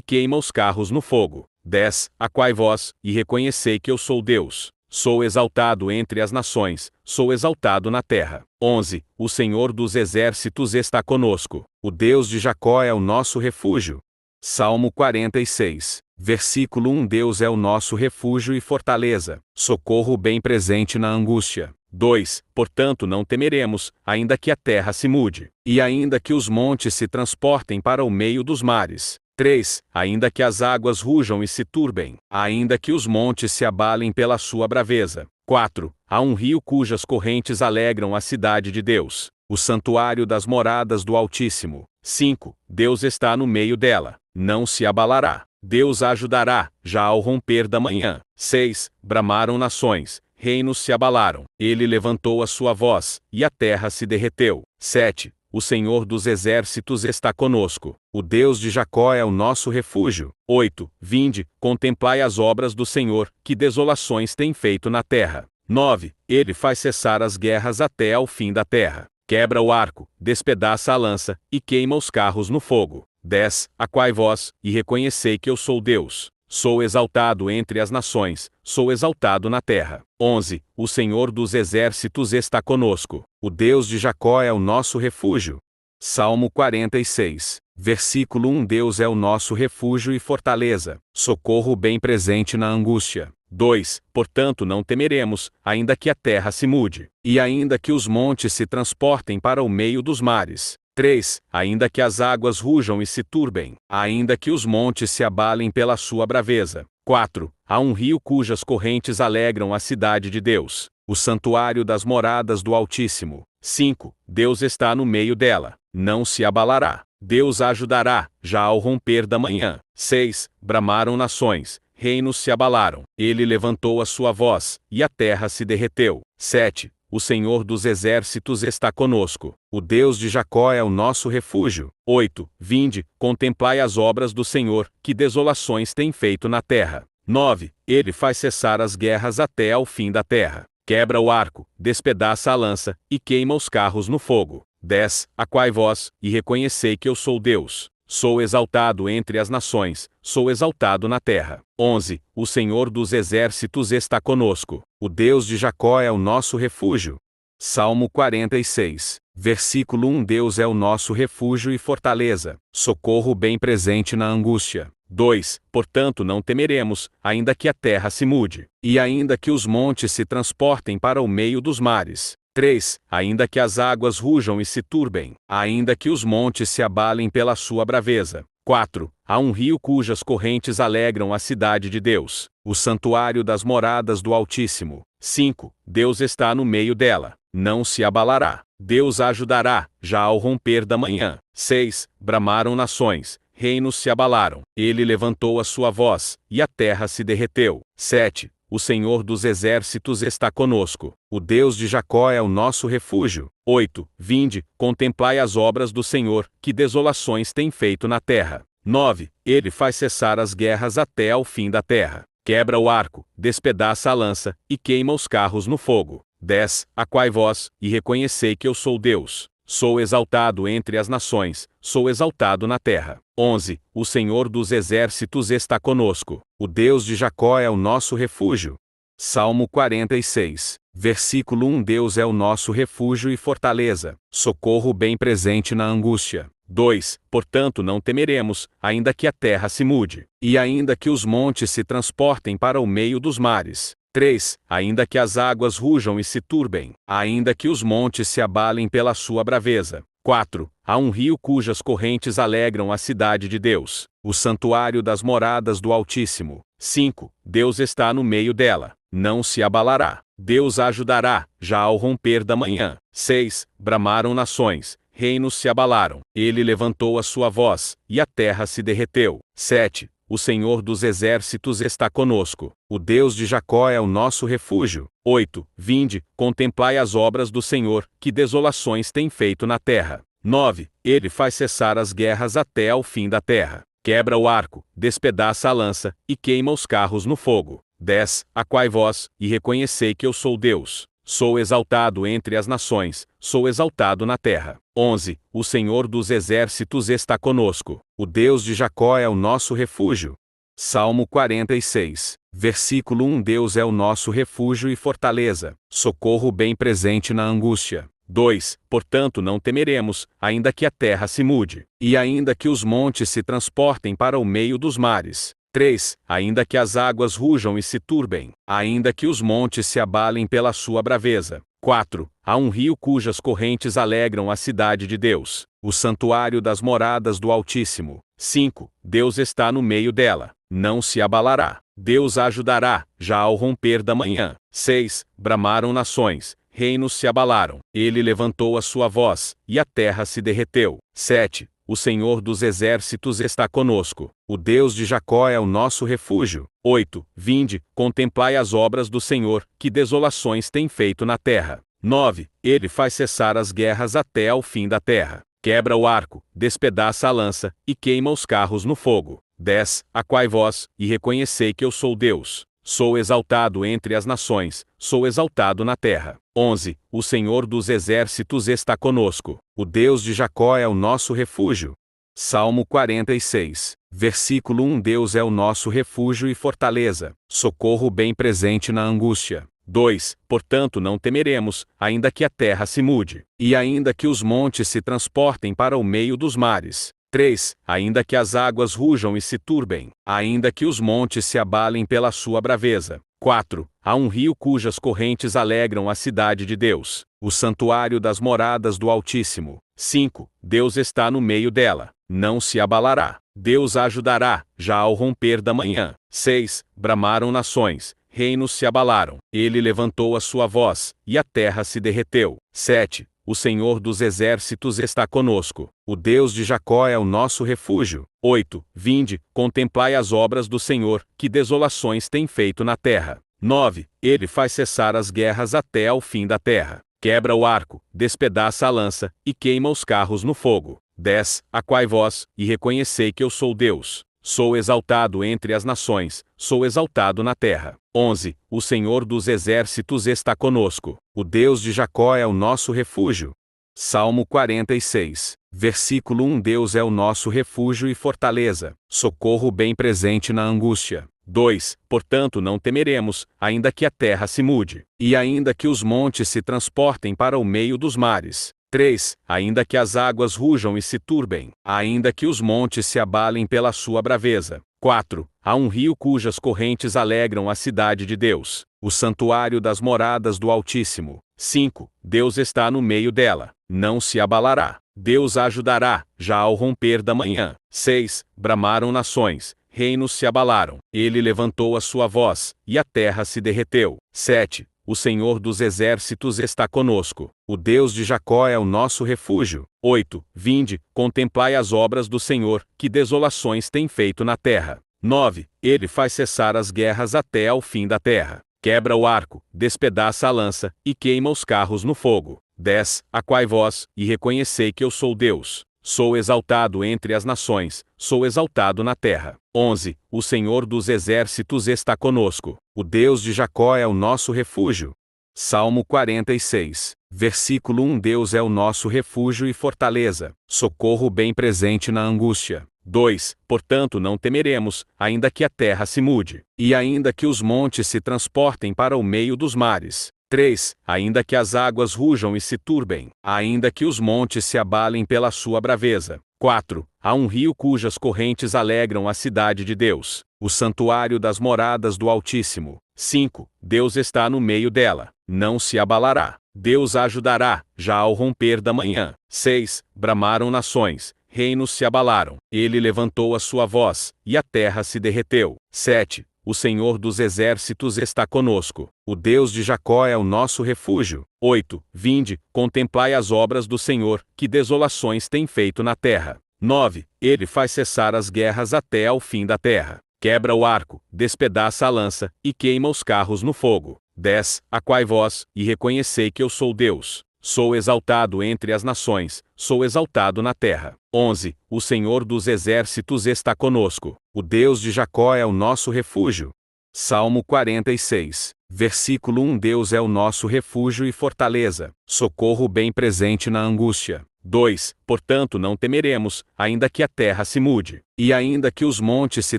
queima os carros no fogo. 10. Aquai vós, e reconhecei que eu sou Deus. Sou exaltado entre as nações, sou exaltado na terra. 11. O Senhor dos exércitos está conosco. O Deus de Jacó é o nosso refúgio. Salmo 46. Versículo 1. Deus é o nosso refúgio e fortaleza, socorro bem presente na angústia. 2. Portanto não temeremos, ainda que a terra se mude, e ainda que os montes se transportem para o meio dos mares. 3. Ainda que as águas rujam e se turbem, ainda que os montes se abalem pela sua braveza. 4. Há um rio cujas correntes alegram a cidade de Deus, o santuário das moradas do Altíssimo. 5. Deus está no meio dela, não se abalará. Deus a ajudará, já ao romper da manhã. 6. Bramaram nações, reinos se abalaram. Ele levantou a sua voz, e a terra se derreteu. 7. O Senhor dos exércitos está conosco. O Deus de Jacó é o nosso refúgio. 8. Vinde, contemplai as obras do Senhor, que desolações tem feito na terra. 9. Ele faz cessar as guerras até ao fim da terra. Quebra o arco, despedaça a lança, e queima os carros no fogo. 10. Aquai vós, e reconhecei que eu sou Deus. Sou exaltado entre as nações, sou exaltado na terra. 11. O Senhor dos exércitos está conosco. O Deus de Jacó é o nosso refúgio. Salmo 46. Versículo 1. Deus é o nosso refúgio e fortaleza, socorro bem presente na angústia. 2. Portanto não temeremos, ainda que a terra se mude, e ainda que os montes se transportem para o meio dos mares. 3. Ainda que as águas rujam e se turbem, ainda que os montes se abalem pela sua braveza. 4. Há um rio cujas correntes alegram a cidade de Deus, o santuário das moradas do Altíssimo. 5. Deus está no meio dela, não se abalará. Deus a ajudará, já ao romper da manhã. 6. Bramaram nações, reinos se abalaram. Ele levantou a sua voz, e a terra se derreteu. 7. O Senhor dos exércitos está conosco. O Deus de Jacó é o nosso refúgio. 8. Vinde, contemplai as obras do Senhor, que desolações tem feito na terra. 9. Ele faz cessar as guerras até ao fim da terra. Quebra o arco, despedaça a lança, e queima os carros no fogo. 10. Aquai vós, e reconhecei que eu sou Deus. Sou exaltado entre as nações, sou exaltado na terra. 11. O Senhor dos exércitos está conosco. O Deus de Jacó é o nosso refúgio. Salmo 46. Versículo 1. Deus é o nosso refúgio e fortaleza, socorro bem presente na angústia. 2. Portanto não temeremos, ainda que a terra se mude, e ainda que os montes se transportem para o meio dos mares. 3. Ainda que as águas rujam e se turbem, ainda que os montes se abalem pela sua braveza. 4. Há um rio cujas correntes alegram a cidade de Deus, o santuário das moradas do Altíssimo. 5. Deus está no meio dela, não se abalará. Deus a ajudará, já ao romper da manhã. 6. Bramaram nações, reinos se abalaram. Ele levantou a sua voz, e a terra se derreteu. 7. O Senhor dos exércitos está conosco. O Deus de Jacó é o nosso refúgio. 8. Vinde, contemplai as obras do Senhor, que desolações tem feito na terra. 9. Ele faz cessar as guerras até ao fim da terra. Quebra o arco, despedaça a lança, e queima os carros no fogo. 10. Aquai vós, e reconhecei que eu sou Deus. Sou exaltado entre as nações, sou exaltado na terra. 11. O Senhor dos exércitos está conosco. O Deus de Jacó é o nosso refúgio. Salmo 46. Versículo 1 Deus é o nosso refúgio e fortaleza, socorro bem presente na angústia. 2 Portanto não temeremos, ainda que a terra se mude, e ainda que os montes se transportem para o meio dos mares. 3 Ainda que as águas rujam e se turbem, ainda que os montes se abalem pela sua braveza. 4 Há um rio cujas correntes alegram a cidade de Deus, o santuário das moradas do Altíssimo. 5 Deus está no meio dela, não se abalará. Deus a ajudará, já ao romper da manhã. 6 Bramaram nações, reinos se abalaram. Ele levantou a sua voz, e a terra se derreteu. 7 O Senhor dos exércitos está conosco. O Deus de Jacó é o nosso refúgio. 8 Vinde, contemplai as obras do Senhor, que desolações tem feito na terra. 9 Ele faz cessar as guerras até ao fim da terra. Quebra o arco, despedaça a lança, e queima os carros no fogo. 10 Aquai vós, e reconhecei que eu sou Deus. Sou exaltado entre as nações, sou exaltado na terra. 11 O Senhor dos exércitos está conosco. O Deus de Jacó é o nosso refúgio. Salmo 46, versículo 1 Deus é o nosso refúgio e fortaleza, socorro bem presente na angústia. 2 Portanto não temeremos, ainda que a terra se mude, e ainda que os montes se transportem para o meio dos mares. 3 Ainda que as águas rujam e se turbem, ainda que os montes se abalem pela sua braveza. 4 Há um rio cujas correntes alegram a cidade de Deus, o santuário das moradas do Altíssimo. 5 Deus está no meio dela, não se abalará. Deus a ajudará, já ao romper da manhã. 6 Bramaram nações, reinos se abalaram. Ele levantou a sua voz, e a terra se derreteu. 7 O Senhor dos exércitos está conosco. O Deus de Jacó é o nosso refúgio. 8 Vinde, contemplai as obras do Senhor, que desolações tem feito na terra. 9 Ele faz cessar as guerras até ao fim da terra. Quebra o arco, despedaça a lança, e queima os carros no fogo. 10 Aquai vós, e reconhecei que eu sou Deus. Sou exaltado entre as nações, sou exaltado na terra. 11 O Senhor dos exércitos está conosco. O Deus de Jacó é o nosso refúgio. Salmo 46, versículo 1 Deus é o nosso refúgio e fortaleza, socorro bem presente na angústia. 2 Portanto não temeremos, ainda que a terra se mude, e ainda que os montes se transportem para o meio dos mares. 3 Ainda que as águas rujam e se turbem, ainda que os montes se abalem pela sua braveza. 4 Há um rio cujas correntes alegram a cidade de Deus, o santuário das moradas do Altíssimo. 5 Deus está no meio dela, não se abalará. Deus a ajudará, já ao romper da manhã. 6 Bramaram nações, reinos se abalaram. Ele levantou a sua voz, e a terra se derreteu. 7 O Senhor dos exércitos está conosco. O Deus de Jacó é o nosso refúgio. 8 Vinde, contemplai as obras do Senhor, que desolações tem feito na terra. 9 Ele faz cessar as guerras até ao fim da terra. Quebra o arco, despedaça a lança, e queima os carros no fogo. 10 Aquai vós, e reconhecei que eu sou Deus. Sou exaltado entre as nações, sou exaltado na terra. 11 O Senhor dos exércitos está conosco. O Deus de Jacó é o nosso refúgio. Salmo 46, versículo 1 Deus é o nosso refúgio e fortaleza, socorro bem presente na angústia. 2 Portanto não temeremos, ainda que a terra se mude, e ainda que os montes se transportem para o meio dos mares. 3 Ainda que as águas rujam e se turbem, ainda que os montes se abalem pela sua braveza. 4 Há um rio cujas correntes alegram a cidade de Deus, o santuário das moradas do Altíssimo. 5 Deus está no meio dela, não se abalará. Deus a ajudará, já ao romper da manhã. 6 Bramaram nações, reinos se abalaram. Ele levantou a sua voz, e a terra se derreteu. 7 O Senhor dos exércitos está conosco. O Deus de Jacó é o nosso refúgio. 8 Vinde, contemplai as obras do Senhor, que desolações tem feito na terra. 9 Ele faz cessar as guerras até ao fim da terra. Quebra o arco, despedaça a lança, e queima os carros no fogo. 10 Aquai vós, e reconhecei que eu sou Deus. Sou exaltado entre as nações, sou exaltado na terra. 11 O Senhor dos exércitos está conosco. O Deus de Jacó é o nosso refúgio. Salmo 46, versículo 1 Deus é o nosso refúgio e fortaleza, socorro bem presente na angústia. 2 Portanto não temeremos, ainda que a terra se mude, e ainda que os montes se transportem para o meio dos mares. 3. Ainda que as águas rujam e se turbem, ainda que os montes se abalem pela sua braveza. 4. Há um rio cujas correntes alegram a cidade de Deus, o santuário das moradas do Altíssimo. 5. Deus está no meio dela, não se abalará. Deus a ajudará, já ao romper da manhã. 6. Bramaram nações, reinos se abalaram. Ele levantou a sua voz, e a terra se derreteu. 7. O Senhor dos exércitos está conosco. O Deus de Jacó é o nosso refúgio. 8. Vinde, contemplai as obras do Senhor, que desolações tem feito na terra. 9. Ele faz cessar as guerras até ao fim da terra. Quebra o arco, despedaça a lança, e queima os carros no fogo. 10. Aquai vós, e reconhecei que eu sou Deus. Sou exaltado entre as nações, sou exaltado na terra. 11. O Senhor dos exércitos está conosco. O Deus de Jacó é o nosso refúgio. Salmo 46. Versículo 1. Deus é o nosso refúgio e fortaleza, socorro bem presente na angústia. 2. Portanto não temeremos, ainda que a terra se mude, e ainda que os montes se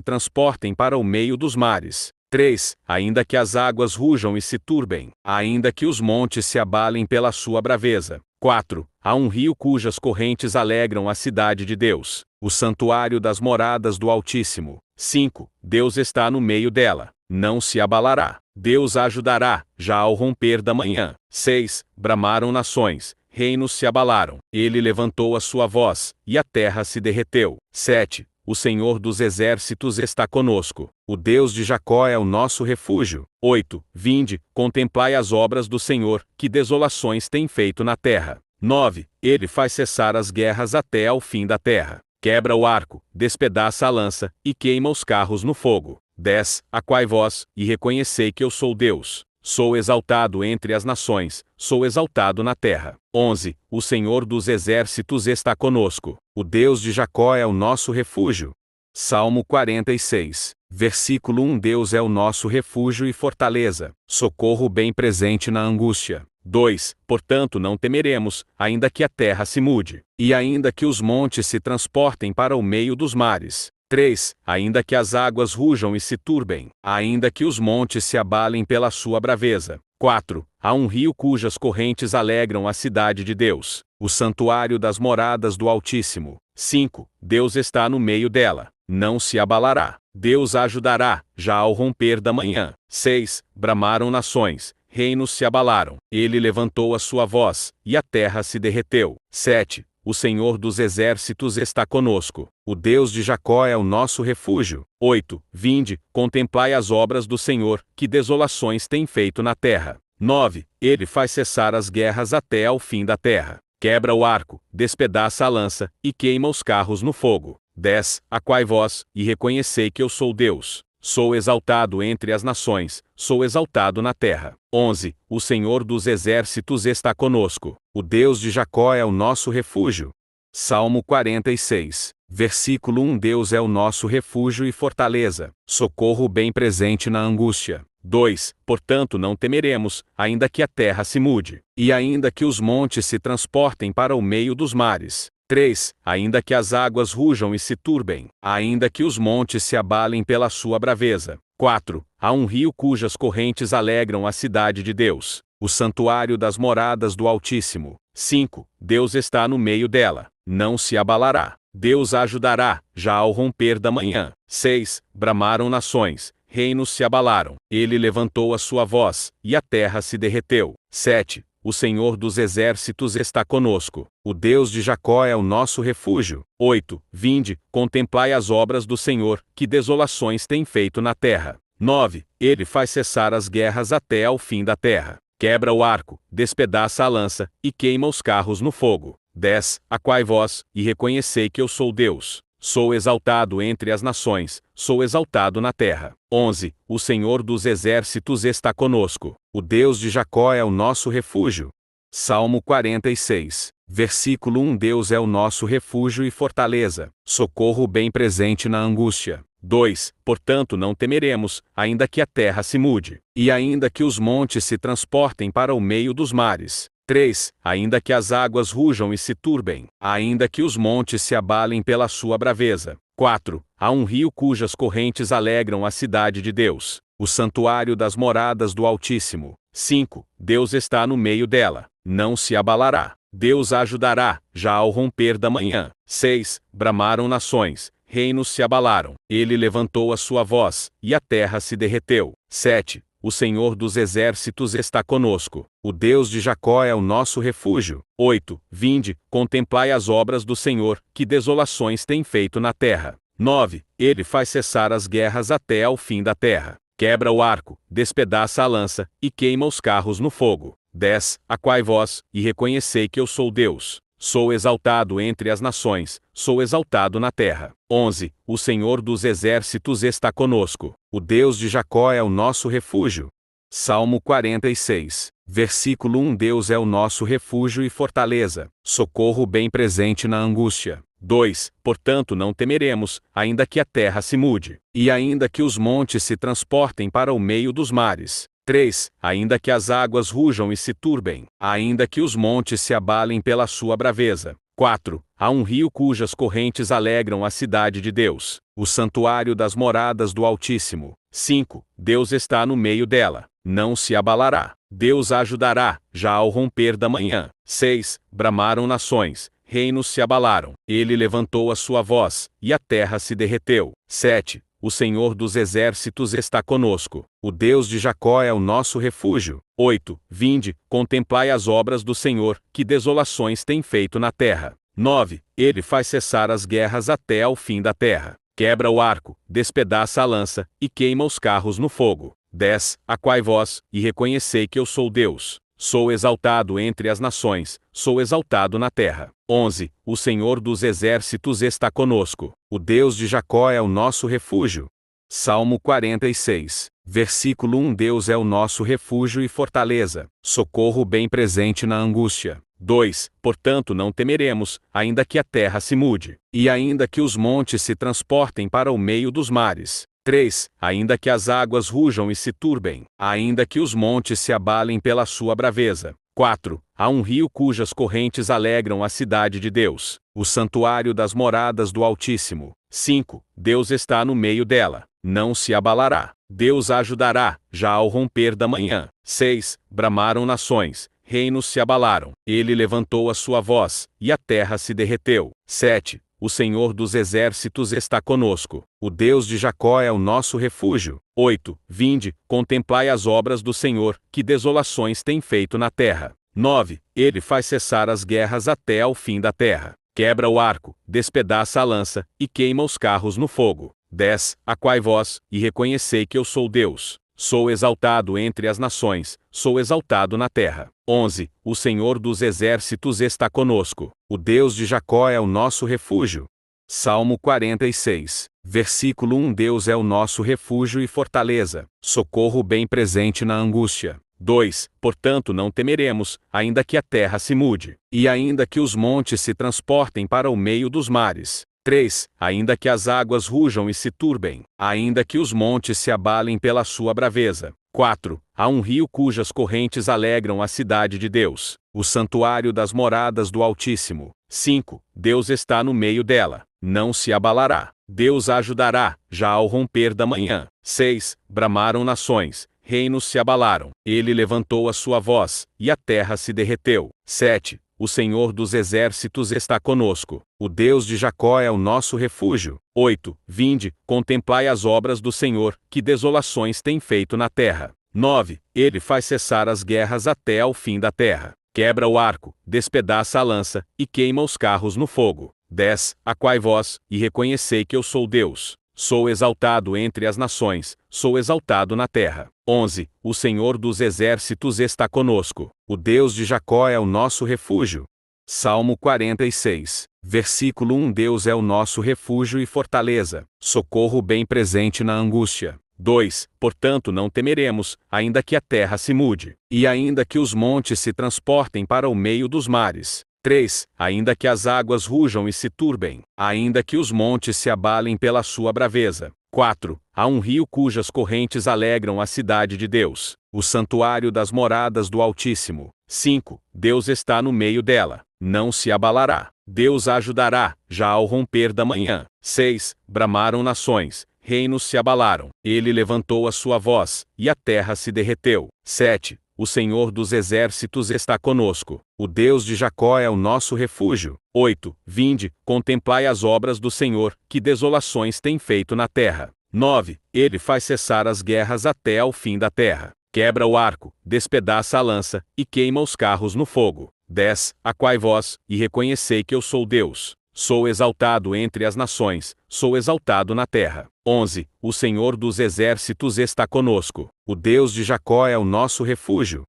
transportem para o meio dos mares. 3. Ainda que as águas rujam e se turbem, ainda que os montes se abalem pela sua braveza. 4. Há um rio cujas correntes alegram a cidade de Deus, o santuário das moradas do Altíssimo. 5. Deus está no meio dela, não se abalará. Deus a ajudará, já ao romper da manhã. 6. Bramaram nações, reinos se abalaram. Ele levantou a sua voz, e a terra se derreteu. 7. O Senhor dos exércitos está conosco. O Deus de Jacó é o nosso refúgio. 8. Vinde, contemplai as obras do Senhor, que desolações tem feito na terra. 9. Ele faz cessar as guerras até ao fim da terra. Quebra o arco, despedaça a lança, e queima os carros no fogo. 10. Aquai vós, e reconhecei que eu sou Deus. Sou exaltado entre as nações, sou exaltado na terra. 11. O Senhor dos exércitos está conosco. O Deus de Jacó é o nosso refúgio. Salmo 46. Versículo 1. Deus é o nosso refúgio e fortaleza, socorro bem presente na angústia. 2. Portanto não temeremos, ainda que a terra se mude, e ainda que os montes se transportem para o meio dos mares. 3. Ainda que as águas rujam e se turbem, ainda que os montes se abalem pela sua braveza. 4. Há um rio cujas correntes alegram a cidade de Deus, o santuário das moradas do Altíssimo. 5. Deus está no meio dela, não se abalará. Deus a ajudará, já ao romper da manhã. 6. Bramaram nações, reinos se abalaram. Ele levantou a sua voz, e a terra se derreteu. 7. O Senhor dos exércitos está conosco. O Deus de Jacó é o nosso refúgio. 8. Vinde, contemplai as obras do Senhor, que desolações tem feito na terra. 9. Ele faz cessar as guerras até ao fim da terra. Quebra o arco, despedaça a lança, e queima os carros no fogo. 10. Aquai vós, e reconhecei que eu sou Deus. Sou exaltado entre as nações, sou exaltado na terra. 11. O Senhor dos exércitos está conosco. O Deus de Jacó é o nosso refúgio. Salmo 46. Versículo 1. Deus é o nosso refúgio e fortaleza, socorro bem presente na angústia. 2. Portanto não temeremos, ainda que a terra se mude, e ainda que os montes se transportem para o meio dos mares. 3. Ainda que as águas rujam e se turbem, ainda que os montes se abalem pela sua braveza. 4. Há um rio cujas correntes alegram a cidade de Deus, o santuário das moradas do Altíssimo. 5. Deus está no meio dela, não se abalará. Deus a ajudará, já ao romper da manhã. 6. Bramaram nações, reinos se abalaram. Ele levantou a sua voz, e a terra se derreteu. 7. O Senhor dos exércitos está conosco. O Deus de Jacó é o nosso refúgio. 8. Vinde, contemplai as obras do Senhor, que desolações tem feito na terra. 9. Ele faz cessar as guerras até ao fim da terra. Quebra o arco, despedaça a lança, e queima os carros no fogo. 10. Aquai vós, e reconhecei que eu sou Deus. Sou exaltado entre as nações, sou exaltado na terra. 11. O Senhor dos exércitos está conosco. O Deus de Jacó é o nosso refúgio. Salmo 46. Versículo 1. Deus é o nosso refúgio e fortaleza, socorro bem presente na angústia. 2. Portanto não temeremos, ainda que a terra se mude, e ainda que os montes se transportem para o meio dos mares. 3. Ainda que as águas rujam e se turbem, ainda que os montes se abalem pela sua braveza. 4. Há um rio cujas correntes alegram a cidade de Deus, o santuário das moradas do Altíssimo. 5. Deus está no meio dela, não se abalará. Deus a ajudará, já ao romper da manhã. 6. Bramaram nações, reinos se abalaram. Ele levantou a sua voz, e a terra se derreteu. 7. O Senhor dos exércitos está conosco. O Deus de Jacó é o nosso refúgio. 8. Vinde, contemplai as obras do Senhor, que desolações tem feito na terra. 9. Ele faz cessar as guerras até ao fim da terra. Quebra o arco, despedaça a lança, e queima os carros no fogo. 10. Aquai vós, e reconhecei que eu sou Deus. Sou exaltado entre as nações, sou exaltado na terra. 11. O Senhor dos exércitos está conosco. O Deus de Jacó é o nosso refúgio. Salmo 46. Versículo 1. Deus é o nosso refúgio e fortaleza, socorro bem presente na angústia. 2. Portanto não temeremos, ainda que a terra se mude, e ainda que os montes se transportem para o meio dos mares. 3. Ainda que as águas rujam e se turbem, ainda que os montes se abalem pela sua braveza. 4. Há um rio cujas correntes alegram a cidade de Deus, o santuário das moradas do Altíssimo. 5. Deus está no meio dela, não se abalará. Deus a ajudará, já ao romper da manhã. 6. Bramaram nações, reinos se abalaram. Ele levantou a sua voz, e a terra se derreteu. 7. O Senhor dos exércitos está conosco. O Deus de Jacó é o nosso refúgio. 8. Vinde, contemplai as obras do Senhor, que desolações tem feito na terra. 9. Ele faz cessar as guerras até ao fim da terra. Quebra o arco, despedaça a lança, e queima os carros no fogo. 10. Aquai vós, e reconhecei que eu sou Deus. Sou exaltado entre as nações, sou exaltado na terra. 11. O Senhor dos exércitos está conosco. O Deus de Jacó é o nosso refúgio. Salmo 46. Versículo 1. Deus é o nosso refúgio e fortaleza, socorro bem presente na angústia. 2. Portanto não temeremos, ainda que a terra se mude, e ainda que os montes se transportem para o meio dos mares. 3. Ainda que as águas rujam e se turbem, ainda que os montes se abalem pela sua braveza. 4. Há um rio cujas correntes alegram a cidade de Deus, o santuário das moradas do Altíssimo. 5. Deus está no meio dela, não se abalará. Deus a ajudará, já ao romper da manhã. 6. Bramaram nações, reinos se abalaram. Ele levantou a sua voz, e a terra se derreteu. 7. O Senhor dos exércitos está conosco. O Deus de Jacó é o nosso refúgio. 8. Vinde, contemplai as obras do Senhor, que desolações tem feito na terra. 9. Ele faz cessar as guerras até ao fim da terra. Quebra o arco, despedaça a lança, e queima os carros no fogo. 10. Aquai vós, e reconhecei que eu sou Deus. Sou exaltado entre as nações, sou exaltado na terra. 11. O Senhor dos exércitos está conosco. O Deus de Jacó é o nosso refúgio. Salmo 46. Versículo 1. Deus é o nosso refúgio e fortaleza, socorro bem presente na angústia. 2. Portanto não temeremos, ainda que a terra se mude, e ainda que os montes se transportem para o meio dos mares. 3. Ainda que as águas rujam e se turbem, ainda que os montes se abalem pela sua braveza. 4. Há um rio cujas correntes alegram a cidade de Deus, o santuário das moradas do Altíssimo. 5. Deus está no meio dela, não se abalará. Deus a ajudará, já ao romper da manhã. 6. Bramaram nações, reinos se abalaram. Ele levantou a sua voz, e a terra se derreteu. 7. O Senhor dos exércitos está conosco. O Deus de Jacó é o nosso refúgio. 8. Vinde, contemplai as obras do Senhor, que desolações tem feito na terra. 9. Ele faz cessar as guerras até ao fim da terra. Quebra o arco, despedaça a lança, e queima os carros no fogo. 10. Aquai vós, e reconhecei que eu sou Deus. Sou exaltado entre as nações, sou exaltado na terra. 11. O Senhor dos exércitos está conosco. O Deus de Jacó é o nosso refúgio. Salmo 46. Versículo 1. Deus é o nosso refúgio e fortaleza, socorro bem presente na angústia. 2. Portanto não temeremos, ainda que a terra se mude, e ainda que os montes se transportem para o meio dos mares. 3. Ainda que as águas rujam e se turbem, ainda que os montes se abalem pela sua braveza. 4. Há um rio cujas correntes alegram a cidade de Deus, o santuário das moradas do Altíssimo. 5. Deus está no meio dela, não se abalará. Deus a ajudará, já ao romper da manhã. 6. Bramaram nações, reinos se abalaram. Ele levantou a sua voz, e a terra se derreteu. 7. O Senhor dos exércitos está conosco. O Deus de Jacó é o nosso refúgio. 8. Vinde, contemplai as obras do Senhor, que desolações tem feito na terra. 9. Ele faz cessar as guerras até ao fim da terra. Quebra o arco, despedaça a lança, e queima os carros no fogo. 10. Aquai vós, e reconhecei que eu sou Deus. Sou exaltado entre as nações, sou exaltado na terra. 11. O Senhor dos exércitos está conosco. O Deus de Jacó é o nosso refúgio.